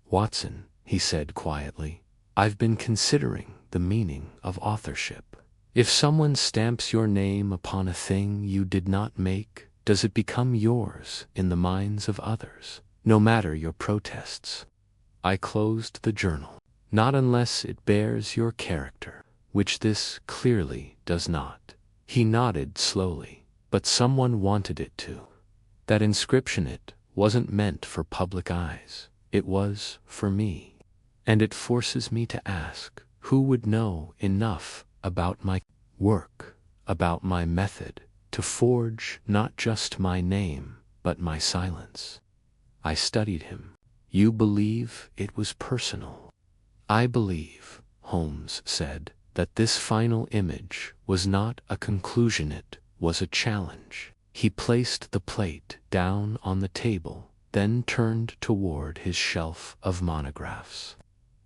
Watson, he said quietly, I've been considering the meaning of authorship. If someone stamps your name upon a thing you did not make, does it become yours in the minds of others, no matter your protests? I closed the journal. Not unless it bears your character, which this clearly does not. He nodded slowly. But someone wanted it to. That inscription, it wasn't meant for public eyes. It was for me. And it forces me to ask, who would know enough about my work, about my method, to forge not just my name, but my silence? I studied him. You believe it was personal? I believe, Holmes said, that this final image was not a conclusion, it was a challenge. He placed the plate down on the table, then turned toward his shelf of monographs.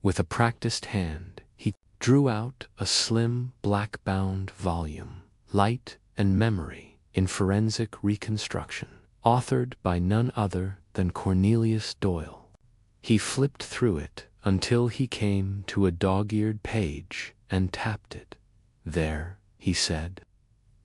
With a practiced hand, he drew out a slim, black-bound volume, Light and Memory in Forensic Reconstruction, authored by none other than Cornelius Doyle. He flipped through it until he came to a dog-eared page and tapped it. There, he said.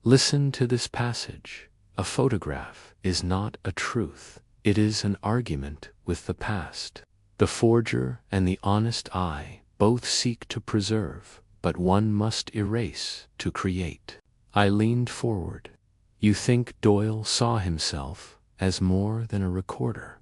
Listen to this passage. A photograph is not a truth. It is an argument with the past. The forger and the honest eye both seek to preserve, but one must erase to create. I leaned forward. You think Doyle saw himself as more than a recorder?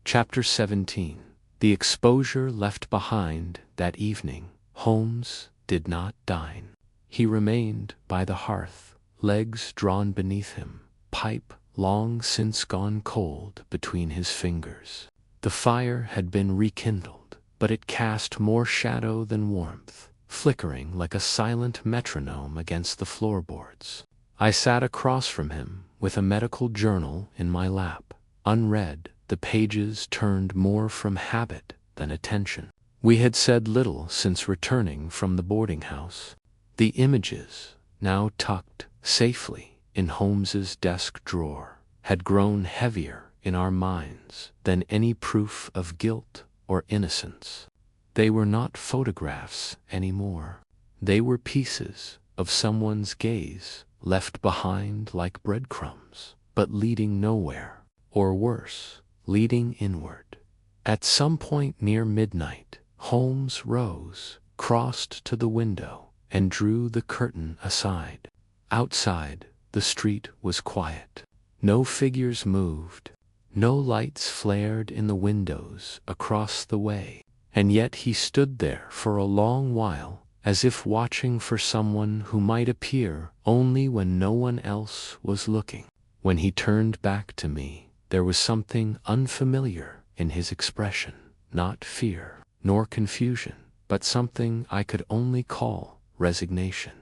Chapter 17. The exposure left behind that evening. Holmes did not dine. He remained by the hearth, legs drawn beneath him, pipe long since gone cold between his fingers. The fire had been rekindled, but it cast more shadow than warmth, flickering like a silent metronome against the floorboards. I sat across from him with a medical journal in my lap, unread, the pages turned more from habit than attention. We had said little since returning from the boarding house. The images, now tucked safely in Holmes's desk drawer, had grown heavier in our minds than any proof of guilt or innocence. They were not photographs anymore. They were pieces of someone's gaze, left behind like breadcrumbs, but leading nowhere, or worse, leading inward. At some point near midnight, Holmes rose, crossed to the window, and drew the curtain aside. Outside, the street was quiet. No figures moved. No lights flared in the windows across the way. And yet he stood there for a long while, as if watching for someone who might appear only when no one else was looking. When he turned back to me, there was something unfamiliar in his expression, not fear, nor confusion, but something I could only call resignation.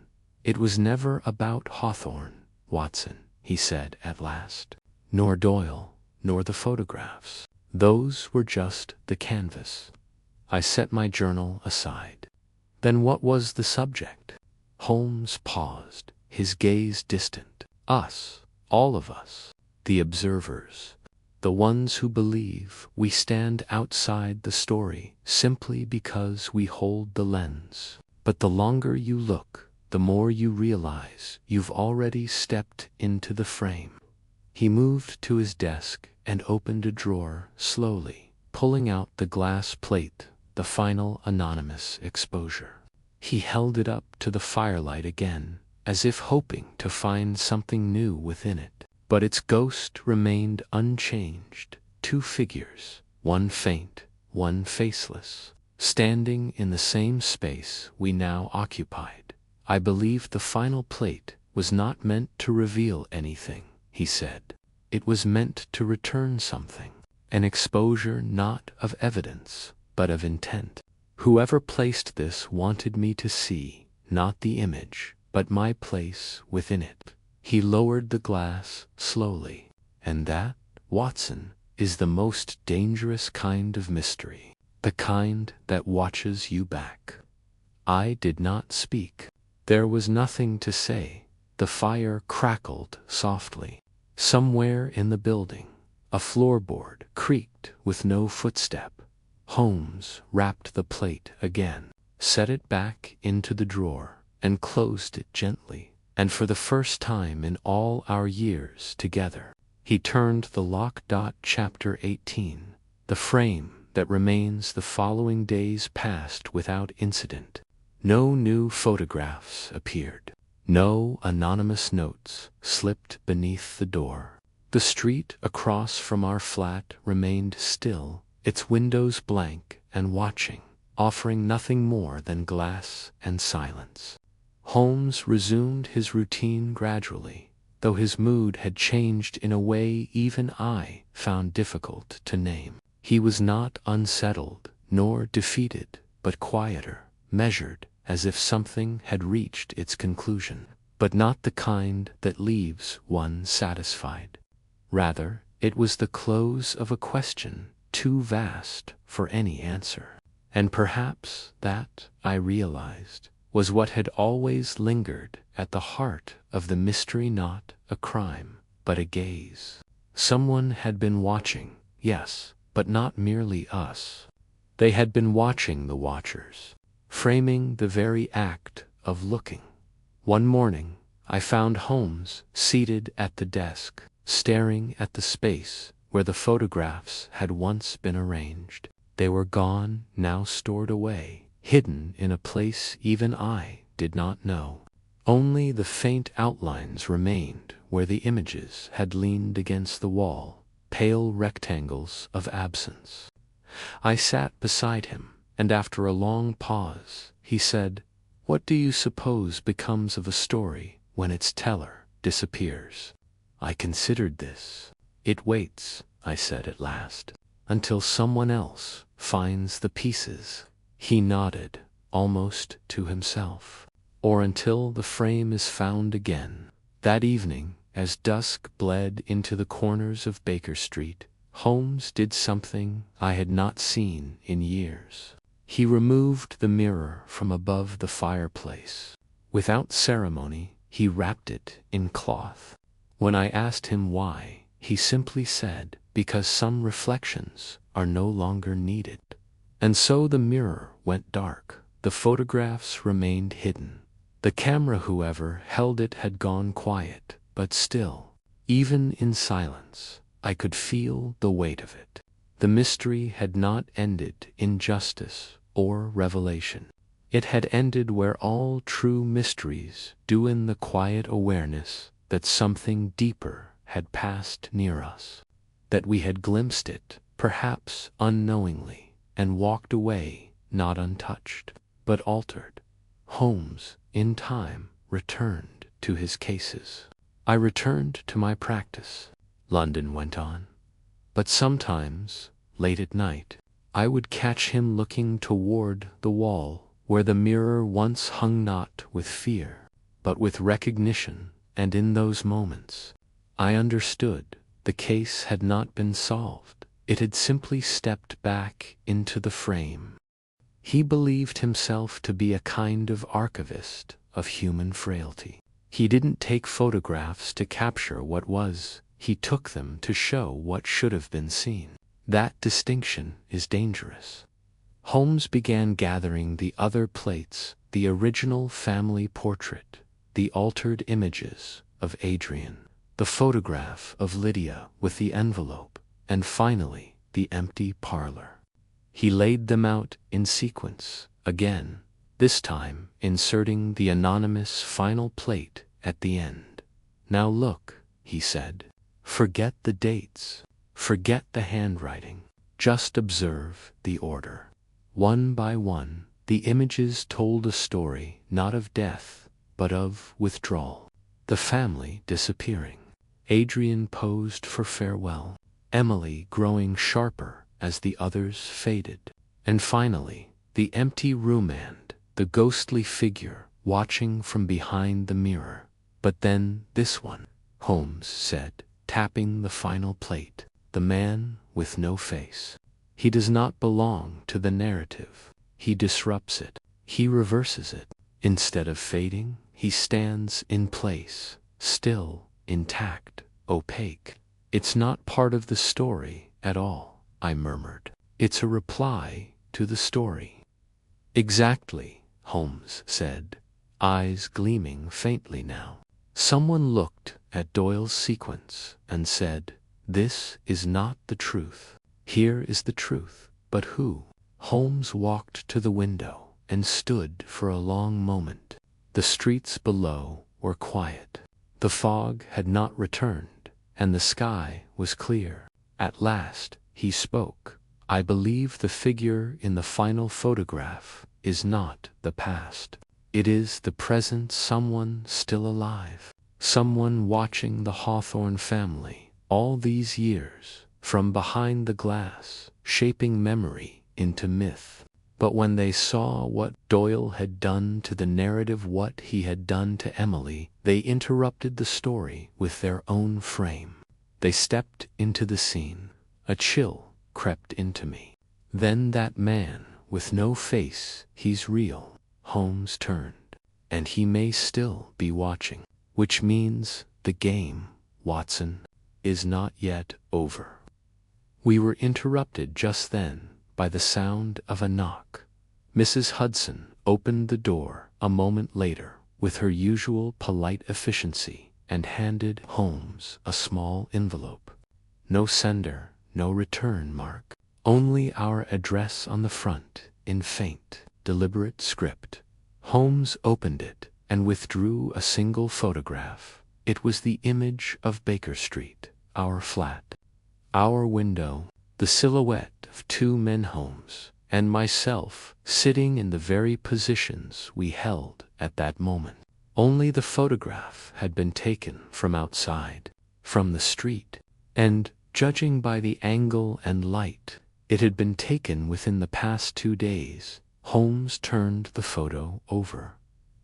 It was never about Hawthorne, Watson, he said at last, nor Doyle, nor the photographs. Those were just the canvas. I set my journal aside. Then what was the subject? Holmes paused, his gaze distant. Us, all of us, the observers, the ones who believe we stand outside the story simply because we hold the lens. But the longer you look, the more you realize you've already stepped into the frame. He moved to his desk and opened a drawer slowly, pulling out the glass plate, the final anonymous exposure. He held it up to the firelight again, as if hoping to find something new within it. But its ghost remained unchanged. Two figures, one faint, one faceless, standing in the same space we now occupied. I believed the final plate was not meant to reveal anything, he said. It was meant to return something, an exposure not of evidence, but of intent. Whoever placed this wanted me to see, not the image, but my place within it. He lowered the glass slowly. And that, Watson, is the most dangerous kind of mystery, the kind that watches you back. I did not speak. There was nothing to say. The fire crackled softly. Somewhere in the building, a floorboard creaked with no footstep. Holmes wrapped the plate again, set it back into the drawer, and closed it gently. And for the first time in all our years together, he turned the lock. Chapter 18. The frame that remains the following days passed without incident. No new photographs appeared. No anonymous notes slipped beneath the door. The street across from our flat remained still, its windows blank and watching, offering nothing more than glass and silence. Holmes resumed his routine gradually, though his mood had changed in a way even I found difficult to name. He was not unsettled, nor defeated, but quieter, measured, as if something had reached its conclusion, but not the kind that leaves one satisfied. Rather, it was the close of a question too vast for any answer. And perhaps that, I realized, was what had always lingered at the heart of the mystery, not a crime, but a gaze. Someone had been watching, yes, but not merely us. They had been watching the watchers, framing the very act of looking. One morning, I found Holmes seated at the desk, staring at the space where the photographs had once been arranged. They were gone, now stored away, hidden in a place even I did not know. Only the faint outlines remained where the images had leaned against the wall, pale rectangles of absence. I sat beside him, and after a long pause, he said, "What do you suppose becomes of a story when its teller disappears?" I considered this. "It waits," I said at last, "until someone else finds the pieces." He nodded, almost to himself. "Or until the frame is found again." That evening, as dusk bled into the corners of Baker Street, Holmes did something I had not seen in years. He removed the mirror from above the fireplace. Without ceremony, he wrapped it in cloth. When I asked him why, he simply said, "Because some reflections are no longer needed." And so the mirror went dark. The photographs remained hidden. The camera, whoever held it, had gone quiet, but still, even in silence, I could feel the weight of it. The mystery had not ended in justice or revelation. It had ended where all true mysteries do, in the quiet awareness that something deeper had passed near us, that we had glimpsed it, perhaps unknowingly, and walked away not untouched, but altered. Holmes, in time, returned to his cases. I returned to my practice. London went on. But sometimes, late at night, I would catch him looking toward the wall where the mirror once hung, not with fear, but with recognition, and in those moments, I understood the case had not been solved. It had simply stepped back into the frame. He believed himself to be a kind of archivist of human frailty. He didn't take photographs to capture what was, he took them to show what should have been seen. That distinction is dangerous. Holmes began gathering the other plates, the original family portrait, the altered images of Adrian, the photograph of Lydia with the envelope, and finally the empty parlor. He laid them out in sequence, again, this time inserting the anonymous final plate at the end. "Now look," he said. "Forget the dates. Forget the handwriting. Just observe the order." One by one, the images told a story not of death, but of withdrawal. The family disappearing. Adrian posed for farewell. Emily growing sharper as the others faded. And finally, the empty room and the ghostly figure watching from behind the mirror. "But then this one," Holmes said, tapping the final plate. "The man with no face. He does not belong to the narrative. He disrupts it. He reverses it. Instead of fading, he stands in place, still, intact, opaque." "It's not part of the story at all," I murmured. "It's a reply to the story." "Exactly," Holmes said, eyes gleaming faintly now. "Someone looked at Doyle's sequence and said, 'This is not the truth. Here is the truth.' But who?" Holmes walked to the window and stood for a long moment. The streets below were quiet. The fog had not returned, and the sky was clear. At last he spoke. "I believe the figure in the final photograph is not the past. It is the present, someone still alive, someone watching the Hawthorne family all these years from behind the glass, shaping memory into myth." But when they saw what Doyle had done to the narrative, what he had done to Emily, they interrupted the story with their own frame. They stepped into the scene. A chill crept into me. "Then that man with no face, he's real." Holmes turned. "And he may still be watching. Which means the game, Watson, is not yet over." We were interrupted just then by the sound of a knock. Mrs. Hudson opened the door a moment later with her usual polite efficiency and handed Holmes a small envelope. No sender, no return mark. Only our address on the front in faint, deliberate script. Holmes opened it and withdrew a single photograph. It was the image of Baker Street, our flat, our window, the silhouette of two men, Holmes and myself, sitting in the very positions we held at that moment. Only the photograph had been taken from outside, from the street, and, judging by the angle and light, it had been taken within the past 2 days. Holmes turned the photo over.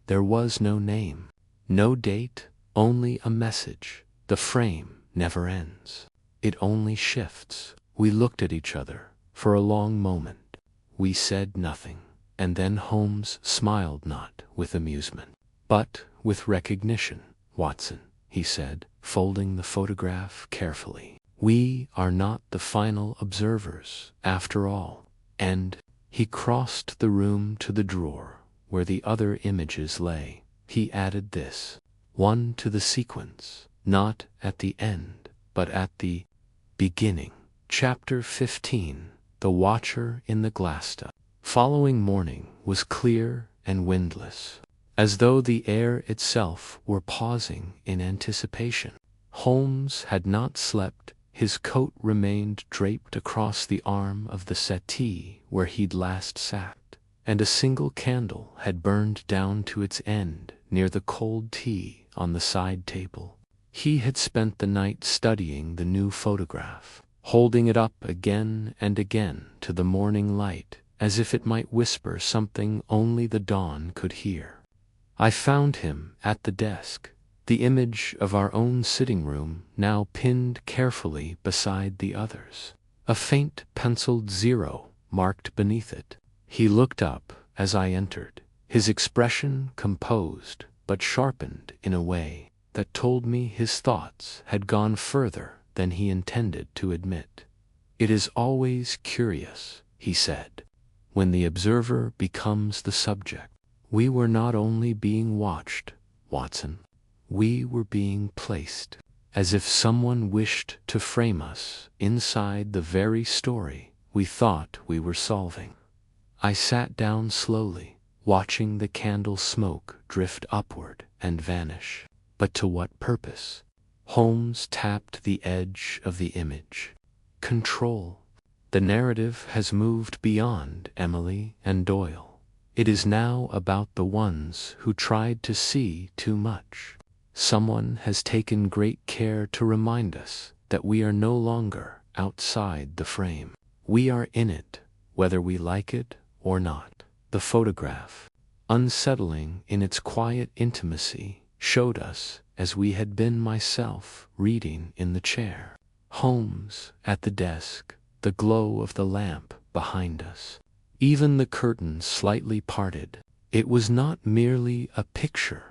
There was no name, no date, only a message. The frame never ends. It only shifts. We looked at each other for a long moment. We said nothing, and then Holmes smiled, not with amusement, but with recognition. "Watson," he said, folding the photograph carefully, "we are not the final observers, after all." And he crossed the room to the drawer where the other images lay. He added this one to the sequence, not at the end, but at the beginning. Chapter 15. The Watcher in the Glassstone. Following morning was clear and windless, as though the air itself were pausing in anticipation. Holmes had not slept. His coat remained draped across the arm of the settee where he'd last sat, and a single candle had burned down to its end near the cold tea on the side table. He had spent the night studying the new photograph, holding it up again and again to the morning light, as if it might whisper something only the dawn could hear. I found him at the desk, the image of our own sitting room now pinned carefully beside the others, a faint penciled 0 marked beneath it. He looked up as I entered, his expression composed but sharpened in a way that told me his thoughts had gone further than he intended to admit. "It is always curious," he said, "when the observer becomes the subject. We were not only being watched, Watson, we were being placed, as if someone wished to frame us inside the very story we thought we were solving." I sat down slowly, watching the candle smoke drift upward and vanish. But to what purpose? Holmes tapped the edge of the image. Control. The narrative has moved beyond Emily and Doyle. It is now about the ones who tried to see too much. Someone has taken great care to remind us that we are no longer outside the frame. We are in it, whether we like it or not. The photograph, unsettling in its quiet intimacy, showed us as we had been, myself reading in the chair, Holmes at the desk, the glow of the lamp behind us, even the curtains slightly parted. It was not merely a picture,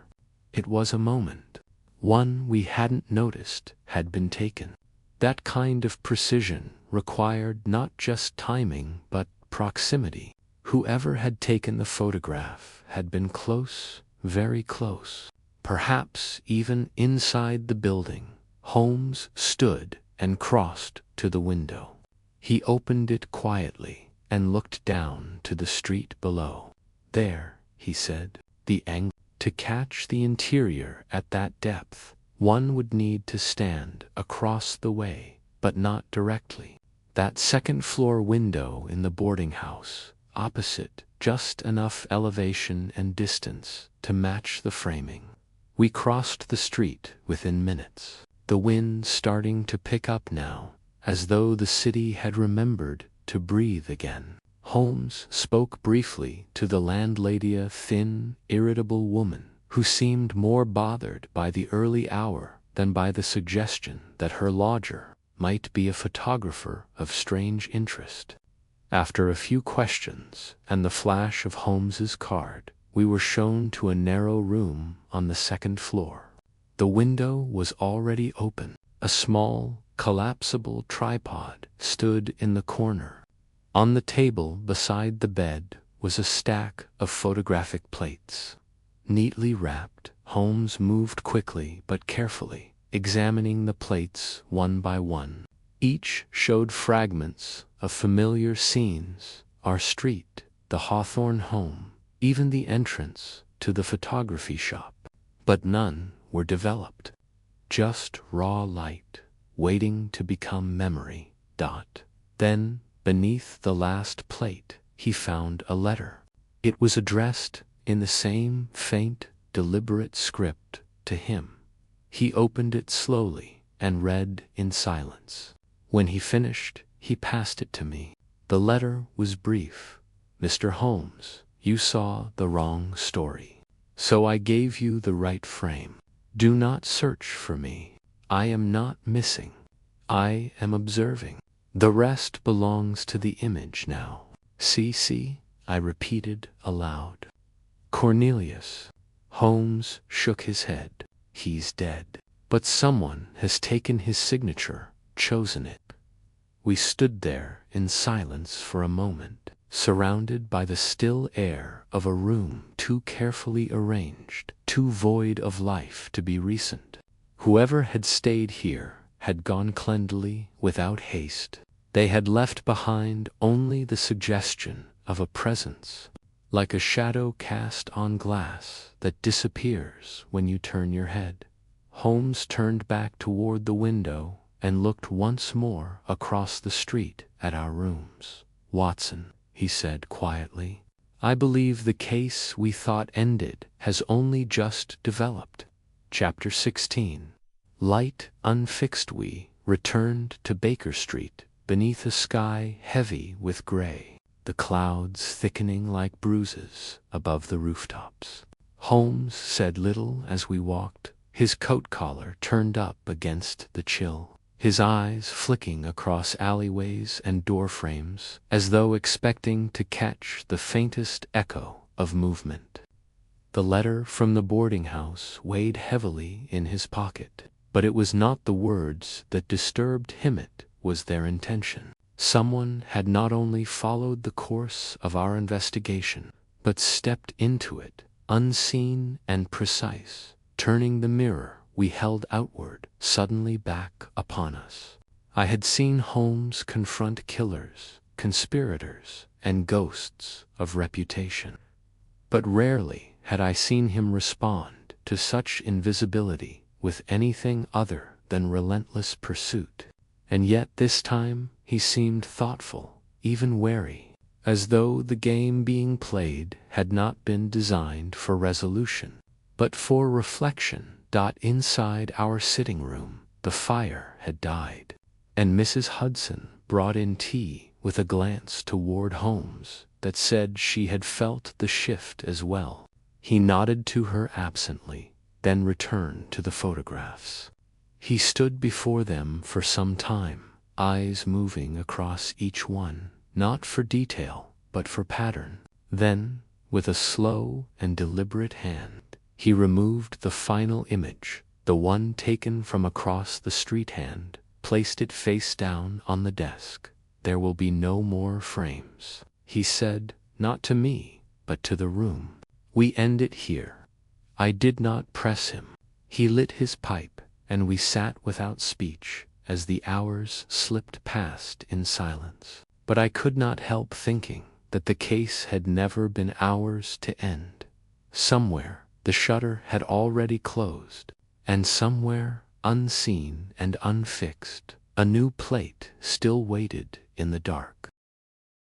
it was a moment. One we hadn't noticed had been taken. That kind of precision required not just timing but proximity. Whoever had taken the photograph had been close, very close. Perhaps even inside the building. Holmes stood and crossed to the window. He opened it quietly and looked down to the street below. "There," he said, "the angle. To catch the interior at that depth, one would need to stand across the way, but not directly. That second-floor window in the boarding house, opposite, just enough elevation and distance to match the framing." We crossed the street within minutes, the wind starting to pick up now, as though the city had remembered to breathe again. Holmes spoke briefly to the landlady, a thin, irritable woman who seemed more bothered by the early hour than by the suggestion that her lodger might be a photographer of strange interest. After a few questions and the flash of Holmes's card, we were shown to a narrow room on the second floor. The window was already open. A small, collapsible tripod stood in the corner. On the table beside the bed was a stack of photographic plates. neatly wrapped. Holmes moved quickly but carefully, examining the plates one by one. Each showed fragments of familiar scenes: our street, the Hawthorne home, even the entrance to the photography shop. But none were developed. Just raw light, waiting to become memory. Then, beneath the last plate, he found a letter. It was addressed in the same faint, deliberate script to him. He opened it slowly and read in silence. When he finished, he passed it to me. The letter was brief. "Mr. Holmes, you saw the wrong story. So I gave you the right frame. Do not search for me. I am not missing. I am observing. The rest belongs to the image now." See, I repeated aloud. "Cornelius." Holmes shook his head. "He's dead. But someone has taken his signature, chosen it." We stood there in silence for a moment, surrounded by the still air of a room too carefully arranged, too void of life to be recent. Whoever had stayed here had gone cleanly, without haste. They had left behind only the suggestion of a presence, like a shadow cast on glass that disappears when you turn your head. Holmes turned back toward the window and looked once more across the street at our rooms. "Watson," he said quietly, "I believe the case we thought ended has only just developed." Chapter 16. Light unfixed, we returned to Baker Street, beneath a sky heavy with gray, the clouds thickening like bruises above the rooftops. Holmes said little as we walked, his coat collar turned up against the chill, his eyes flicking across alleyways and door frames, as though expecting to catch the faintest echo of movement. The letter from the boarding house weighed heavily in his pocket, but it was not the words that disturbed him, it was their intention. Someone had not only followed the course of our investigation, but stepped into it, unseen and precise, turning the mirror we held outward suddenly back upon us. I had seen Holmes confront killers, conspirators, and ghosts of reputation, but rarely had I seen him respond to such invisibility with anything other than relentless pursuit. And yet this time he seemed thoughtful, even wary, as though the game being played had not been designed for resolution, but for reflection. Inside our sitting room, the fire had died, and Mrs. Hudson brought in tea with a glance toward Holmes that said she had felt the shift as well. He nodded to her absently, then returned to the photographs. He stood before them for some time, eyes moving across each one, not for detail, but for pattern. Then, with a slow and deliberate hand, he removed the final image, the one taken from across the street, and placed it face down on the desk. "There will be no more frames," he said, not to me, but to the room. "We end it here." I did not press him. He lit his pipe, and we sat without speech as the hours slipped past in silence. But I could not help thinking that the case had never been ours to end. Somewhere the shutter had already closed, and somewhere, unseen and unfixed, a new plate still waited in the dark.